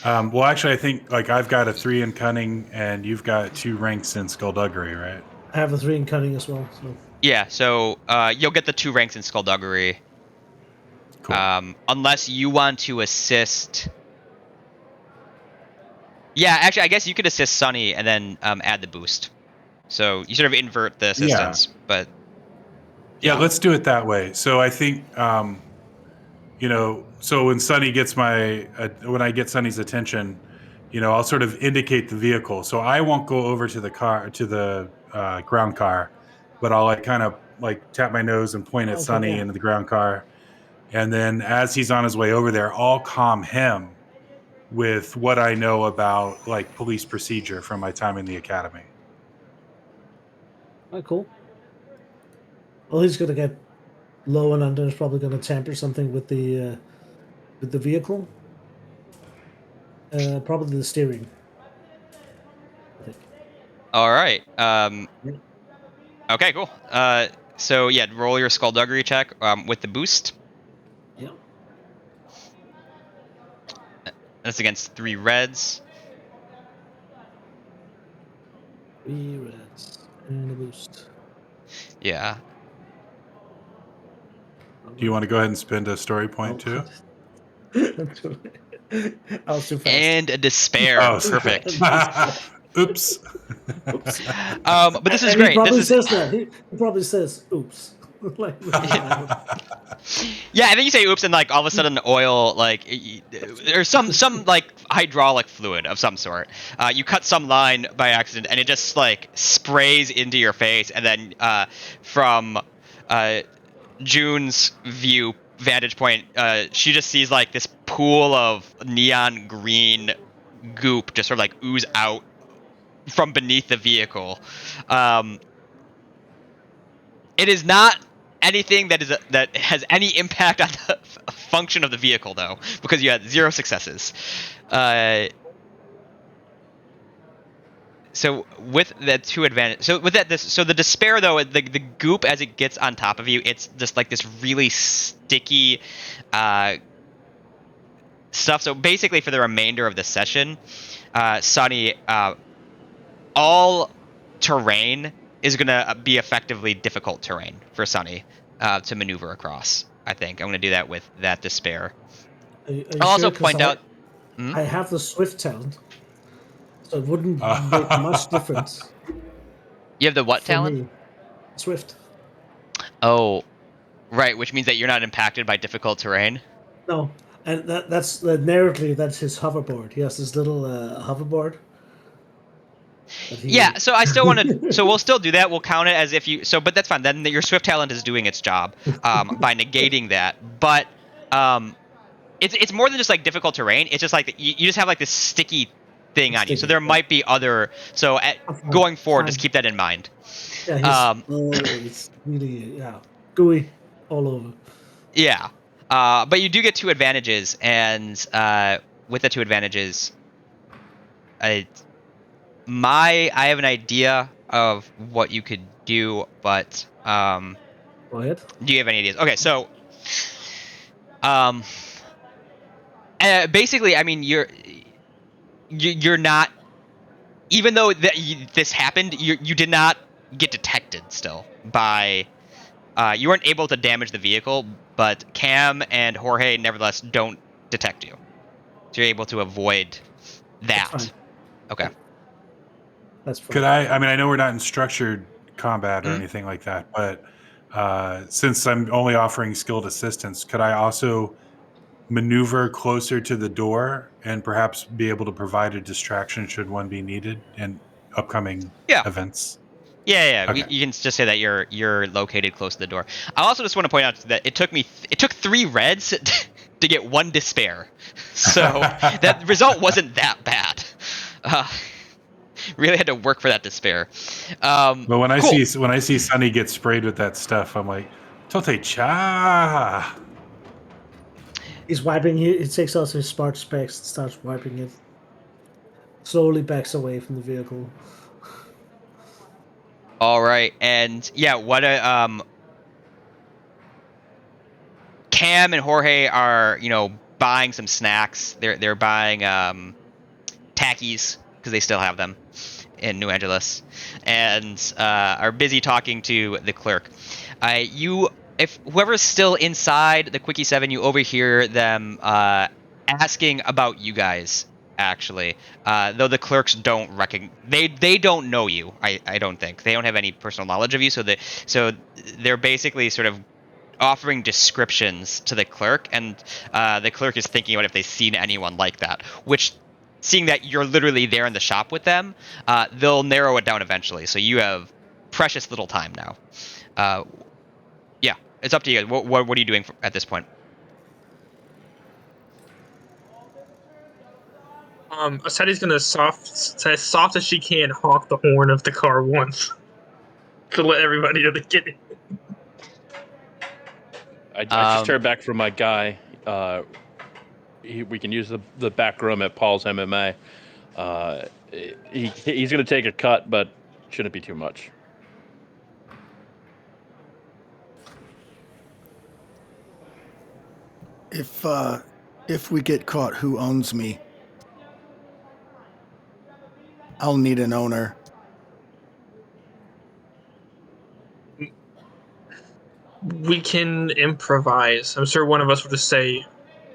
Well, actually, I think like I've got a 3 in cunning, and you've got 2 ranks in skullduggery, right? I have a 3 in cunning as well. So. Yeah, so you'll get the 2 ranks in skullduggery. Cool. Unless you want to assist. Yeah, actually, I guess you could assist Sonny and then add the boost. So you sort of invert the assistance, but. Yeah, let's do it that way. So I think, so when Sonny gets when I get Sonny's attention, I'll sort of indicate the vehicle. So I won't go over to the ground car, but I'll like kind of like tap my nose and point at Sonny into the ground car. And then as he's on his way over there, I'll calm him with what I know about like police procedure from my time in the academy. Oh, cool. Well, he's gonna get low and under. Is probably gonna tamper something with the vehicle. Probably the steering. I think. All right. Yeah. Okay, cool. So yeah, roll your skullduggery check with the boost. Yeah. That's against 3 reds. 3 reds and a boost. Yeah. Do you want to go ahead and spend a story point too? I was too fast. And a despair. Oh, Perfect. Oops. Oops. But this is And great. He probably This is says that. He probably says, "Oops." Like, yeah. I think you say oops, and like all of a sudden, oil like or some like hydraulic fluid of some sort. You cut some line by accident, and it just like sprays into your face, and then from June's vantage point, she just sees like this pool of neon green goop just sort of like ooze out from beneath the vehicle. It is not anything that has any impact on the function of the vehicle, though, because you had 0 successes. So with the 2 advantage, so with that, so the despair though, the goop as it gets on top of you, it's just like this really sticky stuff. So basically, for the remainder of the session, Sunny, all terrain is gonna be effectively difficult terrain for Sunny to maneuver across. I think I'm gonna do that with that despair. Are you I'll sure? also Because point out. Hmm? I have the Swift talent, so it wouldn't make much difference You have the what for talent? me. Swift. Oh, right, which means that you're not impacted by difficult terrain. No, and that's narratively that's his hoverboard. He has this little hoverboard. That he... Yeah, so I still want to. So we'll still do that. We'll count it as if you. So, but that's fine. Then your swift talent is doing its job by negating that. But it's more than just like difficult terrain. It's just like you just have like this sticky thing on you. So Sticky, there yeah. might be other. So going forward, just keep that in mind. Yeah, it's really gooey all over. Yeah, but you do get 2 advantages, and with the 2 advantages, I have an idea of what you could do, but Go ahead. do you have any ideas? Okay, so um, basically, I mean, you're not, even though this happened, you did not get detected still by. You weren't able to damage the vehicle, but Cam and Jorge nevertheless don't detect you. So you're able to avoid That's that. fine. Okay. That's fine. Could I mean, I know we're not in structured combat or Mhm. anything like that, but since I'm only offering skilled assistance, could I also maneuver closer to the door and perhaps be able to provide a distraction should one be needed in upcoming Yeah. events? Yeah. Okay. You can just say that you're located close to the door. I also just want to point out that it took 3 reds to get 1 despair, so that result wasn't that bad. Really had to work for that despair. But when I Cool. see Sunny get sprayed with that stuff, I'm like, Tote cha. He's wiping. He takes out his smart specs and starts wiping it. Slowly backs away from the vehicle. All right, and yeah, what Cam and Jorge are buying some snacks. They're buying Takis because they still have them in New Angeles, and are busy talking to the clerk. If whoever's still inside the Quickie 7, you overhear them asking about you guys. Actually, though the clerks don't they don't know you. I don't think they don't have any personal knowledge of you. So they're basically sort of offering descriptions to the clerk, and the clerk is thinking about if they've seen anyone like that. Which, seeing that you're literally there in the shop with them, they'll narrow it down eventually. So you have precious little time now. Yeah, it's up to you. What are you doing at this point? Aseti's gonna as soft as she can honk the horn of the car once to let everybody know to get in. I just heard back from my guy. we can use the back room at Paul's MMA. He's going to take a cut, but shouldn't be too much. If we get caught, who owns me? I'll need an owner. We can improvise. I'm sure one of us will just say.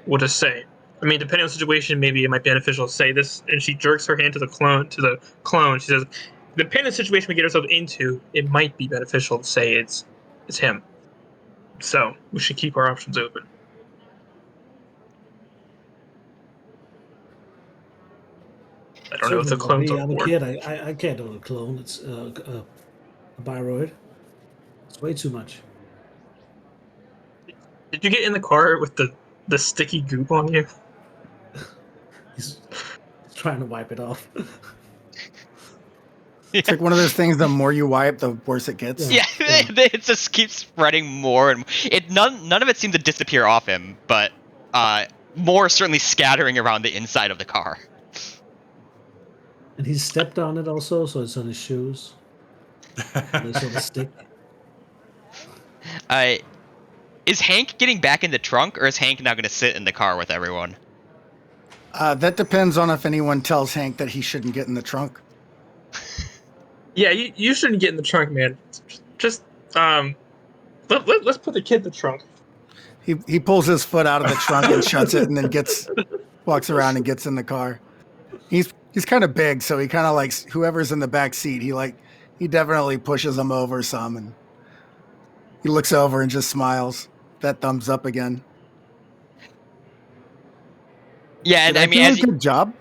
I mean, depending on the situation, maybe it might be beneficial to say this. And she jerks her hand to the clone. She says, "Depending on the situation we get ourselves into, it might be beneficial to say it's him. So we should keep our options open." I don't know if the Certainly, clone's me, on I'm a board. kid. I can't own a clone. It's a biroid. It's way too much. Did you get in the car with the sticky goop on you? He's trying to wipe it off. It's like one of those things. The more you wipe, the worse it gets. Yeah. It just keeps spreading more and none of it seemed to disappear off him, but more certainly scattering around the inside of the car. And he stepped on it also, so it's on his shoes. Nice little stick. Is Hank getting back in the trunk, or is Hank now going to sit in the car with everyone? That depends on if anyone tells Hank that he shouldn't get in the trunk. Yeah, you shouldn't get in the trunk, man. Just let's put the kid in the trunk. He pulls his foot out of the trunk and shuts it, and then walks around and gets in the car. He's kind of big, so he kind of likes whoever's in the back seat. He definitely pushes him over some, and he looks over and just smiles. That thumbs up again. Yeah, and Did I mean, do a as good job?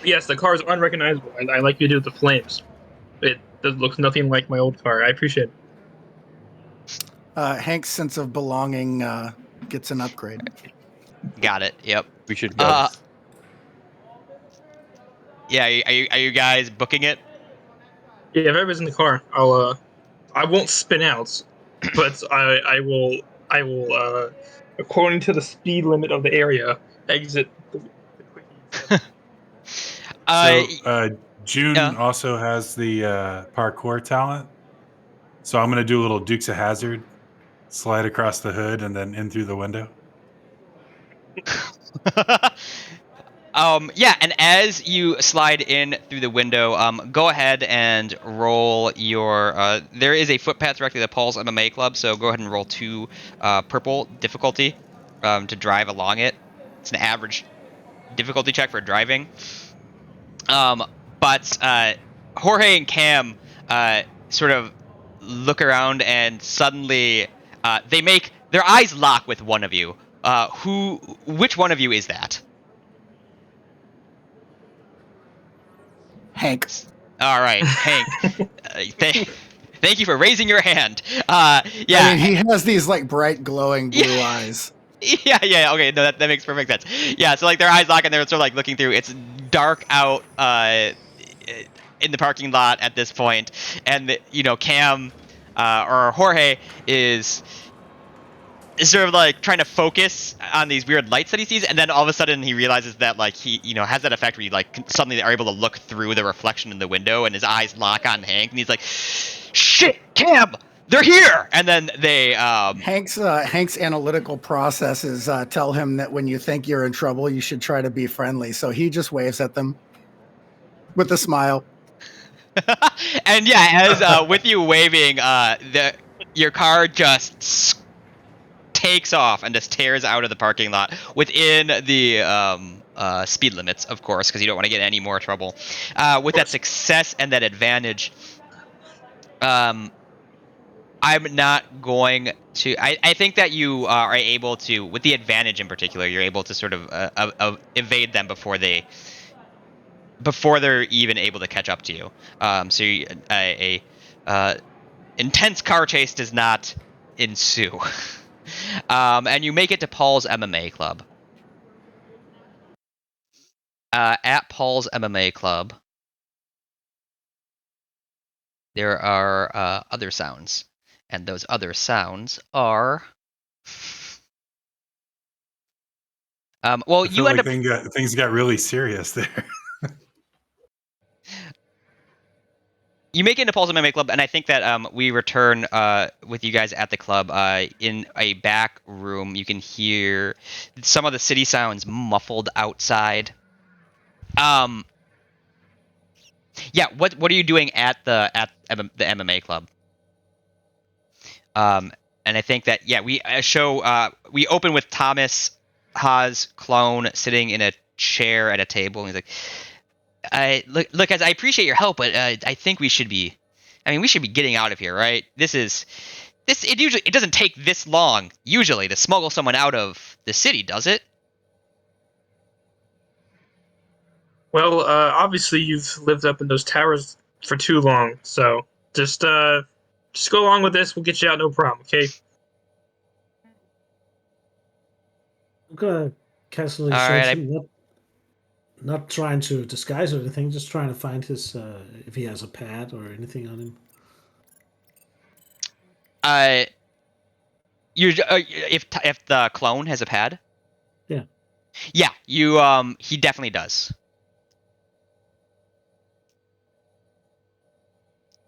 Yes, the car is unrecognizable. I like you do with the flames. It looks nothing like my old car. I appreciate it. Hank's sense of belonging gets an upgrade. got it. Yep. We should go. Yeah, are you guys booking it? Yeah, if everybody's in the car, I won't spin out, but I will according to the speed limit of the area, exit the quickie. So June yeah. also has the parkour talent. So I'm going to do a little Dukes of Hazzard, slide across the hood, and then in through the window. Yeah, and as you slide in through the window, go ahead and roll your. There is a footpath directly to Paul's MMA club, so go ahead and roll 2 purple difficulty to drive along it. It's an average difficulty check for driving. But Jorge and Cam sort of look around, and suddenly they make their eyes lock with one of you. Which one of you is that? Hank. All right, Hank. Thank you for raising your hand. Yeah, I mean, he has these like bright glowing blue eyes. Yeah. Okay, no, that makes perfect sense. Yeah, so like their eyes lock, and they're sort of like looking through. It's dark out in the parking lot at this point, and Cam or Jorge is sort of like trying to focus on these weird lights that he sees, and then all of a sudden he realizes that like he has that effect where you like suddenly are able to look through the reflection in the window, and his eyes lock on Hank, and he's like, "Shit, Cam, they're here!" And then they Hank's analytical processes tell him that when you think you're in trouble, you should try to be friendly. So he just waves at them with a smile. and yeah, as with you waving, your car just takes off and just tears out of the parking lot within the speed limits, of course, because you don't want to get any more trouble. With that success and that advantage, I'm not going to. I think that you are able to, with the advantage in particular, you're able to sort of evade them before they're even able to catch up to you. So a intense car chase does not ensue. And you make it to Paul's MMA club. At Paul's MMA club, there are other sounds. And those other sounds are. Well, I you feel end like up. things got really serious there. You make it into Pulse MMA Club, and I think that we return with you guys at the club in a back room. You can hear some of the city sounds muffled outside. Yeah. What are you doing at the MMA club? And I think that we we open with Thomas Haas clone sitting in a chair at a table, and he's like, "I look, guys, I appreciate your help, but I think we should be getting out of here, right? It doesn't take this long usually to smuggle someone out of the city, does it?" Well, obviously you've lived up in those towers for too long, so just go along with this. We'll get you out, no problem. Okay. I'm gonna casually All search right, him, not trying to disguise or anything, just trying to find his if he has a pad or anything on him. if the clone has a pad, Yeah. He definitely does.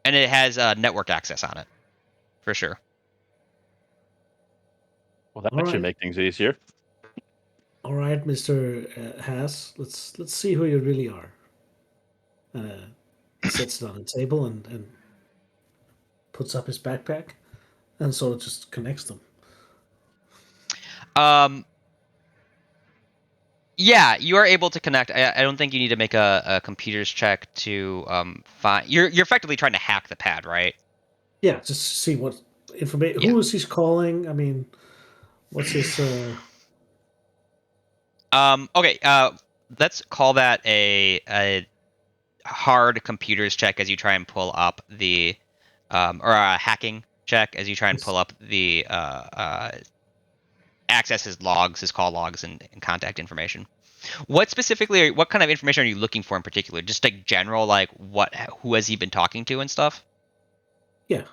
And it has network access on it, for sure. Well, that All should right. make things easier. All right, Mister Haas. Let's see who you really are. He sits it on the table and puts up his backpack, and sort of just connects them. Yeah, you are able to connect. I don't think you need to make a computer's check to find. You're effectively trying to hack the pad, right? Yeah, just see what information. Yeah. Who is he calling? I mean, what's his? Okay. Let's call that a hard computer's check as you try and pull up the or a hacking check as you try and pull up the access his logs, his call logs, and contact information. What specifically? What kind of information are you looking for in particular? Just like general, like who has he been talking to and stuff? Yeah.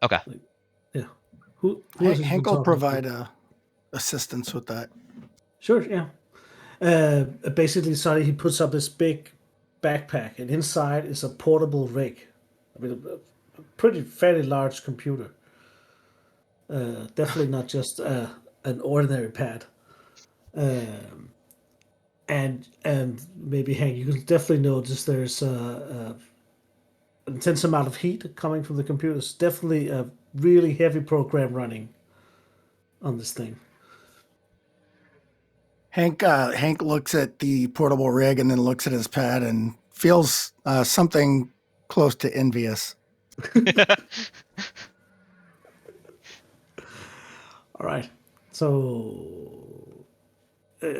Okay. Yeah. Who has he been Hank will talking provide to? assistance with that. Sure. Yeah. Basically, sorry, he puts up this big backpack, and inside is a portable rig. I mean, a pretty fairly large computer. Definitely not just an ordinary pad. And maybe Hank, you can definitely notice there's an intense amount of heat coming from the computer. It's definitely a really heavy program running on this thing. Hank looks at the portable rig and then looks at his pad and feels something close to envious. All right. So,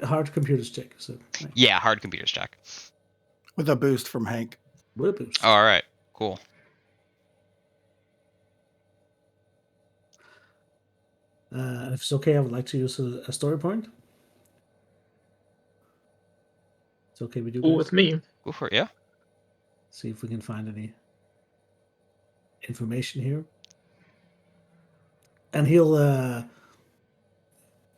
hard computers check. So, right. Yeah, hard computers check. With a boost from Hank. With a boost. All right, cool. If it's okay, I would like to use a story point. It's okay with you Cool guys? with me. Go for it, yeah. See if we can find any information here. And he'll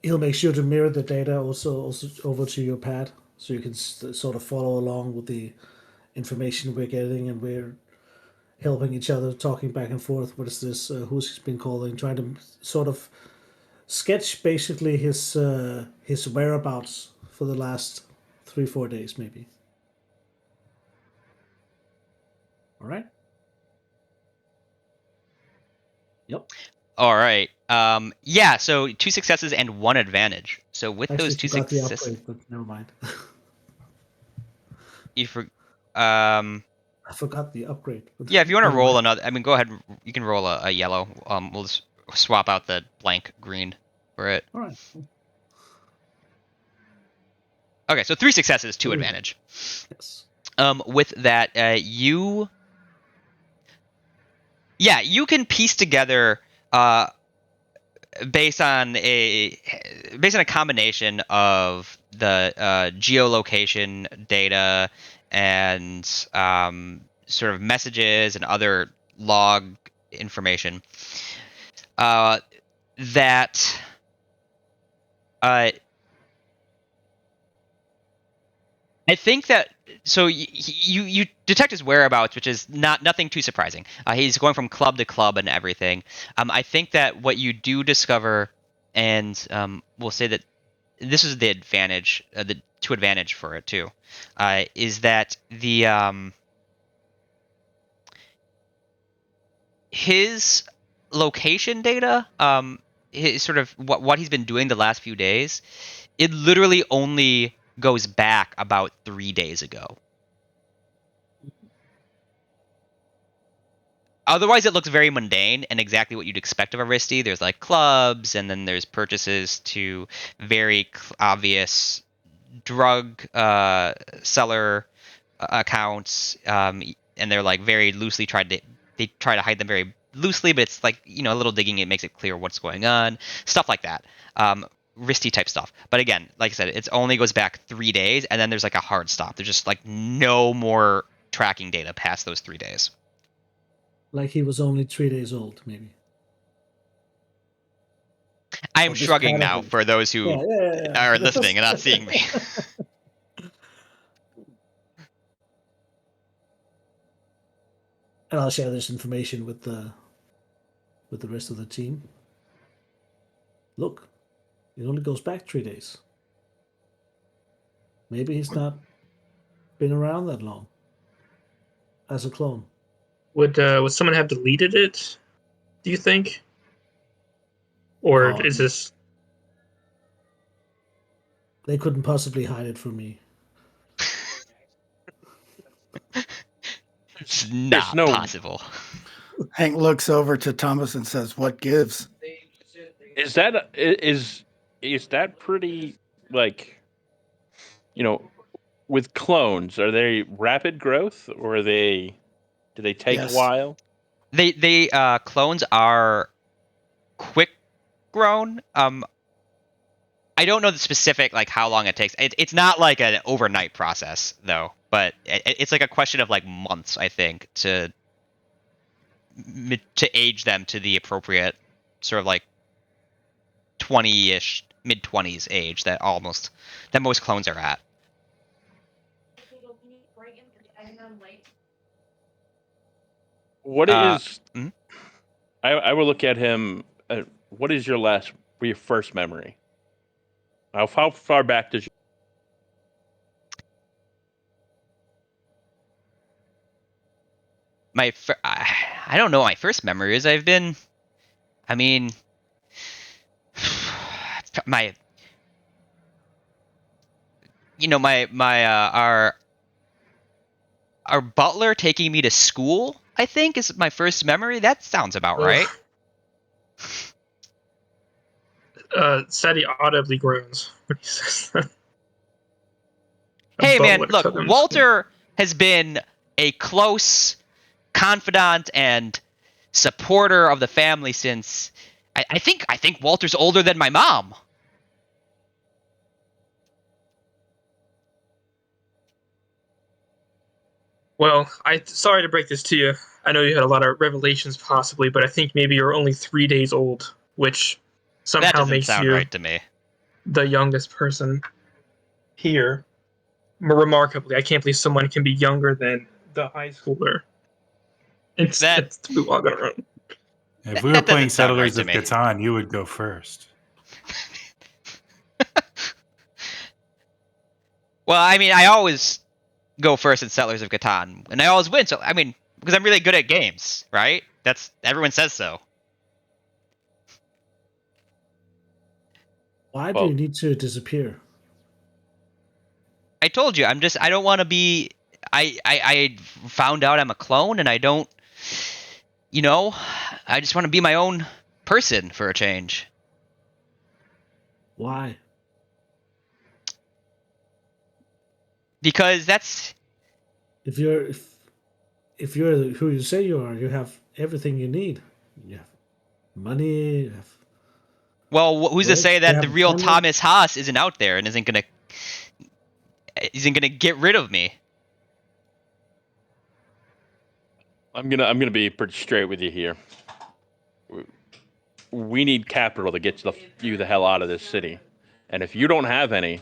make sure to mirror the data also over to your pad, so you can sort of follow along with the information we're getting, and we're helping each other, talking back and forth. What is this? Who's he been calling? Trying to sort of sketch basically his whereabouts for the last 3-4 days, maybe. All right. Yep. All right. Yeah. So 2 successes and 1 advantage. So with Actually, those 2 forgot the successes, upgrade, but never mind. you for I forgot the upgrade. But yeah. If you want to never roll mind. another, I mean, go ahead. You can roll a yellow. We'll just swap out the blank green for it. All right. Okay. So 3 successes, 2 Ooh. advantage. Yes. With that, you can piece together based on a combination of the geolocation data and sort of messages and other log information. that I think that so you detect his whereabouts, which is nothing too surprising. He's going from club to club and everything. I think that what you do discover, and we'll say that this is the advantage, the to advantage for it too, is that the his location data, his sort of what he's been doing the last few days, it literally only goes back about 3 days ago. Otherwise, it looks very mundane and exactly what you'd expect of a Risty. There's like clubs, and then there's purchases to very obvious drug seller accounts, and they're like very loosely they try to hide them very loosely, but it's like, a little digging, it makes it clear what's going on, stuff like that. Risty type stuff. But again, like I said, it only goes back 3 days, and then there's like a hard stop. There's just like no more tracking data past those 3 days. Like he was only 3 days old, maybe. I'm this shrugging kind of now thing. for those who Yeah. are listening and not seeing me. And I'll share this information with the rest of the team. Look, it only goes back 3 days. Maybe he's not been around that long as a clone. Would someone have deleted it? Do you think? Or Oh, is this? They couldn't possibly hide it from me. It's There's not no possible. Hank looks over to Thomas and says, "What gives?" is that pretty, like, with clones, are they rapid growth, or do they take a Yes. while? They clones are quick grown. I don't know the specific like how long it takes. It's not like an overnight process though, but it's like a question of like months, I think, to age them to the appropriate sort of like 20-ish, mid-20s age that most clones are at. What is? Mhm. I will look at him. What is your first memory? How far back does you? I don't know what my first memory is. I mean, my our butler taking me to school, I think, is my first memory. That sounds about right. Sadie audibly groans when he says that. Hey man, Butler look, took him to Walter has been a close confidant and supporter of the family since I think Walter's older than my mom. Well, sorry to break this to you. I know you had a lot of revelations possibly, but I think maybe you're only 3 days old, which That somehow doesn't makes sound you right to me. the youngest person here. Remarkably, I can't believe someone can be younger than the high schooler. It's to be walking around. If we were That playing doesn't sound right Settlers to of me. Catan, you would go first. Well, I mean, I always go first in Settlers of Catan, and I always win. So, I mean, because I'm really good at games, right? Everyone says so. Why do you need to disappear? I told you, I don't want to be. I found out I'm a clone, and I don't. I just want to be my own person for a change. Why? Because that's. If you're who you say you are, you have everything you need. You have money. You have Well, who's to work, say you that have the a real family. Thomas Haas isn't out there and isn't gonna get rid of me? I'm gonna be pretty straight with you here. we need capital to get you the hell out of this city. And if you don't have any,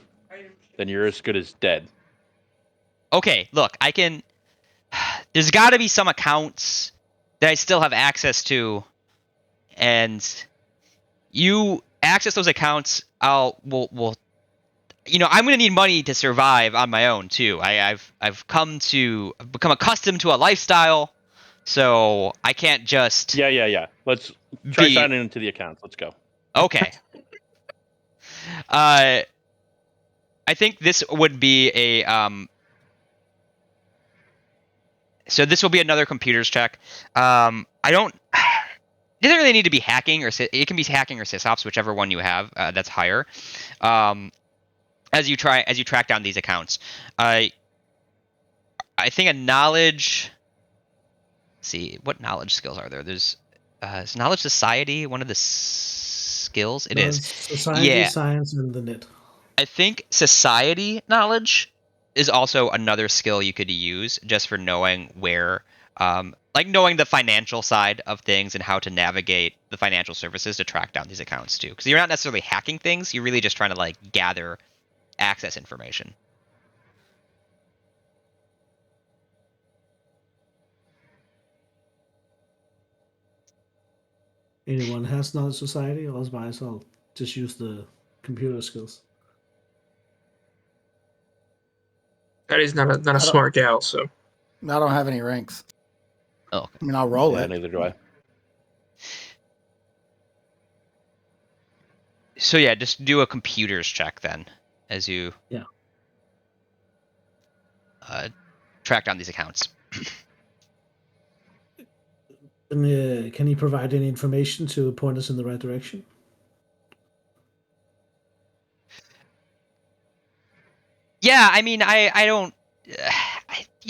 then you're as good as dead. Okay, look, I can. There's got to be some accounts that I still have access to, and you access those accounts. We'll I'm going to need money to survive on my own too. I've become accustomed to a lifestyle, so I can't just. Yeah. Let's try signing into the accounts. Let's go. Okay. I think this would be a So this will be another computers check. I don't. It doesn't really need to be hacking or it can be hacking or sysops, whichever one you have that's higher. As you track down these accounts, I think a knowledge. Let's see, what knowledge skills are there? There's is knowledge society one of the skills? It is. Society, science, and the net. I think society knowledge is also another skill you could use just for knowing where, knowing the financial side of things and how to navigate the financial services to track down these accounts too. Because you're not necessarily hacking things; you're really just trying to gather access information. Anyone has knowledge society, otherwise I'll just use the computer skills. Patty's not a smart gal, so I don't have any ranks. Oh, okay. I mean, I'll roll it. Neither do I. So yeah, just do a computers check then, as you track down these accounts. And, can you provide any information to point us in the right direction? Yeah, I mean, I don't,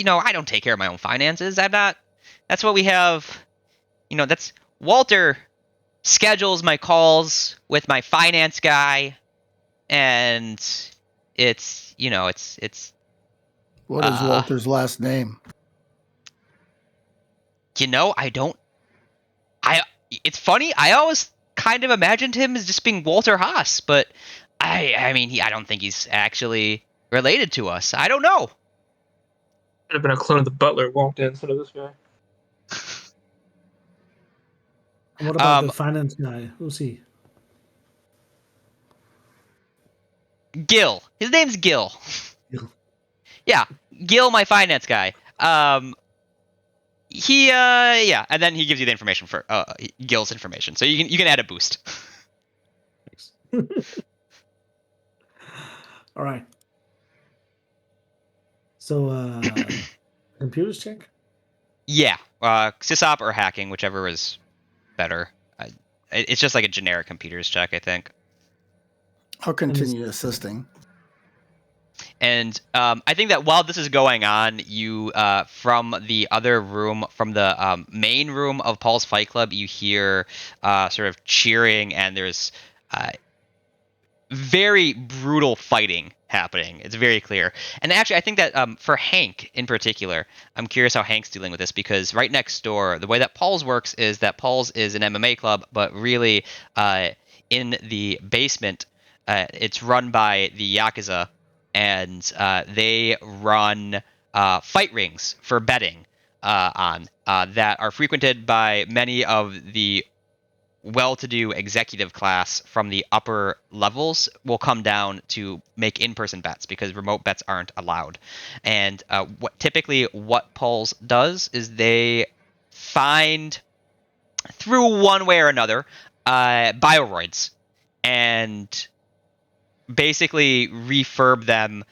I don't take care of my own finances. I'm not. That's what we have. That's Walter schedules my calls with my finance guy, and it's. What is Walter's last name? I don't. It's funny. I always kind of imagined him as just being Walter Haas, but I mean, I don't think he's actually related to us. I don't know. could have been a clone of the butler walked in instead of this guy. And what about the finance guy? Who's he? Gil. His name's Gil. Gil. Yeah, Gil, my finance guy. And then he gives you the information for Gil's information, so you can add a boost. Thanks. All right. So, computers check? Yeah, sysop or hacking, whichever is better. It's just like a generic computers check, I think. I'll continue assisting. And I think that while this is going on, you from the other room, from the main room of Paul's Fight Club, you hear sort of cheering, and there's very brutal fighting happening. It's very clear. And actually, I think that for Hank in particular, I'm curious how Hank's dealing with this, because right next door, the way that Paul's works is that Paul's is an MMA club, but really in the basement, it's run by the Yakuza, and they run fight rings for betting on that are frequented by many of the well-to-do executive class from the upper levels will come down to make in-person bets because remote bets aren't allowed. And what Pulse does is they find, through one way or another, bioroids and basically refurb them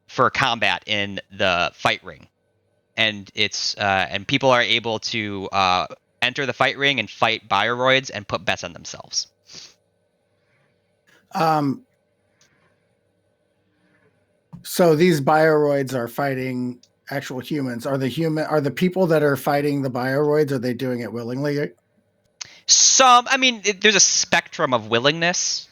for combat in the fight ring. And and people are able to enter the fight ring and fight bioroids and put bets on themselves. So these bioroids are fighting actual humans. Are the people that are fighting the bioroids, are they doing it willingly? There's a spectrum of willingness,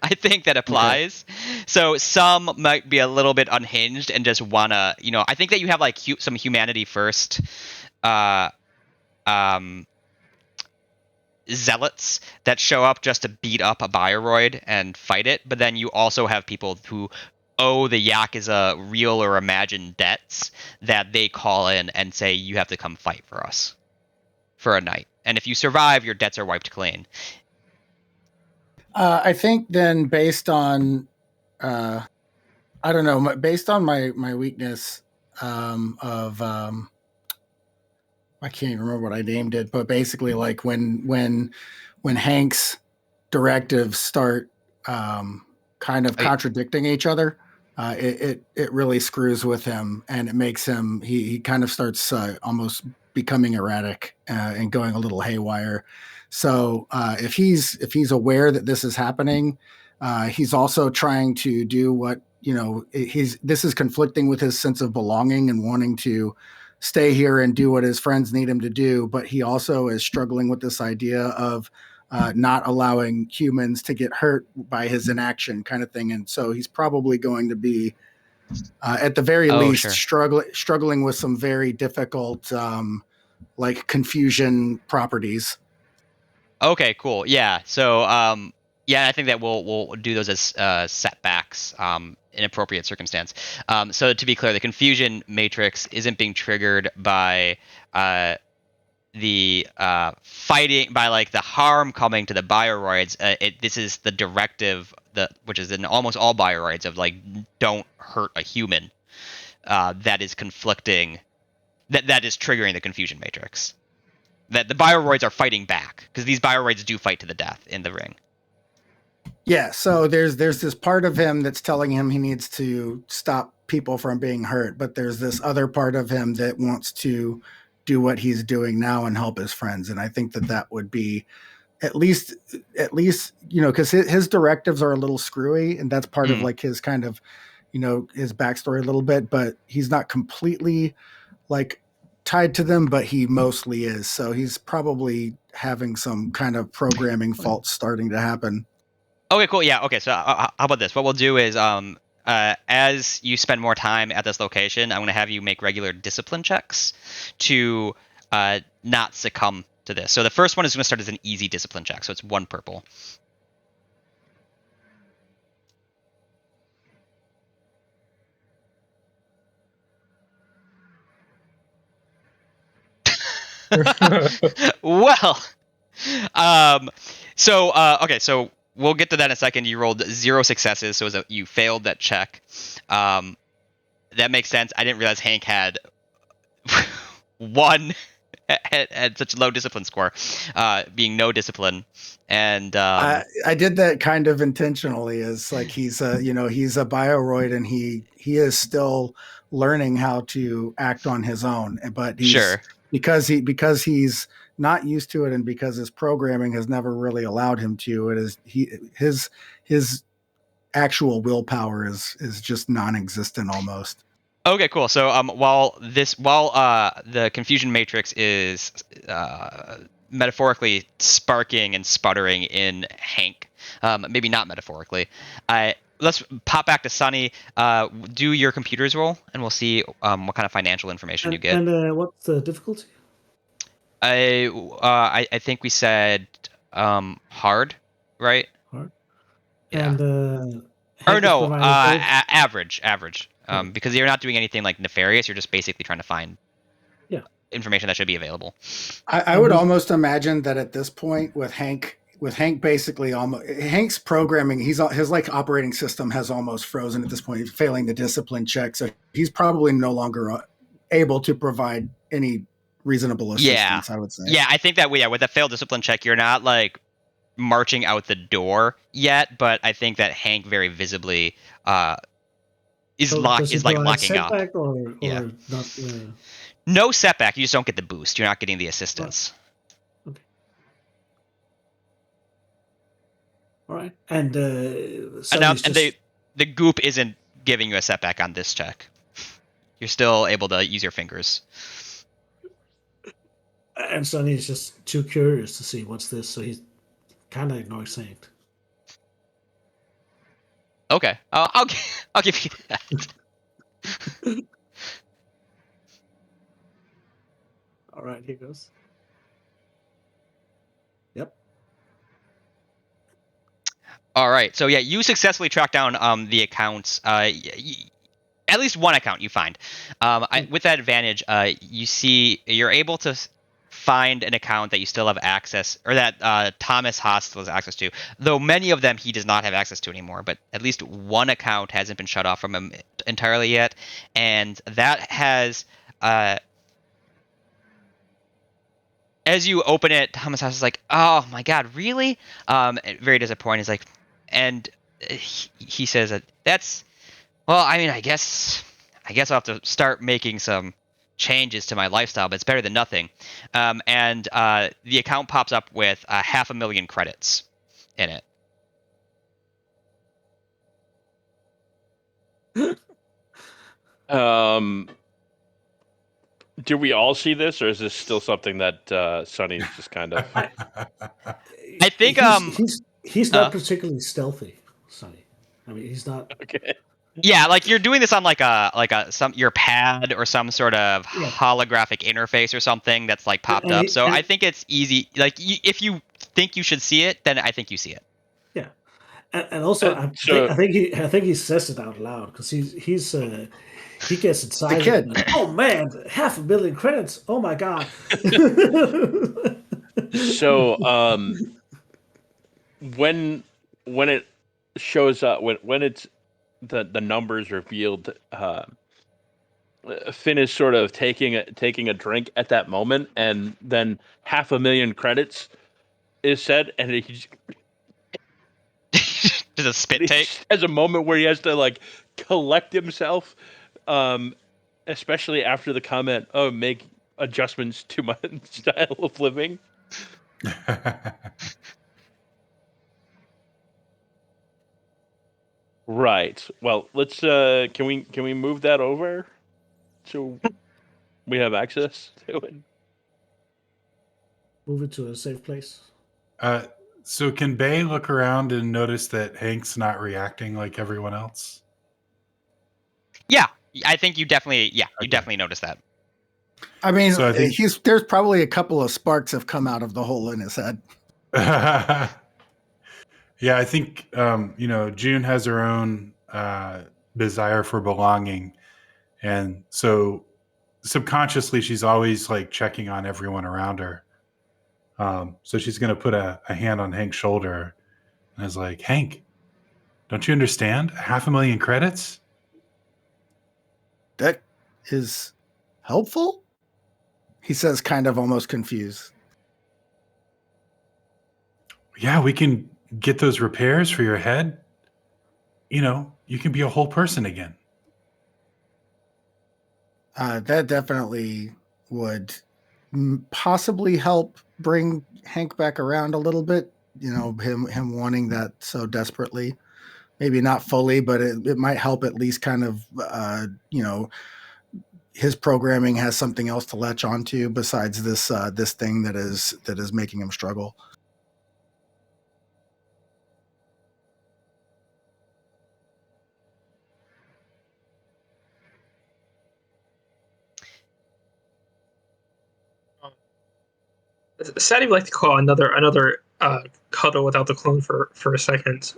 I think, that applies. Okay. So some might be a little bit unhinged and just wanna, I think that you have like some humanity first zealots that show up just to beat up a bioroid and fight it, but then you also have people who owe the Yakuza real or imagined debts that they call in and say, you have to come fight for us for a night. And if you survive, your debts are wiped clean. I think then based on, I don't know, based on my weakness of, I can't even remember what I named it, but basically like when Hank's directives start kind of contradicting each other, it really screws with him, and it makes him he kind of starts almost becoming erratic and going a little haywire. So if he's aware that this is happening, he's also trying to do what this is conflicting with his sense of belonging and wanting to stay here and do what his friends need him to do, but he also is struggling with this idea of not allowing humans to get hurt by his inaction, kind of thing. And so he's probably going to be, at the very least, struggling with some very difficult, like confusion properties. Okay, cool. Yeah. So, yeah, I think that we'll do those as setbacks in appropriate circumstance. So to be clear, the confusion matrix isn't being triggered by the fighting, by like the harm coming to the bioroids. This is the directive which is in almost all bioroids of like, don't hurt a human. That is conflicting. That is triggering the confusion matrix. That the bioroids are fighting back, because these bioroids do fight to the death in the ring. Yeah, so there's this part of him that's telling him he needs to stop people from being hurt, but there's this other part of him that wants to do what he's doing now and help his friends. And I think that would be at least because his directives are a little screwy, and that's part of like his kind of his backstory a little bit, but he's not completely like tied to them, but he mostly is. So he's probably having some kind of programming faults starting to happen. Okay, cool. Yeah. Okay. So how about this? What we'll do is, as you spend more time at this location, I'm going to have you make regular discipline checks to not succumb to this. So the first one is going to start as an easy discipline check. So it's 1 purple. Well, okay, so we'll get to that in a second. You rolled 0 successes, so you failed that check. That makes sense. I didn't realize Hank had 1 at such a low discipline score, being no discipline. And I did that kind of intentionally. Is like he's a bioroid, and he is still learning how to act on his own, but he's because he's not used to it, and because his programming has never really allowed him to. It is his actual willpower is just non-existent almost. Okay, cool. So while the confusion matrix is metaphorically sparking and sputtering in Hank, maybe not metaphorically, let's pop back to Sunny. Do your computers roll, and we'll see what kind of financial information you get. And what's the difficulty? I think we said hard, right? Hard. Yeah. And average. Because you're not doing anything like nefarious. You're just basically trying to find information that should be available. I would almost imagine that at this point with Hank basically almost Hank's programming, his like operating system has almost frozen at this point. He's failing the discipline check, so he's probably no longer able to provide any reasonable assistance. I would say. Yeah, I think that with a failed discipline check, you're not like marching out the door yet, but I think that Hank very visibly is locking up. Or not, no setback. You just don't get the boost. You're not getting the assistance. Okay. All right. And the goop isn't giving you a setback on this check. You're still able to use your fingers. And Sonny is just too curious to see what's this, so he's kind of ignoring Saint. Okay, I'll give you that. All right, here goes. Yep. All right. So yeah, you successfully track down the accounts. At least one account you find. With that advantage, you see you're able to find an account that you still have access, or that Thomas Haas still has access to. Though many of them he does not have access to anymore. But at least one account hasn't been shut off from him entirely yet, and that has. As you open it, Thomas Haas is like, "Oh my God, really?" Very disappointed. He's like, and he says that that's. Well, I mean, I guess I'll have to start making some changes to my lifestyle, but it's better than nothing. And the account pops up with 500,000 credits in it. Do we all see this, or is this still something that Sonny's just kind of? I think he's not particularly stealthy, Sonny. I mean, he's not. Okay. Yeah, like you're doing this on like your pad or some sort of holographic interface or something that's like popped up. So I think it's easy. Like if you think you should see it, then I think you see it. Yeah, and also I think he says it out loud because he gets excited. Like, oh man, 500,000 credits! Oh my God. So when it shows up, when it's the numbers revealed, Finn is sort of taking a drink at that moment, and then 500,000 credits is said, and he Does a spit take? Has a moment where he has to like collect himself, especially after the comment, "Oh, make adjustments to my style of living." Right. Well, let's. Can we move that over so we have access to it? Move it to a safe place. So can Bay look around and notice that Hank's not reacting like everyone else? Yeah, I think you definitely. Yeah, you definitely notice that. I mean, so there's probably a couple of sparks have come out of the hole in his head. Yeah, I think June has her own desire for belonging, and so subconsciously she's always like checking on everyone around her. So she's going to put a hand on Hank's shoulder and is like, "Hank, don't you understand? 500,000 credits? That is helpful," he says, kind of almost confused. Yeah, we can get those repairs for your head. You can be a whole person again. That definitely would possibly help bring Hank back around a little bit. Him wanting that so desperately. Maybe not fully, but it might help at least kind of, his programming has something else to latch onto besides this thing that is making him struggle. Sadie would like to call another cuddle without the clone for a second.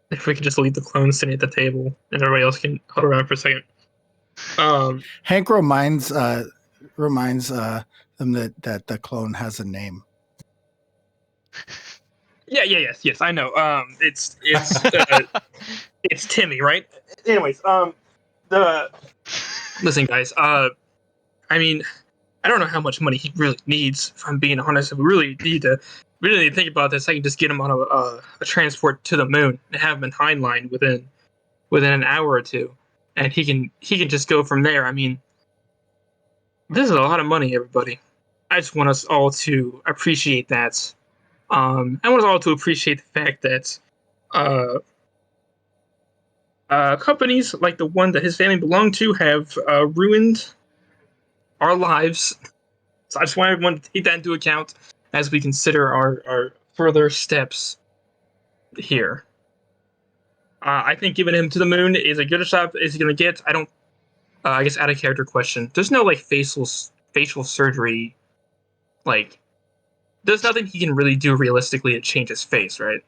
If we could just leave the clone sitting at the table and everybody else can huddle around for a second. Hank reminds them that the clone has a name. Yes, I know. It's it's Timmy, right? Anyways, listen, guys. I mean, I don't know how much money he really needs. If I'm being honest, we really need to think about this. I can just get him on a transport to the moon and have him in Heinlein within an hour or two, and he can just go from there. I mean, this is a lot of money, everybody. I just want us all to appreciate that. I want us all to appreciate the fact that companies like the one that his family belonged to have ruined our lives. So I just want everyone to take that into account as we consider our further steps here. I think giving him to the moon is a good shot as he's going to get. I don't. I guess out of character question. There's no like facial surgery, like there's nothing he can really do realistically to change his face, right?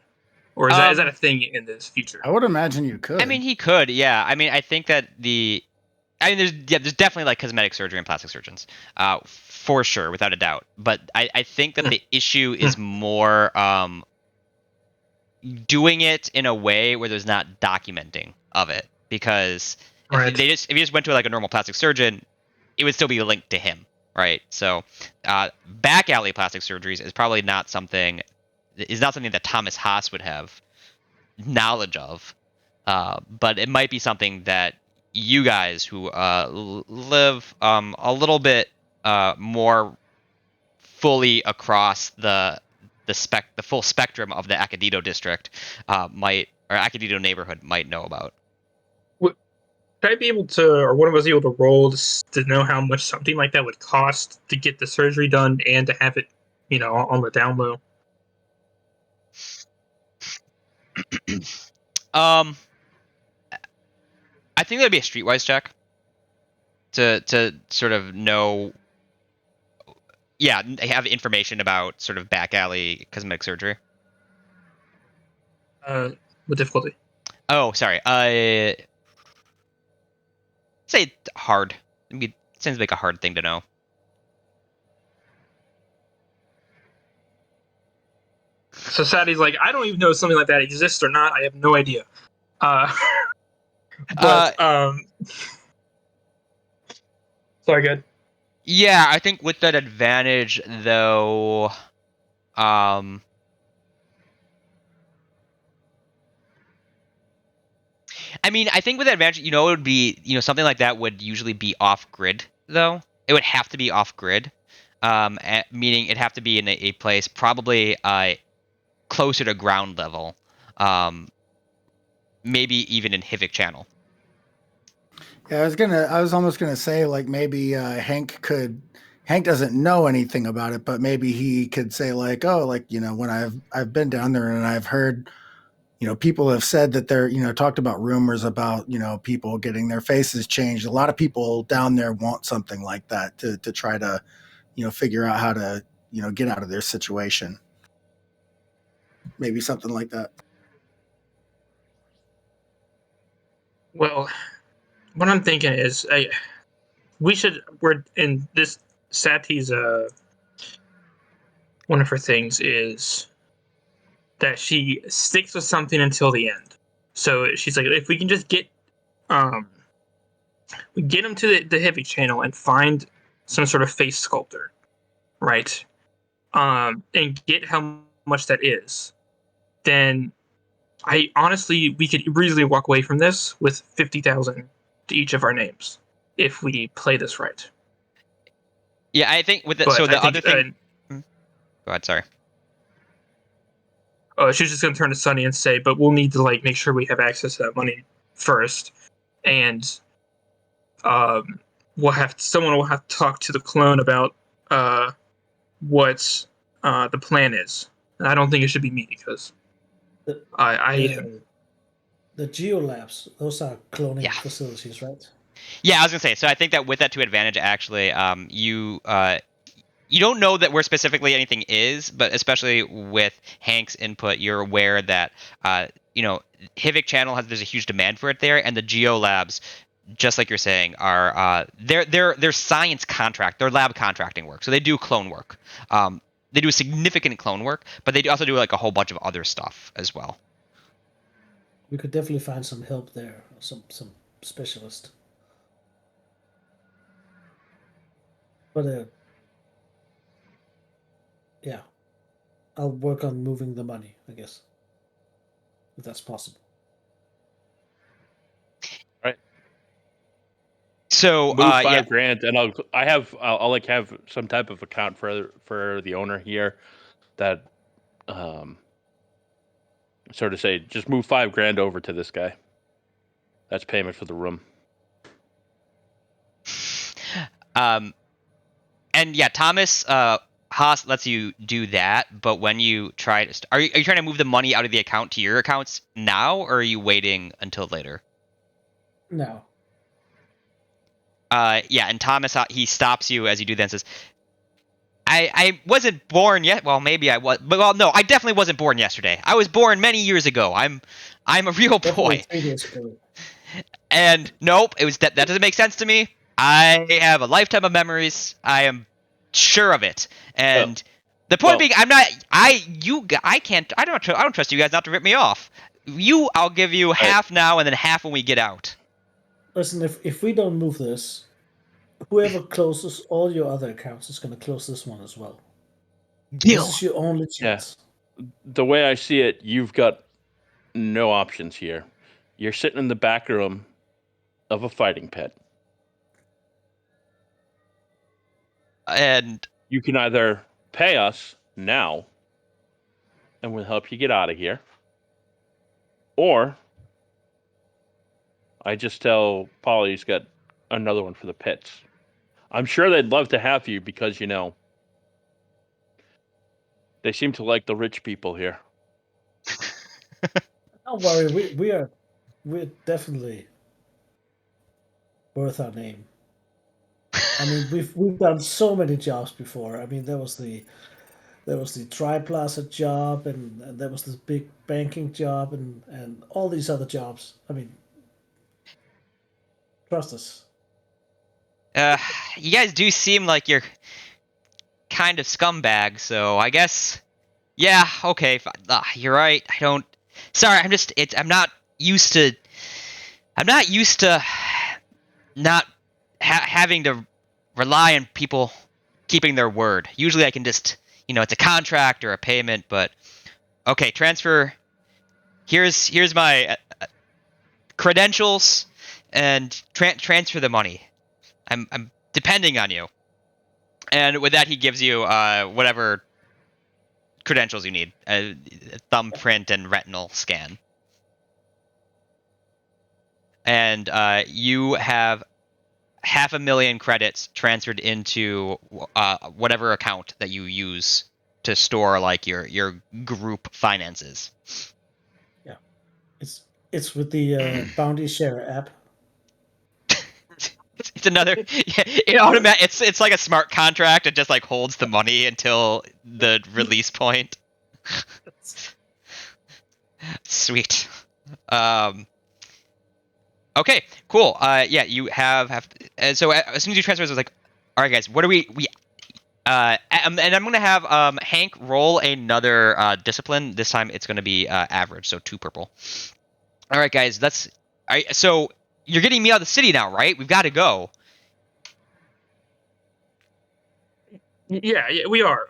Or is that a thing in this future? I would imagine you could. I mean, he could, yeah. I mean, I think that there's definitely like cosmetic surgery and plastic surgeons, for sure, without a doubt. But I think that the issue is more doing it in a way where there's not documenting of it, because Right. if you just went to like a normal plastic surgeon, it would still be linked to him, right? So back alley plastic surgeries is probably not something that Thomas Haas would have knowledge of, but it might be something that you guys who live a little bit more fully across the full spectrum of the Akeidito district or Akeidito neighborhood might know about. Would I be able to, or one of us able to roll to know how much something like that would cost to get the surgery done and to have it, on the down low? I think that'd be a streetwise check to sort of know, have information about sort of back alley cosmetic surgery. With difficulty. Oh, sorry. Say hard. I mean, it seems like a hard thing to know. So Sadie's like, I don't even know if something like that exists or not. I have no idea. Sorry, good. Yeah, I think with that advantage, though, I mean, I think with that advantage, it would be, something like that would usually be off grid, though. It would have to be off grid, meaning it'd have to be in a place probably closer to ground level, maybe even in Hivik Channel. Yeah, I was almost gonna say like maybe Hank doesn't know anything about it, but maybe he could say like, oh, like, when I've been down there and I've heard, people have said that they're, talked about rumors about, people getting their faces changed. A lot of people down there want something like that to try to, figure out how to, get out of their situation. Maybe something like that. Well, what I'm thinking is, we're in this. Sati's one of her things is that she sticks with something until the end. So she's like, if we can just get him to the heavy channel and find some sort of face sculptor, right? And get how much that is, then we could easily walk away from this with 50,000 to each of our names if we play this right. Yeah, I think with other thing. Go ahead, sorry. She's just going to turn to Sunny and say, but we'll need to make sure we have access to that money first, and someone will have to talk to the clone about what the plan is. And I don't think it should be me because The geolabs, those are cloning facilities, right? Yeah, I was gonna say. So I think that with that to advantage, actually, you don't know that where specifically anything is, but especially with Hank's input, you're aware that Hivik Channel there's a huge demand for it there, and the Geo Labs, just like you're saying, are they're science contract, they're lab contracting work, so they do clone work. They do significant clone work, but they also do like a whole bunch of other stuff as well. We could definitely find some help there, some specialist. But yeah, I'll work on moving the money, I guess, if that's possible. Right. So move $5,000, and I'll like have some type of account for the owner here that sort of say just move $5,000 over to this guy. That's payment for the room. And yeah, Thomas Haas lets you do that, but when you try to, are you trying to move the money out of the account to your accounts now, or are you waiting until later? No. Yeah, and Thomas he stops you as you do that and says, I wasn't born yet. Well, maybe I was, but well, no, I definitely wasn't born yesterday. I was born many years ago. I'm a real Definitely boy. 3 days ago. And nope, it was that doesn't make sense to me. I have a lifetime of memories. I am sure of it. And the point being, I don't trust you guys not to rip me off. I'll give you half now and then half when we get out. Listen, if we don't move this, whoever closes all your other accounts is going to close this one as well. Gil. This is your only chance. The way I see it, you've got no options here. You're sitting in the back room of a fighting pit. And you can either pay us now and we'll help you get out of here, or I just tell Polly's got another one for the pits. I'm sure they'd love to have you because, you know, they seem to like the rich people here. Don't worry, we're definitely worth our name. I mean, we've done so many jobs before. I mean, there was the Tri-Plaza job, and there was this big banking job, and all these other jobs. I mean, trust us. You guys do seem like you're kind of scumbags, so I guess, yeah, okay, you're right. Sorry, I'm not used to not having to rely on people keeping their word. Usually I can just, it's a contract or a payment, but okay, transfer. Here's my credentials and transfer the money. I'm depending on you. And with that, he gives you whatever credentials you need, a thumbprint and retinal scan. And you have 500,000 credits transferred into whatever account that you use to store like your group finances. Yeah, it's with the Bounty Share app. It's another. It's like a smart contract. It just like holds the money until the release point. Sweet. Okay, cool. Yeah, you have. So as soon as you transfer, it was like, all right, guys, what do we? And I'm gonna have Hank roll another discipline. This time it's gonna be average, so 2 purple. All right, guys, so you're getting me out of the city now, right? We've got to go. Yeah, we are.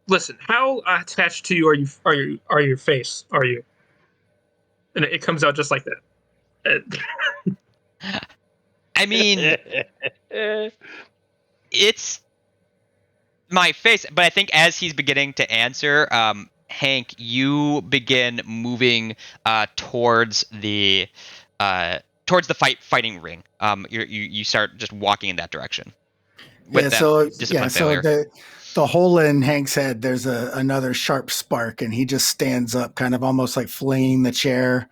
Listen, how attached to you are your face? Are you? And it comes out just like that. I mean, it's my face, but I think as he's beginning to answer, Hank, you begin moving towards the fighting ring. You start just walking in that direction. So failure. the hole in Hank's head, there's another sharp spark, and he just stands up, kind of almost like flinging the chair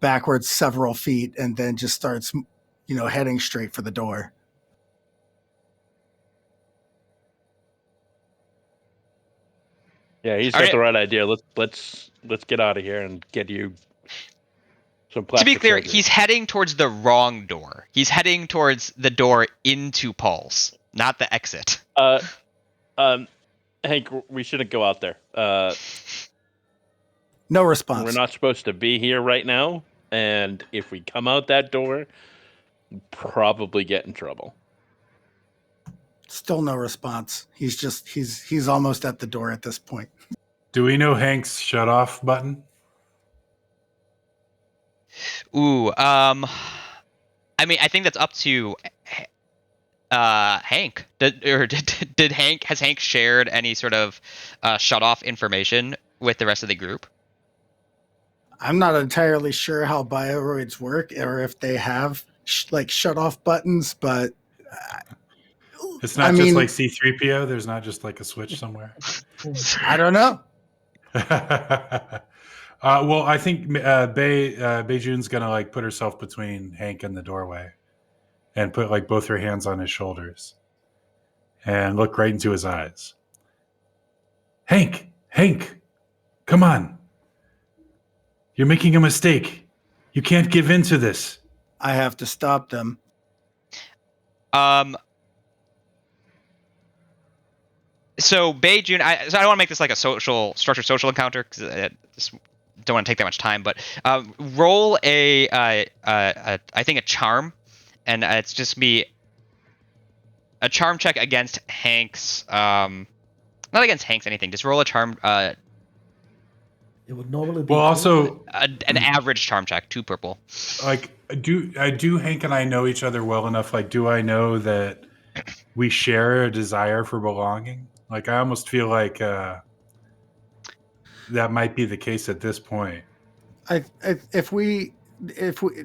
backwards several feet, and then just starts, heading straight for the door. Yeah, he's got the right idea. Let's get out of here and get you some plastic. To be clear, surgery. he's heading towards the wrong door. He's heading towards the door into Paul's, not the exit. Hank, we shouldn't go out there. No response. We're not supposed to be here right now, and if we come out that door, we'll probably get in trouble. Still no response. He's almost at the door at this point. Do we know Hank's shut off button? Ooh, I mean, I think that's up to Hank. Has Hank shared any sort of shut off information with the rest of the group? I'm not entirely sure how bioroids work, or if they have shut off buttons, but it's not just like C-3PO. There's not just like a switch somewhere. I don't know. Well, I think Beijune's gonna like put herself between Hank and the doorway, and put like both her hands on his shoulders, and look right into his eyes. Hank, come on. You're making a mistake. You can't give in to this. I have to stop them. So Bay June, I don't want to make this like a structured social encounter because I just don't want to take that much time. But roll I think a charm, and it's just be a charm check against Hank's. Not against Hank's anything. Just roll a charm. It would normally be Well, also, an average charm check, 2 purple. like, do Hank and I know each other well enough? Like, do I know that we share a desire for belonging? Like, I almost feel like that might be the case at this point. If we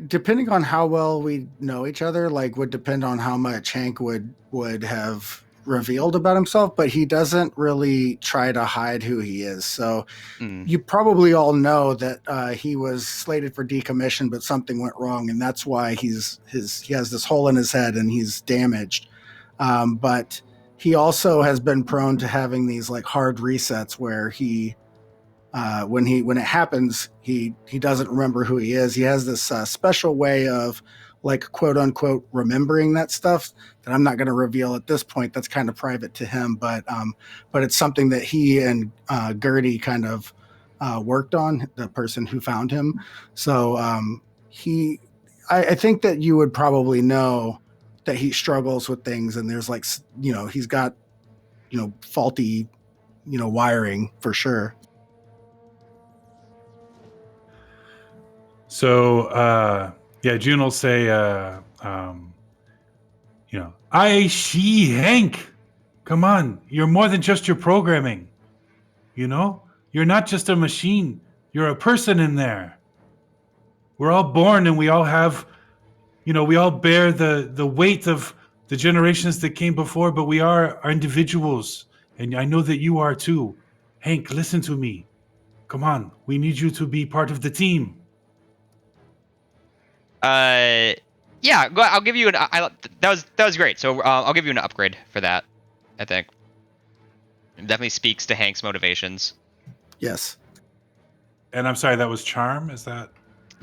depending on how well we know each other, like, would depend on how much Hank would have revealed about himself, but he doesn't really try to hide who he is. So you probably all know that he was slated for decommission, but something went wrong, and that's why he has this hole in his head and he's damaged. But he also has been prone to having these like hard resets where he when it happens, he doesn't remember who he is. He has this special way of, like, quote unquote, remembering that stuff that I'm not going to reveal at this point. That's kind of private to him, but it's something that he and Gertie kind of worked on, the person who found him. So I think that you would probably know that he struggles with things, and there's like, he's got, faulty, wiring for sure. So, June will say, I see Hank. Come on, you're more than just your programming. You're not just a machine. You're a person in there. We're all born and we all have, we all bear the weight of the generations that came before, but we are individuals. And I know that you are too. Hank, listen to me. Come on, we need you to be part of the team. Yeah, I'll give you that was great. So I'll give you an upgrade for that. I think it definitely speaks to Hank's motivations. Yes. And I'm sorry, that was charm. Is that?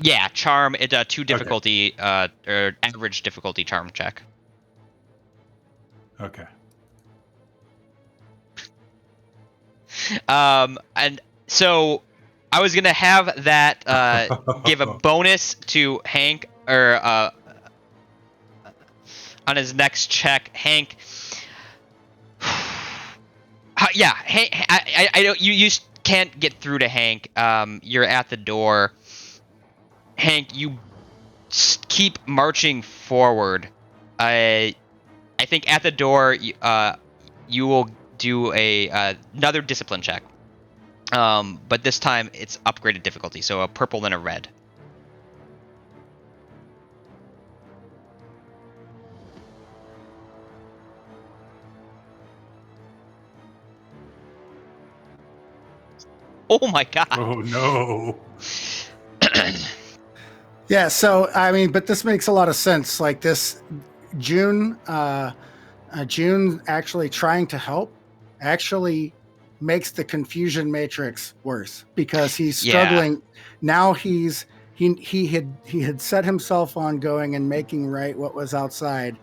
Yeah, charm. It's a 2 difficulty, or average difficulty charm check. Okay. And so I was gonna have that give a bonus to Hank, or on his next check, Hank. Yeah, Hank. I don't. You can't get through to Hank. You're at the door. Hank, you keep marching forward. I think at the door, you will do another discipline check. But this time it's upgraded difficulty, so a purple and a red. Oh my god. Oh no. Yeah, so I mean, but this makes a lot of sense. Like this, June actually trying to help actually makes the confusion matrix worse because he's struggling. Yeah. Now he had set himself on going and making right what was outside,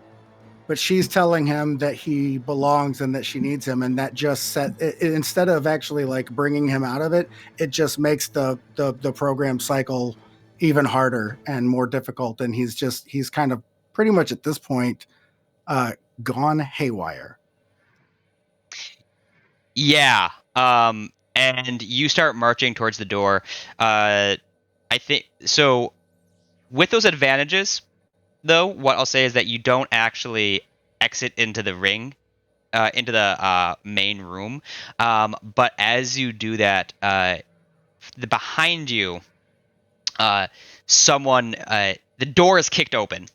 but she's telling him that he belongs and that she needs him, and that just instead of actually like bringing him out of it, it just makes the program cycle even harder and more difficult, and he's kind of pretty much at this point gone haywire. Yeah. And you start marching towards the door. I think so. With those advantages, though, what I'll say is that you don't actually exit into the ring, into the main room. But as you do that, behind you, the door is kicked open,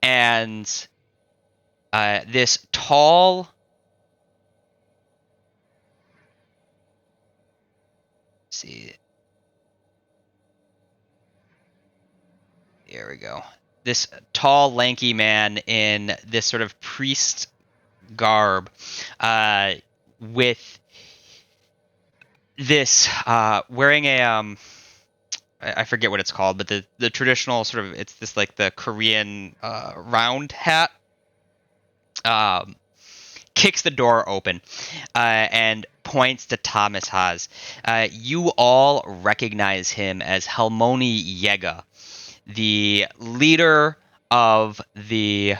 and this tall. See, here we go. This tall, lanky man in this sort of priest garb, with this wearing a I forget what it's called, but the traditional sort of, it's this like the Korean round hat, kicks the door open and points to Thomas Haas. You all recognize him as Helmoni Yega, the leader of the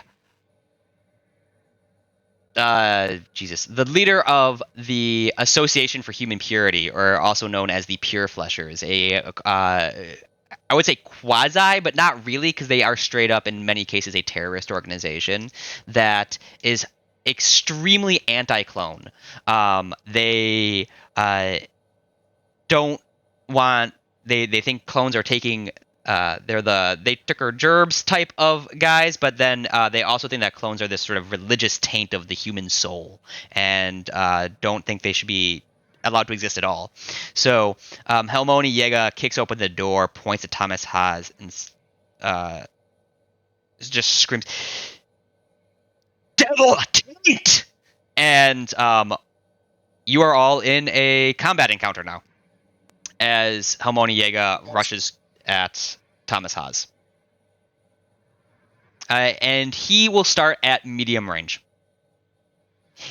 the leader of the Association for Human Purity, or also known as the Pure Fleshers, I would say quasi, but not really, because they are straight up, in many cases, a terrorist organization that is extremely anti-clone. They don't want. They think clones are taking. They took her gerbs type of guys, but then they also think that clones are this sort of religious taint of the human soul, and don't think they should be allowed to exist at all. So Helmoni Yega kicks open the door, points at Thomas Haas, and just screams, "Devil taint!" And you are all in a combat encounter now, as Helmoni Yega rushes at Thomas Haas. And he will start at medium range.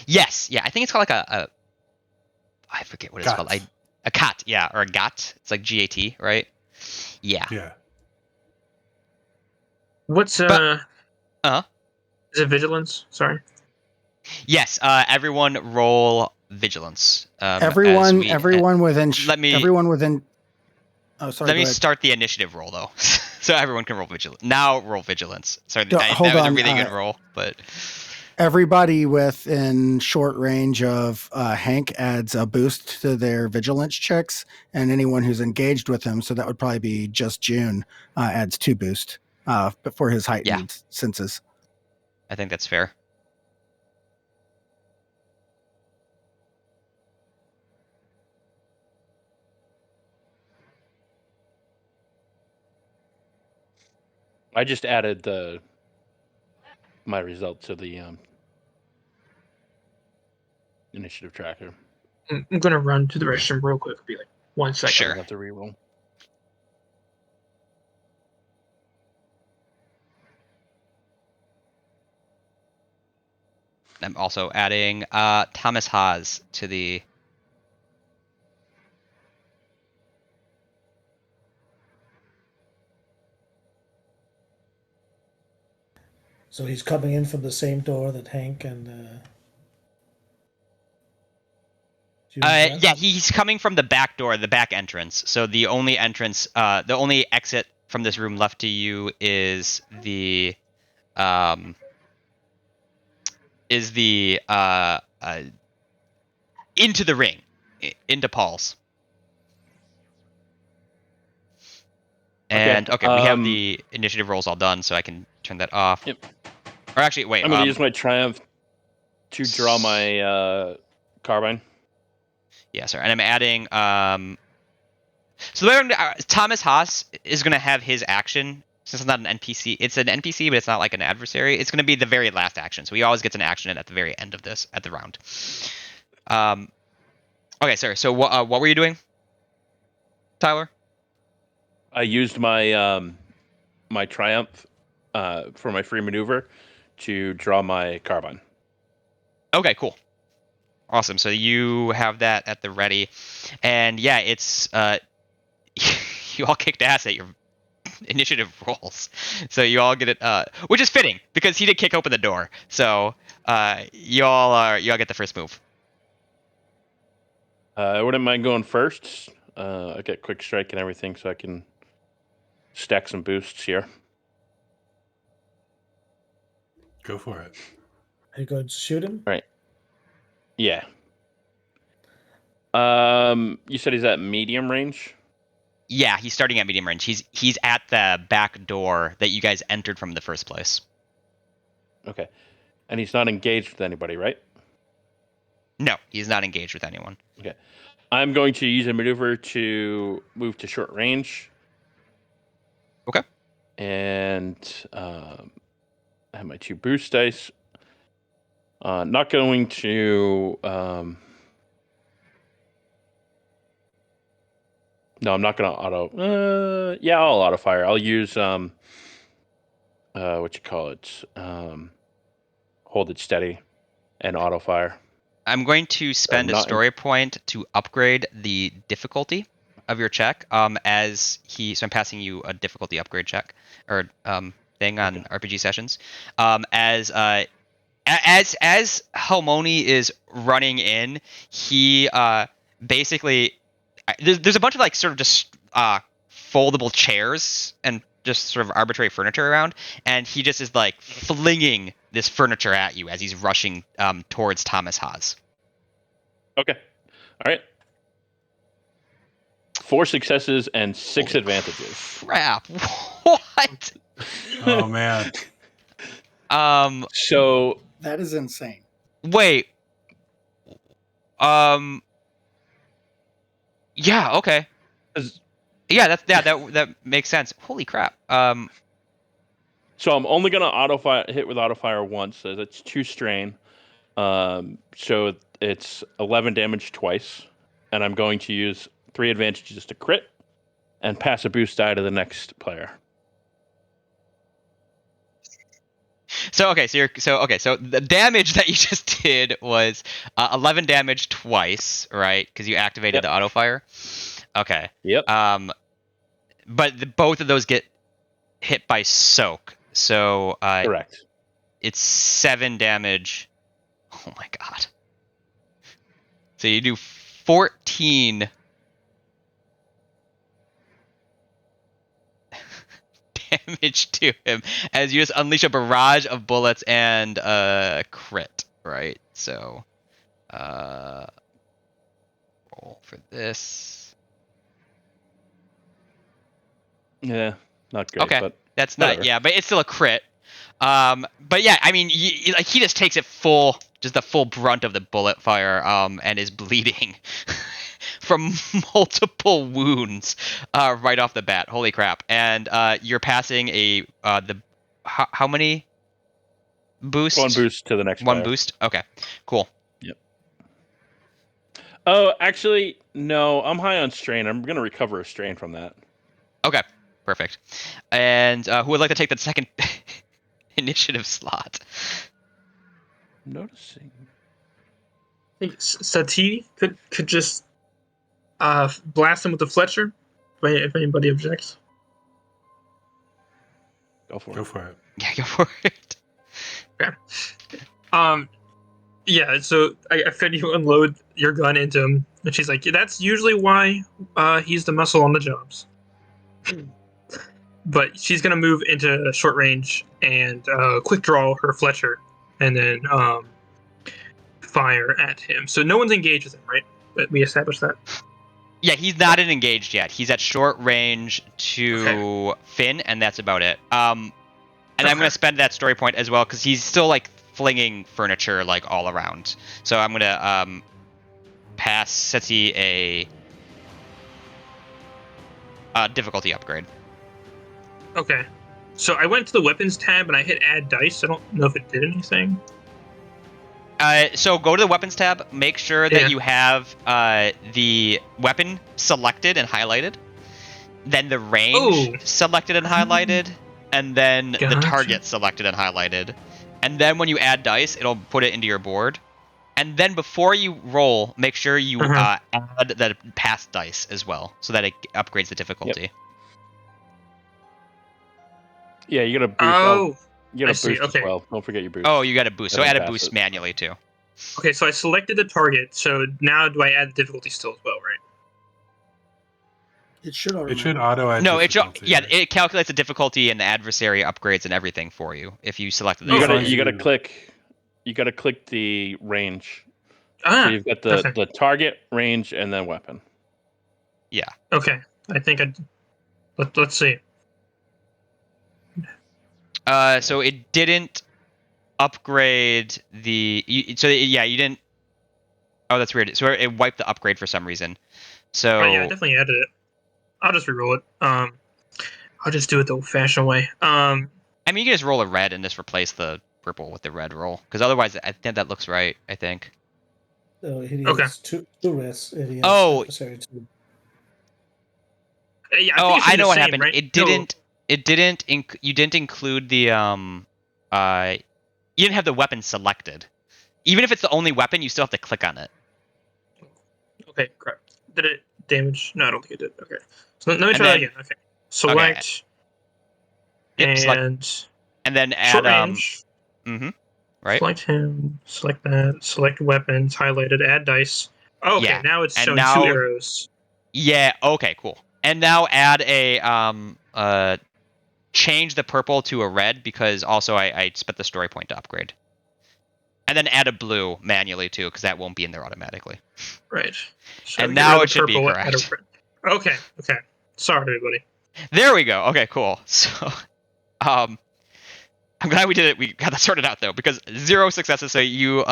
Yes, yeah, I think it's called like I forget what it's called. A cat, yeah, or a gat. It's like GAT, right? Yeah. Yeah. What's Is it vigilance? Sorry. Yes. Everyone roll vigilance. Everyone within. Oh, sorry. Let me start the initiative roll though, so everyone can roll vigilance. Now roll vigilance. Sorry, that was a really good roll, but everybody within short range of Hank adds a boost to their vigilance checks, and anyone who's engaged with him, so that would probably be just June, adds 2 boost for his heightened senses. I think that's fair. I just added my result to the initiative tracker. I'm gonna run to the restroom real quick. It'll be like 1 second. Sure. I'll have to reroll. I'm also adding Thomas Haas to the. So he's coming in from the same door that Hank and. Yeah, he's coming from the back door, the back entrance. So the only entrance, the only exit from this room left to you is the into the ring, into Paul's. And okay, we have the initiative rolls all done, so I can turn that off. Yep. Or actually, wait. I'm going to use my triumph to draw my carbine. Yeah, sorry. And I'm adding. So Thomas Haas is going to have his action. Since it's not an NPC, it's an NPC, but it's not like an adversary. It's going to be the very last action. So he always gets an action at the very end of this, at the round. Okay, sorry. So what were you doing, Tyler? I used my my triumph for my free maneuver to draw my carbine. Okay, cool. Awesome. So you have that at the ready. And yeah, it's you all kicked ass at your initiative rolls. So you all get it, which is fitting because he did kick open the door. So you all get the first move. I wouldn't mind going first. I get quick strike and everything, so I can stack some boosts here. Go for it. Are you going to shoot him? Right. Yeah. You said he's at medium range? Yeah, he's starting at medium range. He's at the back door that you guys entered from in the first place. Okay. And he's not engaged with anybody, right? No, he's not engaged with anyone. Okay. I'm going to use a maneuver to move to short range. Okay. And I have my 2 boost dice. Not going to No, I'm not gonna auto. Yeah, I'll auto fire. I'll use what you call it? Hold it steady and auto fire. I'm going to spend a not- story point to upgrade the difficulty of your check. So I'm passing you a difficulty upgrade check or thing on RPG sessions. As Helmoni is running in, he basically there's a bunch of like sort of just foldable chairs and just sort of arbitrary furniture around, and he just is like flinging this furniture at you as he's rushing towards Thomas Haas. Okay. All right. 4 successes and 6 Holy advantages. Crap! What? Oh man. So That is insane. Wait. Yeah. Okay. Yeah. That makes sense. Holy crap. So I'm only gonna hit with auto fire once, so that's 2 strain. So it's 11 damage twice, and I'm going to use 3 advantages to crit, and pass a boost die to the next player. So the damage that you just did was 11 damage twice, right? Because you activated the auto fire. Okay. Yep. But both of those get hit by soak. So Correct. it's 7 damage. Oh my god. So you do 14 damage to him as you just unleash a barrage of bullets and crit, right? So roll for this. Yeah, not great. Okay, but that's whatever. not, yeah, but it's still a crit. But yeah, I mean, like he just takes it just the full brunt of the bullet fire, and is bleeding from multiple wounds, right off the bat. Holy crap! And you're passing how many boosts? 1 boost to the next One player. boost. Okay, cool. Yep. Oh, actually, no. I'm high on strain. I'm gonna recover a strain from that. Okay, perfect. And who would like to take the second initiative slot? Noticing. I think Sati could just blast him with the Fletcher if anybody objects. Go for it. Go for it. Yeah, go for it. Okay. Yeah, so I figured you unload your gun into him, and she's like, yeah, that's usually why he's the muscle on the jobs. But she's gonna move into short range and quick draw her Fletcher, and then fire at him. So no one's engaged with him, right? But we established that. Yeah, he's not engaged yet. He's at short range to Finn, and that's about it. And I'm gonna spend that story point as well because he's still like flinging furniture like all around. So I'm gonna pass Setsi a difficulty upgrade. Okay. So I went to the weapons tab and I hit add dice. I don't know if it did anything. So go to the weapons tab. Make sure that you have the weapon selected and highlighted, then the range selected and highlighted, and then the target selected and highlighted. And then when you add dice, it'll put it into your board. And then before you roll, make sure you add the past dice as well, so that it upgrades the difficulty. Yep. Yeah, you got to boost. You got to boost as well. Don't forget your boost. Oh, you got to boost. So add a boost manually too. Okay, so I selected the target. So now do I add the difficulty still as well, right? It should auto. It should auto add. No, difficulty, right? It calculates the difficulty and the adversary upgrades and everything for you if you selected the. You got to click. You got to click the range. So you've got the target, range, and then weapon. Yeah. Okay, I think let's see. So it didn't upgrade you didn't. Oh, that's weird. So it wiped the upgrade for some reason. So. Oh yeah, I definitely added it. I'll just reroll it. I'll just do it the old-fashioned way. I mean, you can just roll a red and just replace the purple with the red roll, because otherwise, I think that looks right. I think. He has two reds. And he has Oh. adversary too. Yeah, Oh, think it should I be know the what same, happened. right? It didn't. It didn't. You didn't include the You didn't have the weapon selected. Even if it's the only weapon, you still have to click on it. Okay, crap. Did it damage? No, I don't think it did. Okay. So let me And try that then- again. Okay. Select Yep, select, and and then add short range. right. Select him. Select that. Select weapons. Highlighted. Add dice. Oh, okay, Yeah, now it's and showing now- 2 arrows. Yeah. Okay. Cool. And now add a change the purple to a red because also I spent the story point to upgrade. And then add a blue manually too because that won't be in there automatically. Right. So And get now rid of it the should be purple, add a correct. red. Okay. Okay. Sorry, everybody. There we go. Okay. Cool. So, I'm glad we did it. We got that sorted out though, because 0 successes. So you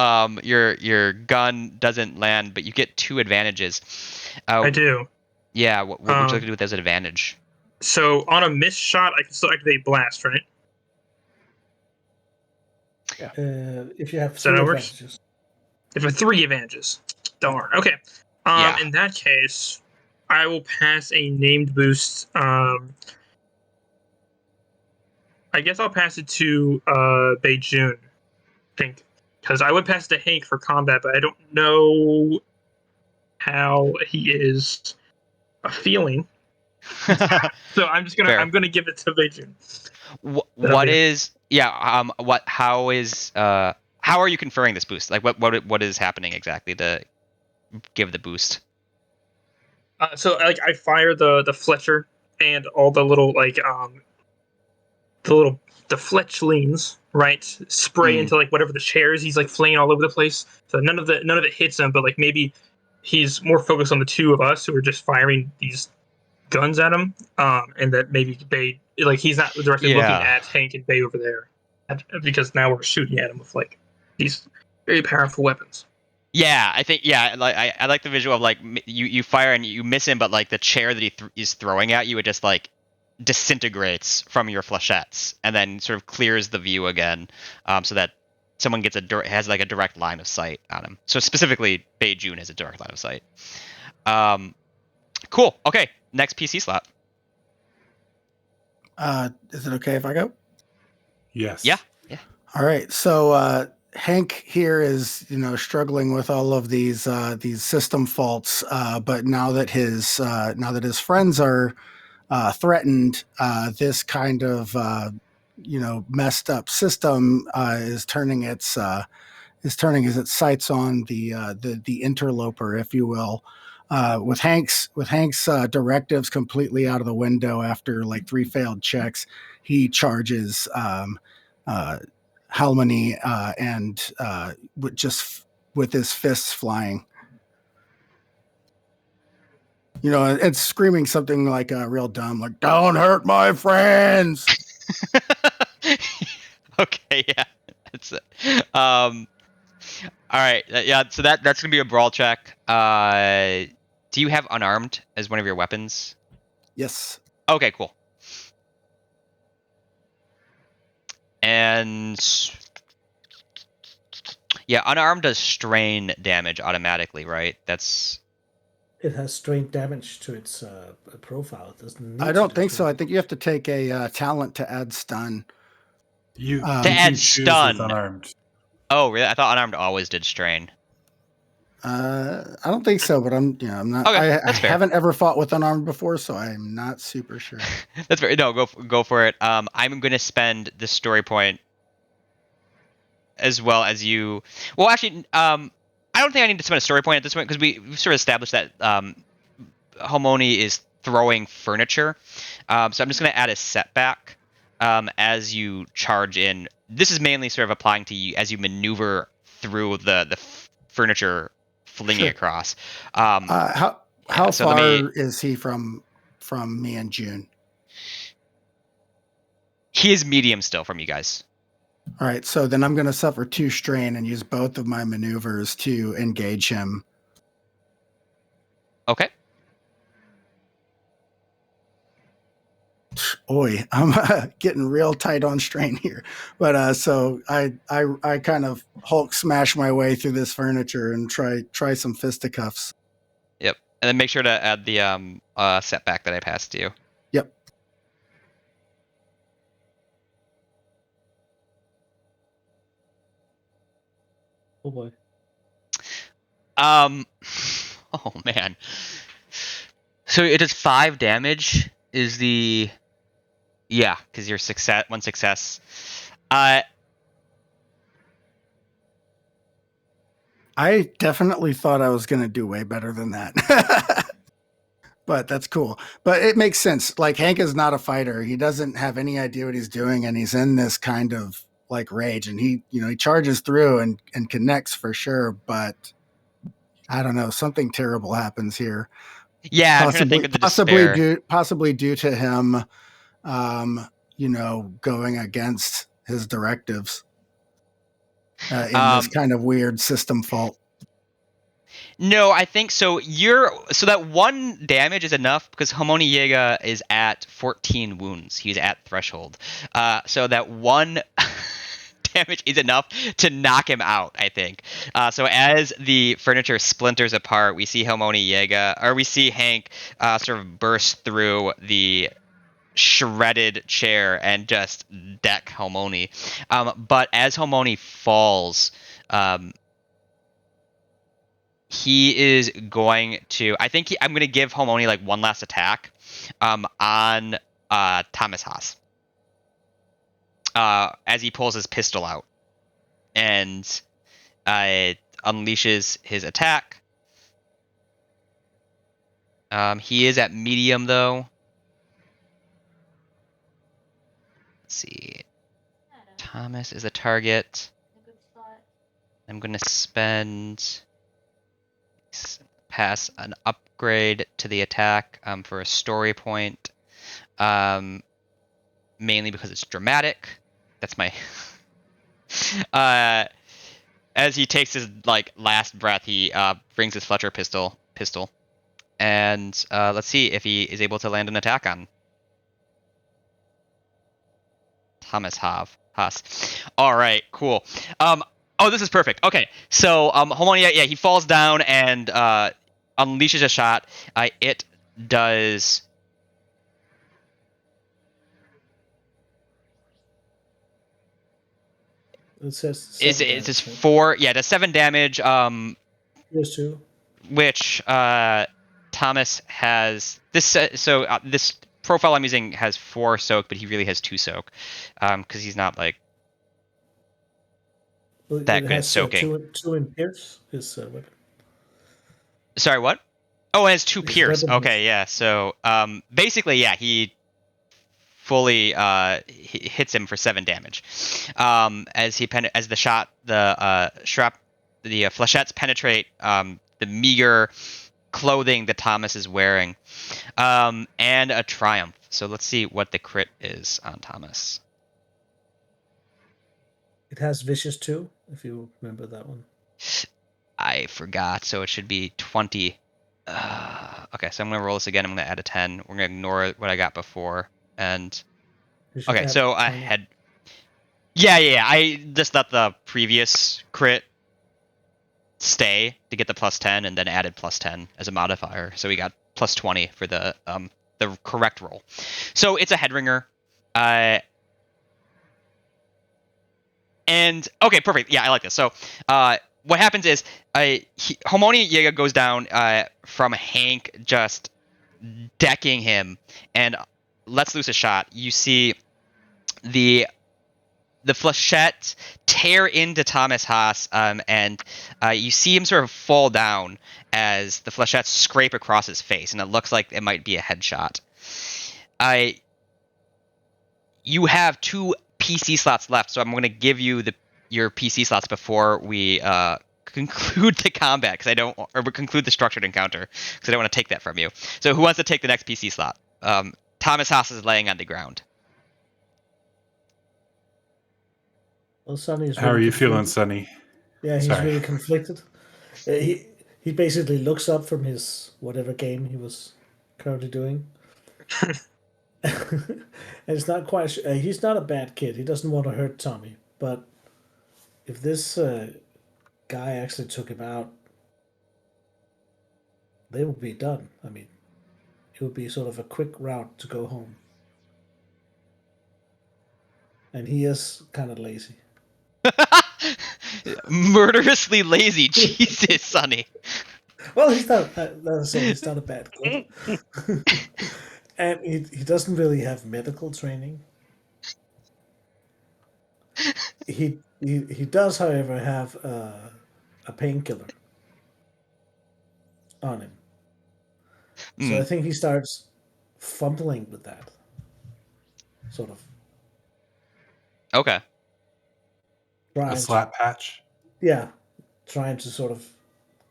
your gun doesn't land, but you get 2 advantages. I do. Yeah. What would you like to do with as an advantage? So on a missed shot, I can still activate blast, right? If you have So that 3 works? advantages. If I have 3 advantages. Darn. Okay. Yeah. In that case, I will pass a named boost. I guess I'll pass it to Beijun, I think. Because I would pass it to Hank for combat, but I don't know how he is feeling. So I'm just gonna Fair. I'm gonna give it to Beijun. What is what how is how are you conferring this boost? Like what is happening exactly to give the boost? So like I fire the Fletcher and all the little the fletchlings, right? Spray into like whatever the chairs he's like flaying all over the place. So none of it hits him, but like maybe he's more focused on the 2 of us who are just firing these guns at him. And that maybe Bay like he's not directly looking Yeah. at Hank and Bay over there, because now we're shooting at him with like these very powerful weapons. Yeah, I think like I like the visual of like you fire and you miss him, but like the chair that he is throwing at you, it just like disintegrates from your flechettes and then sort of clears the view again, so that someone gets has like a direct line of sight on him. So specifically, Beijun has a direct line of sight. Cool. Okay, next PC slot. Is it okay if I go? Yes. Yeah. All right. So Hank here is, struggling with all of these system faults. But now that his friends are threatened, this kind of messed up system is turning its sights on the interloper, if you will. With Hank's directives completely out of the window after like 3 failed checks, he charges Halmany and with his fists flying. It's screaming something like real dumb, like "Don't hurt my friends." Okay, yeah, that's it. All right, yeah. So that's gonna be a brawl check. Do you have unarmed as one of your weapons? Yes. Okay, cool. And yeah, unarmed does strain damage automatically, right? That's It has strain damage to its profile. It doesn't. I don't think so. I think you have to take a talent to add stun. You To can add choose stun. with unarmed. Oh, really? I thought unarmed always did strain. I don't think so, but I'm not. Okay, I that's fair. haven't ever fought with unarmed before, so I'm not super sure. That's fair. No, go for it. I'm gonna spend the story point as well as you. Well, actually, I don't think I need to spend a story point at this point because we've sort of established that Homoni is throwing furniture. So I'm just gonna add a setback as you charge in. This is mainly sort of applying to you as you maneuver through the furniture flinging Sure. across. How so far let me- is he from me and June? He is medium still from you guys. All right, so then I'm going to suffer 2 strain and use both of my maneuvers to engage him. Okay. Oi, I'm getting real tight on strain here. But so I kind of Hulk smash my way through this furniture and try some fisticuffs. Yep. And then make sure to add the setback that I passed to you. Yep. Oh boy. Oh man. So it does 5 damage. Is the because you're one success. I definitely thought I was going to do way better than that. But that's cool. But it makes sense. Like, Hank is not a fighter. He doesn't have any idea what he's doing, and he's in this kind of like rage, and he charges through and connects for sure, but I don't know, something terrible happens here. Yeah, I'm trying to think of the possibly due to him going against his directives in this kind of weird system fault. No, I think so. So that 1 damage is enough because Homoniega is at 14 wounds. He's at threshold. So that 1 damage is enough to knock him out, I think. So as the furniture splinters apart, we see we see Hank sort of burst through the shredded chair and just deck Homoni. But as Homoni falls, he is going to. I'm going to give Homoni like one last attack on Thomas Haas as he pulls his pistol out and unleashes his attack. He is at medium though. Let's see. Thomas is a target. I'm going to pass an upgrade to the attack for a story point, mainly because it's dramatic. That's my as he takes his last breath, he brings his Fletcher pistol, and let's see if he is able to land an attack on Thomas Haas. All right, cool. Oh, this is perfect. Okay, so Homonia, he falls down and unleashes a shot. It does. It says It says 4. Yeah, it does 7 damage. There's 2. Which Thomas has this. This profile I'm using has 4 soak, but he really has 2 soak, because he's not that good at soaking. 2 in Pierce, his weapon. Sorry, what? Oh, it has 2 His Pierce. weapon Okay, yeah. So basically, he fully hits him for 7 damage. As the shot, the flechettes penetrate the meager clothing that Thomas is wearing, and a triumph. So let's see what the crit is on Thomas. It has vicious 2, if you remember that one. I forgot, so it should be 20. Okay, so I'm going to roll this again. I'm going to add a 10. We're going to ignore what I got before. And okay, so I had... Yeah, I just let the previous crit stay to get the plus 10 and then added plus 10 as a modifier. So we got plus 20 for the correct roll. So it's a head ringer. And okay, perfect. Yeah, I like this. So what happens is Homoni Yega goes down from Hank just decking him and lets loose a shot. You see the flechette tear into Thomas Haas, and you see him sort of fall down as the flechettes scrape across his face, and it looks like it might be a headshot. You have 2 PC slots left, so I'm going to give you your PC slots before we conclude the combat, conclude the structured encounter, because I don't want to take that from you. So who wants to take the next PC slot? Thomas Haas is laying on the ground. Well, Sonny is How are really you feeling, conflicted. Sonny? Yeah, he's Sorry. really conflicted. He basically looks up from his whatever game he was currently doing. And it's not quite. He's not a bad kid. He doesn't want to hurt Tommy. But if this guy actually took him out, they will be done. I mean, it would be sort of a quick route to go home. And he is kind of lazy. Murderously lazy. Jesus, Sonny. Well, he's not. He's not a bad kid, and he doesn't really have medical training. He does, however, have a painkiller on him. So I think he starts fumbling with that, sort of Okay. A trying to, slap patch. yeah, trying to sort of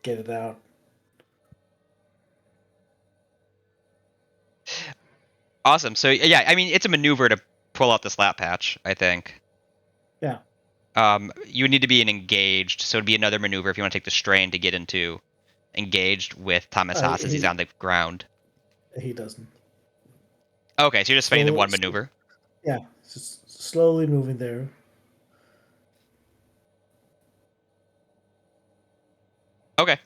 get it out. Awesome. So yeah, I mean, it's a maneuver to pull out the slap patch, I think. Yeah, You would need to be engaged, so it'd be another maneuver if you want to take the strain to get into engaged with Thomas Haas as he's on the ground. he doesn't. Okay, so you're just spending the So- one so- maneuver. Yeah, just slowly moving there. Okay.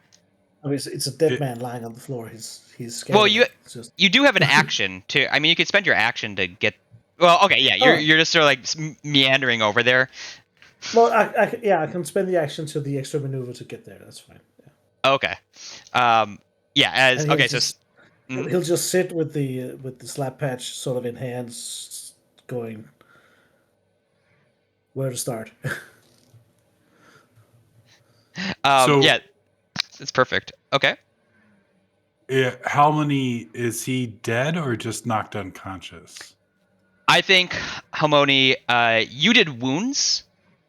I mean, it's a dead It- man lying on the floor. He's scared. Well, of you it. It's just you do have an action to. I mean, you could spend your action to get. Well, okay, yeah, Oh. you're just sort of like meandering over there. well, I can spend the action to the extra maneuver to get there. That's fine. Yeah. Okay. Yeah. As And he'll okay, just- Mhm. He'll just sit with the slap patch sort of in hands, going where to start. So- yeah, it's perfect. Okay. Yeah, Halmony, is he dead or just knocked unconscious? I think Harmony, you did wounds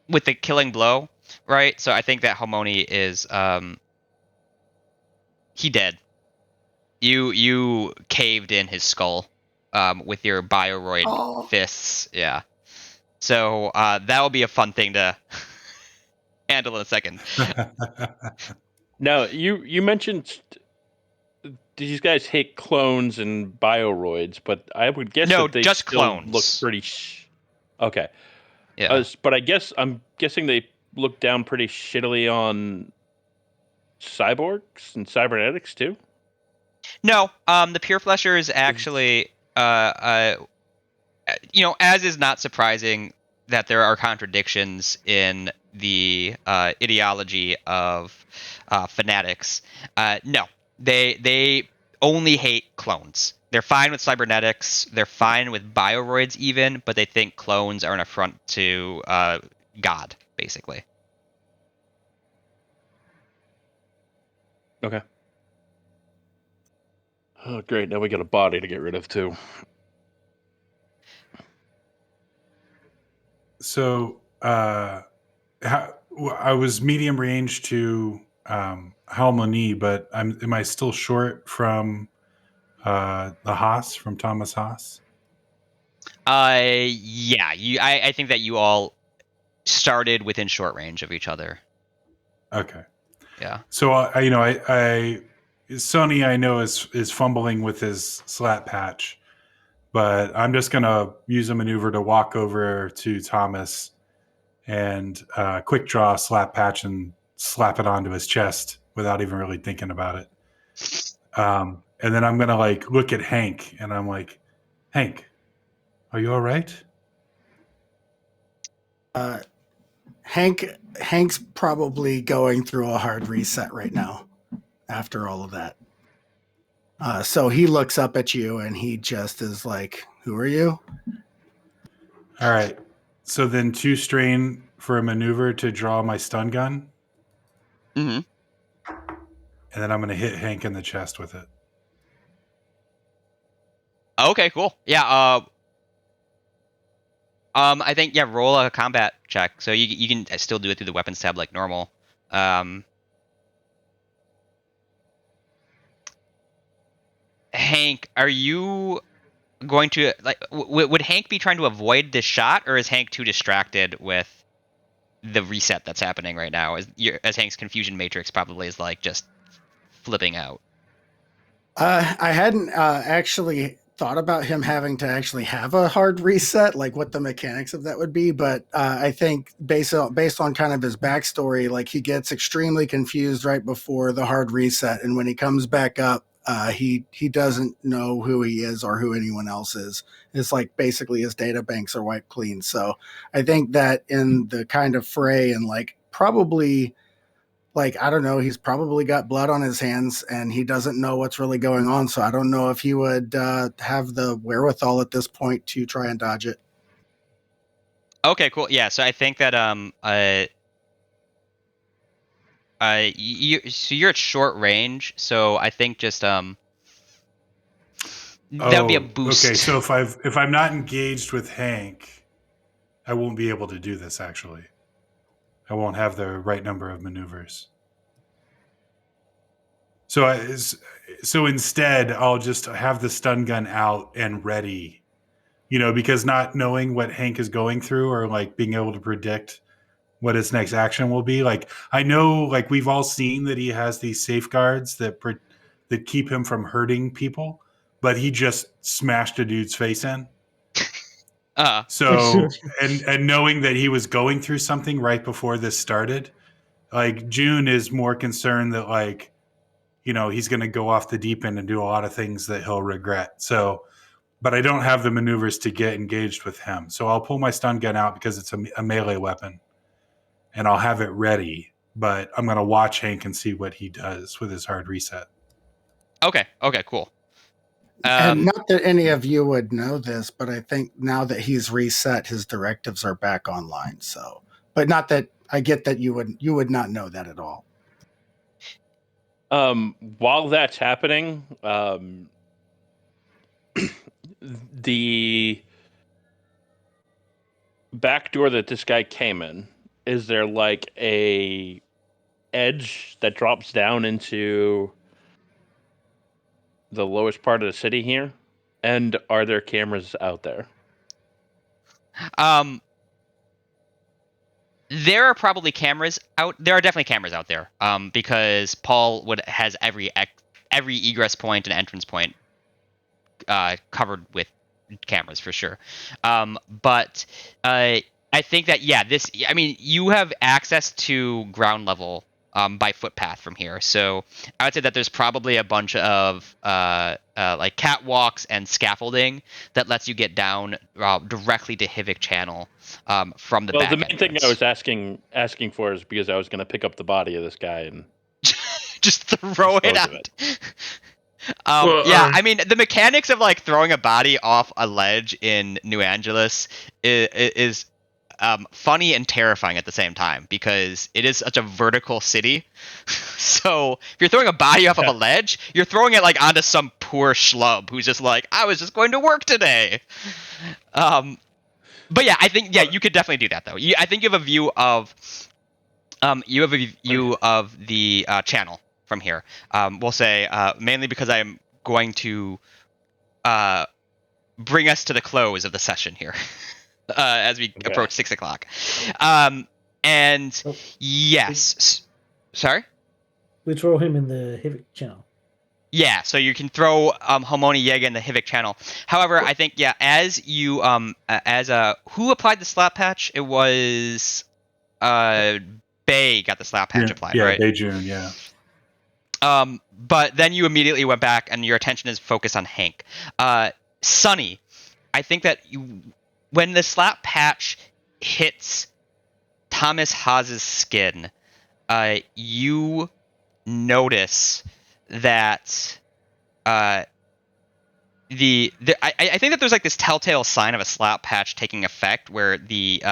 with the killing blow, right? So I think that Harmony is he dead. You caved in his skull with your bioroid Oh. fists. Yeah. So that will be a fun thing to handle in a second. Now, you mentioned these guys hate clones and bioroids, but I would guess No, that they just still clones. look pretty. Okay, Yeah. but I'm guessing they look down pretty shittily on cyborgs and cybernetics too. No, the pure fleshers actually, as is not surprising that there are contradictions in the ideology of fanatics. No, they only hate clones. They're fine with cybernetics. They're fine with bioroids even, but they think clones are an affront to God, basically. Okay. Oh, great! Now we got a body to get rid of too. So I was medium range to Halmony, but am I still short from the Haas, from Thomas Haas? Yeah, I think that you all started within short range of each other. Okay. Yeah. So I Sony I know is fumbling with his slap patch, but I'm just gonna use a maneuver to walk over to Thomas and quick draw a slap patch and slap it onto his chest without even really thinking about it. And then I'm gonna like look at Hank and I'm like, Hank, are you all right? Hank's probably going through a hard reset right now after all of that. So he looks up at you and he just is like, "Who are you?" All right. So then 2 strain for a maneuver to draw my stun gun, Mm-hmm. and then I'm gonna hit Hank in the chest with it. Okay, cool. Yeah. I think roll a combat check. So you can still do it through the weapons tab like normal. Hank, are you going to like? Would Hank be trying to avoid this shot, or is Hank too distracted with the reset that's happening right now? As Hank's confusion matrix probably is like just flipping out. I hadn't actually thought about him having to actually have a hard reset, like what the mechanics of that would be. But I think based on kind of his backstory, like he gets extremely confused right before the hard reset, and when he comes back up, he doesn't know who he is or who anyone else is. It's like basically his data banks are wiped clean. So I think that in the kind of fray and like probably like I don't know, he's probably got blood on his hands and he doesn't know what's really going on. So I don't know if he would have the wherewithal at this point to try and dodge it. Okay, cool. Yeah, so I think that so you're at short range, so I think just that would be a boost. Okay, so if I'm not engaged with Hank, I won't be able to do this. Actually, I won't have the right number of maneuvers. So instead, I'll just have the stun gun out and ready. Because not knowing what Hank is going through or like being able to predict what his next action will be. Like I know, like we've all seen that he has these safeguards that keep him from hurting people, but he just smashed a dude's face in. So and knowing that he was going through something right before this started, like June is more concerned that like he's going to go off the deep end and do a lot of things that he'll regret. So, but I don't have the maneuvers to get engaged with him. So I'll pull my stun gun out because it's a melee weapon, and I'll have it ready. But I'm going to watch Hank and see what he does with his hard reset. Okay, cool. And not that any of you would know this, but I think now that he's reset, his directives are back online. So, but not that I get that you would not know that at all. While that's happening, the back door that this guy came in, is there like a edge that drops down into the lowest part of the city here? And are there cameras out there? There are probably cameras out. There are definitely cameras out there. Because Paul has every egress point and entrance point covered with cameras for sure. But I think that you have access to ground level by footpath from here. So I would say that there's probably a bunch of like catwalks and scaffolding that lets you get down directly to Hivik Channel from the back. The main thing I was asking for is because I was going to pick up the body of this guy and just throw it out. I mean, the mechanics of like throwing a body off a ledge in New Angeles is funny and terrifying at the same time because it is such a vertical city. So if you're throwing a body off of a ledge, you're throwing it like onto some poor schlub who's just like, I was just going to work today. But yeah, I think you could definitely do that though. I think you have a view of the channel from here. We'll say mainly because I'm going to bring us to the close of the session here as we approach 6 o'clock. Yes. Sorry? We throw him in the Hivik channel. Yeah, so you can throw Homoni Yega in the Hivik channel. However, I think as you who applied the slap patch? It was Bay got the slap patch applied, right? Yeah, Bay June, yeah. But then you immediately went back and your attention is focused on Hank. Sonny, I think that when the slap patch hits Thomas Haas's skin, you notice that I think that there's like this telltale sign of a slap patch taking effect where the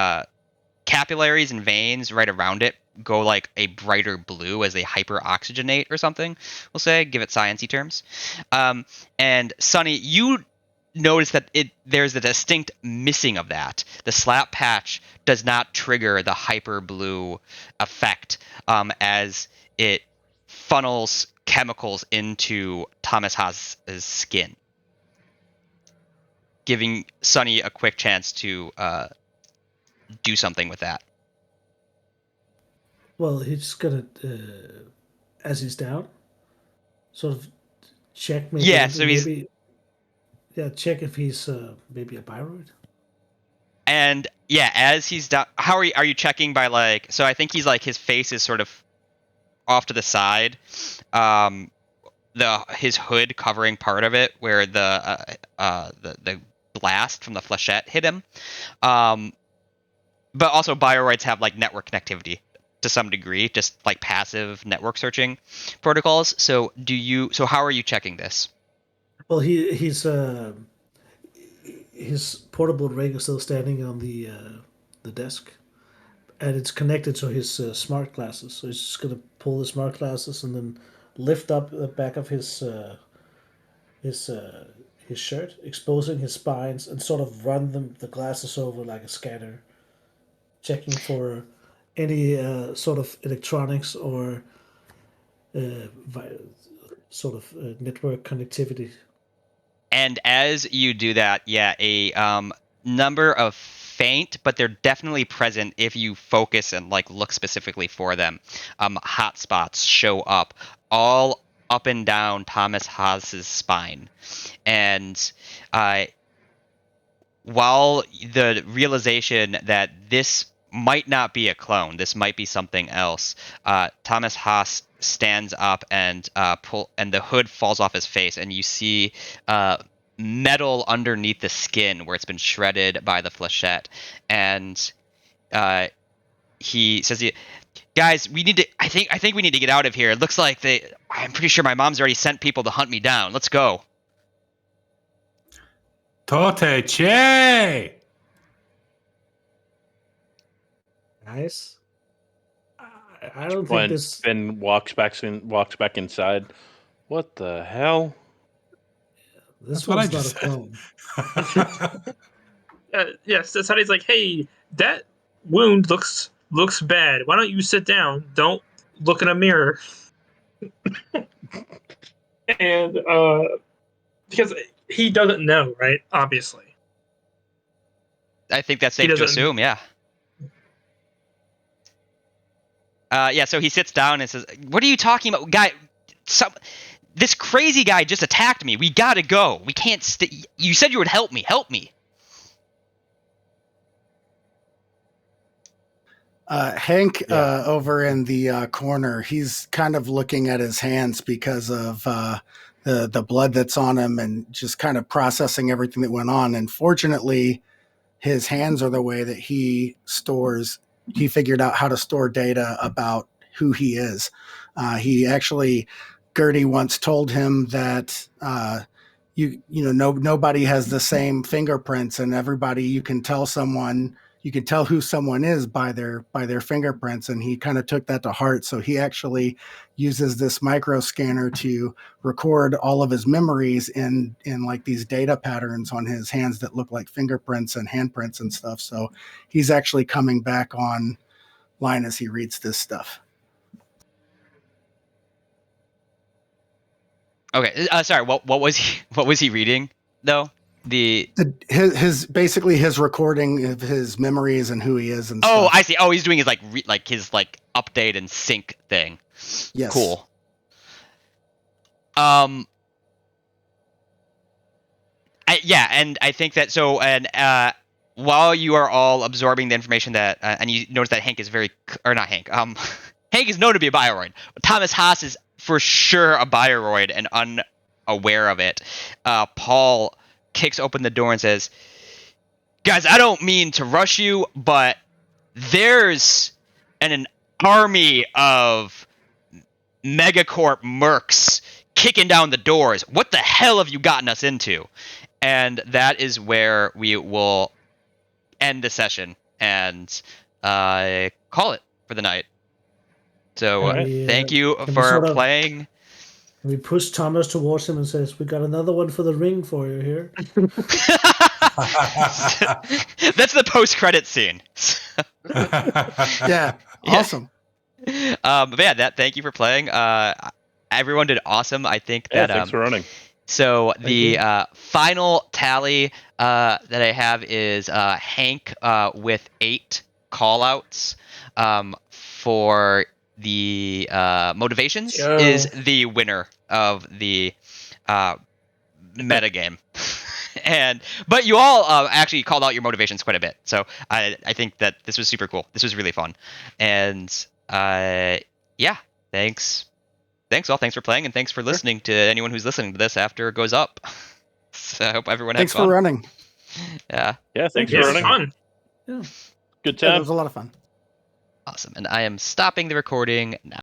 capillaries and veins right around it go like a brighter blue as they hyperoxygenate or something, we'll say, give it sciencey terms. And Sonny, you notice that there's a distinct missing of that. The slap patch does not trigger the hyper blue effect as it funnels chemicals into Thomas Haas's skin, giving Sonny a quick chance to do something with that. Well, he's just gonna, as he's down, sort of check maybe. Yeah, so maybe check if he's maybe a Byroid. And yeah, as he's done, how are you checking by like? So I think he's like his face is sort of off to the side. His hood covering part of it where the blast from the flechette hit him. But also Bioroids have like network connectivity to some degree, just like passive network searching protocols. So how are you checking this? Well, his portable rig is still standing on the desk, and it's connected to his smart glasses. So he's just gonna pull the smart glasses and then lift up the back of his uh, his shirt, exposing his spines, and sort of run the glasses over like a scanner, checking for any sort of electronics or sort of network connectivity. And as you do that, yeah, a number of faint, but they're definitely present if you focus and like look specifically for them. Hotspots show up all up and down Thomas Haas's spine, and while the realization that this might not be a clone, this might be something else, Thomas Haas stands up and the hood falls off his face, and you see metal underneath the skin where it's been shredded by the flechette, and he says, "Guys, we need to. I think we need to get out of here. It looks like I'm pretty sure my mom's already sent people to hunt me down. Let's go." Tote che! Nice. I don't think When this. Finn walks back inside. What the hell? This That's what I one's not just a said. clone. Yes, that's how he's like, hey, that wound looks bad. Why don't you sit down? Don't look in a mirror. And because he doesn't know, right? Obviously. I think that's safe to assume, yeah. Yeah, so he sits down and says, "What are you talking about, guy? This crazy guy just attacked me. We gotta go. We can't stay. You said you would help me. Help me." Hank over in the corner, he's kind of looking at his hands because of the blood that's on him and just kind of processing everything that went on. And fortunately, his hands are the way that he figured out how to store data about who he is. He actually, Gertie once told him that nobody has the same fingerprints, and everybody you can tell who someone is by their fingerprints, and he kind of took that to heart. So he actually uses this micro scanner to record all of his memories in like these data patterns on his hands that look like fingerprints and handprints and stuff. So he's actually coming back online as he reads this stuff. Okay, sorry. What was he reading though? His recording of his memories and who he is and stuff. I see. Oh, he's doing his his update and sync thing. Yes. Cool. And I think that so, and while you are all absorbing the information that, and you notice that Hank is not Hank. Hank is known to be a Bioroid. Thomas Haas is for sure a Bioroid and unaware of it. Paul kicks open the door and says, "Guys, I don't mean to rush you, but there's an army of megacorp mercs kicking down the doors. What the hell have you gotten us into?" And that is where we will end the session and call it for the night. So thank you for playing. We push Thomas towards him and says, "We got another one for the ring for you here." That's the post-credit scene. Yeah, awesome. But yeah, thank you for playing. Everyone did awesome. I think that. Thanks for running. So the final tally that I have is Hank with 8 callouts for the motivations is the winner of the metagame. But you all actually called out your motivations quite a bit, so I think that this was super cool. This was really fun, and yeah, thanks all. Thanks for playing, and thanks for listening to anyone who's listening to this after it goes up. So I hope everyone Thanks had fun. for running. Yeah, Yeah, thanks Yeah, for it's running. fun. Yeah. Good Yeah, that time. was a lot of fun. awesome. And I am stopping the recording now.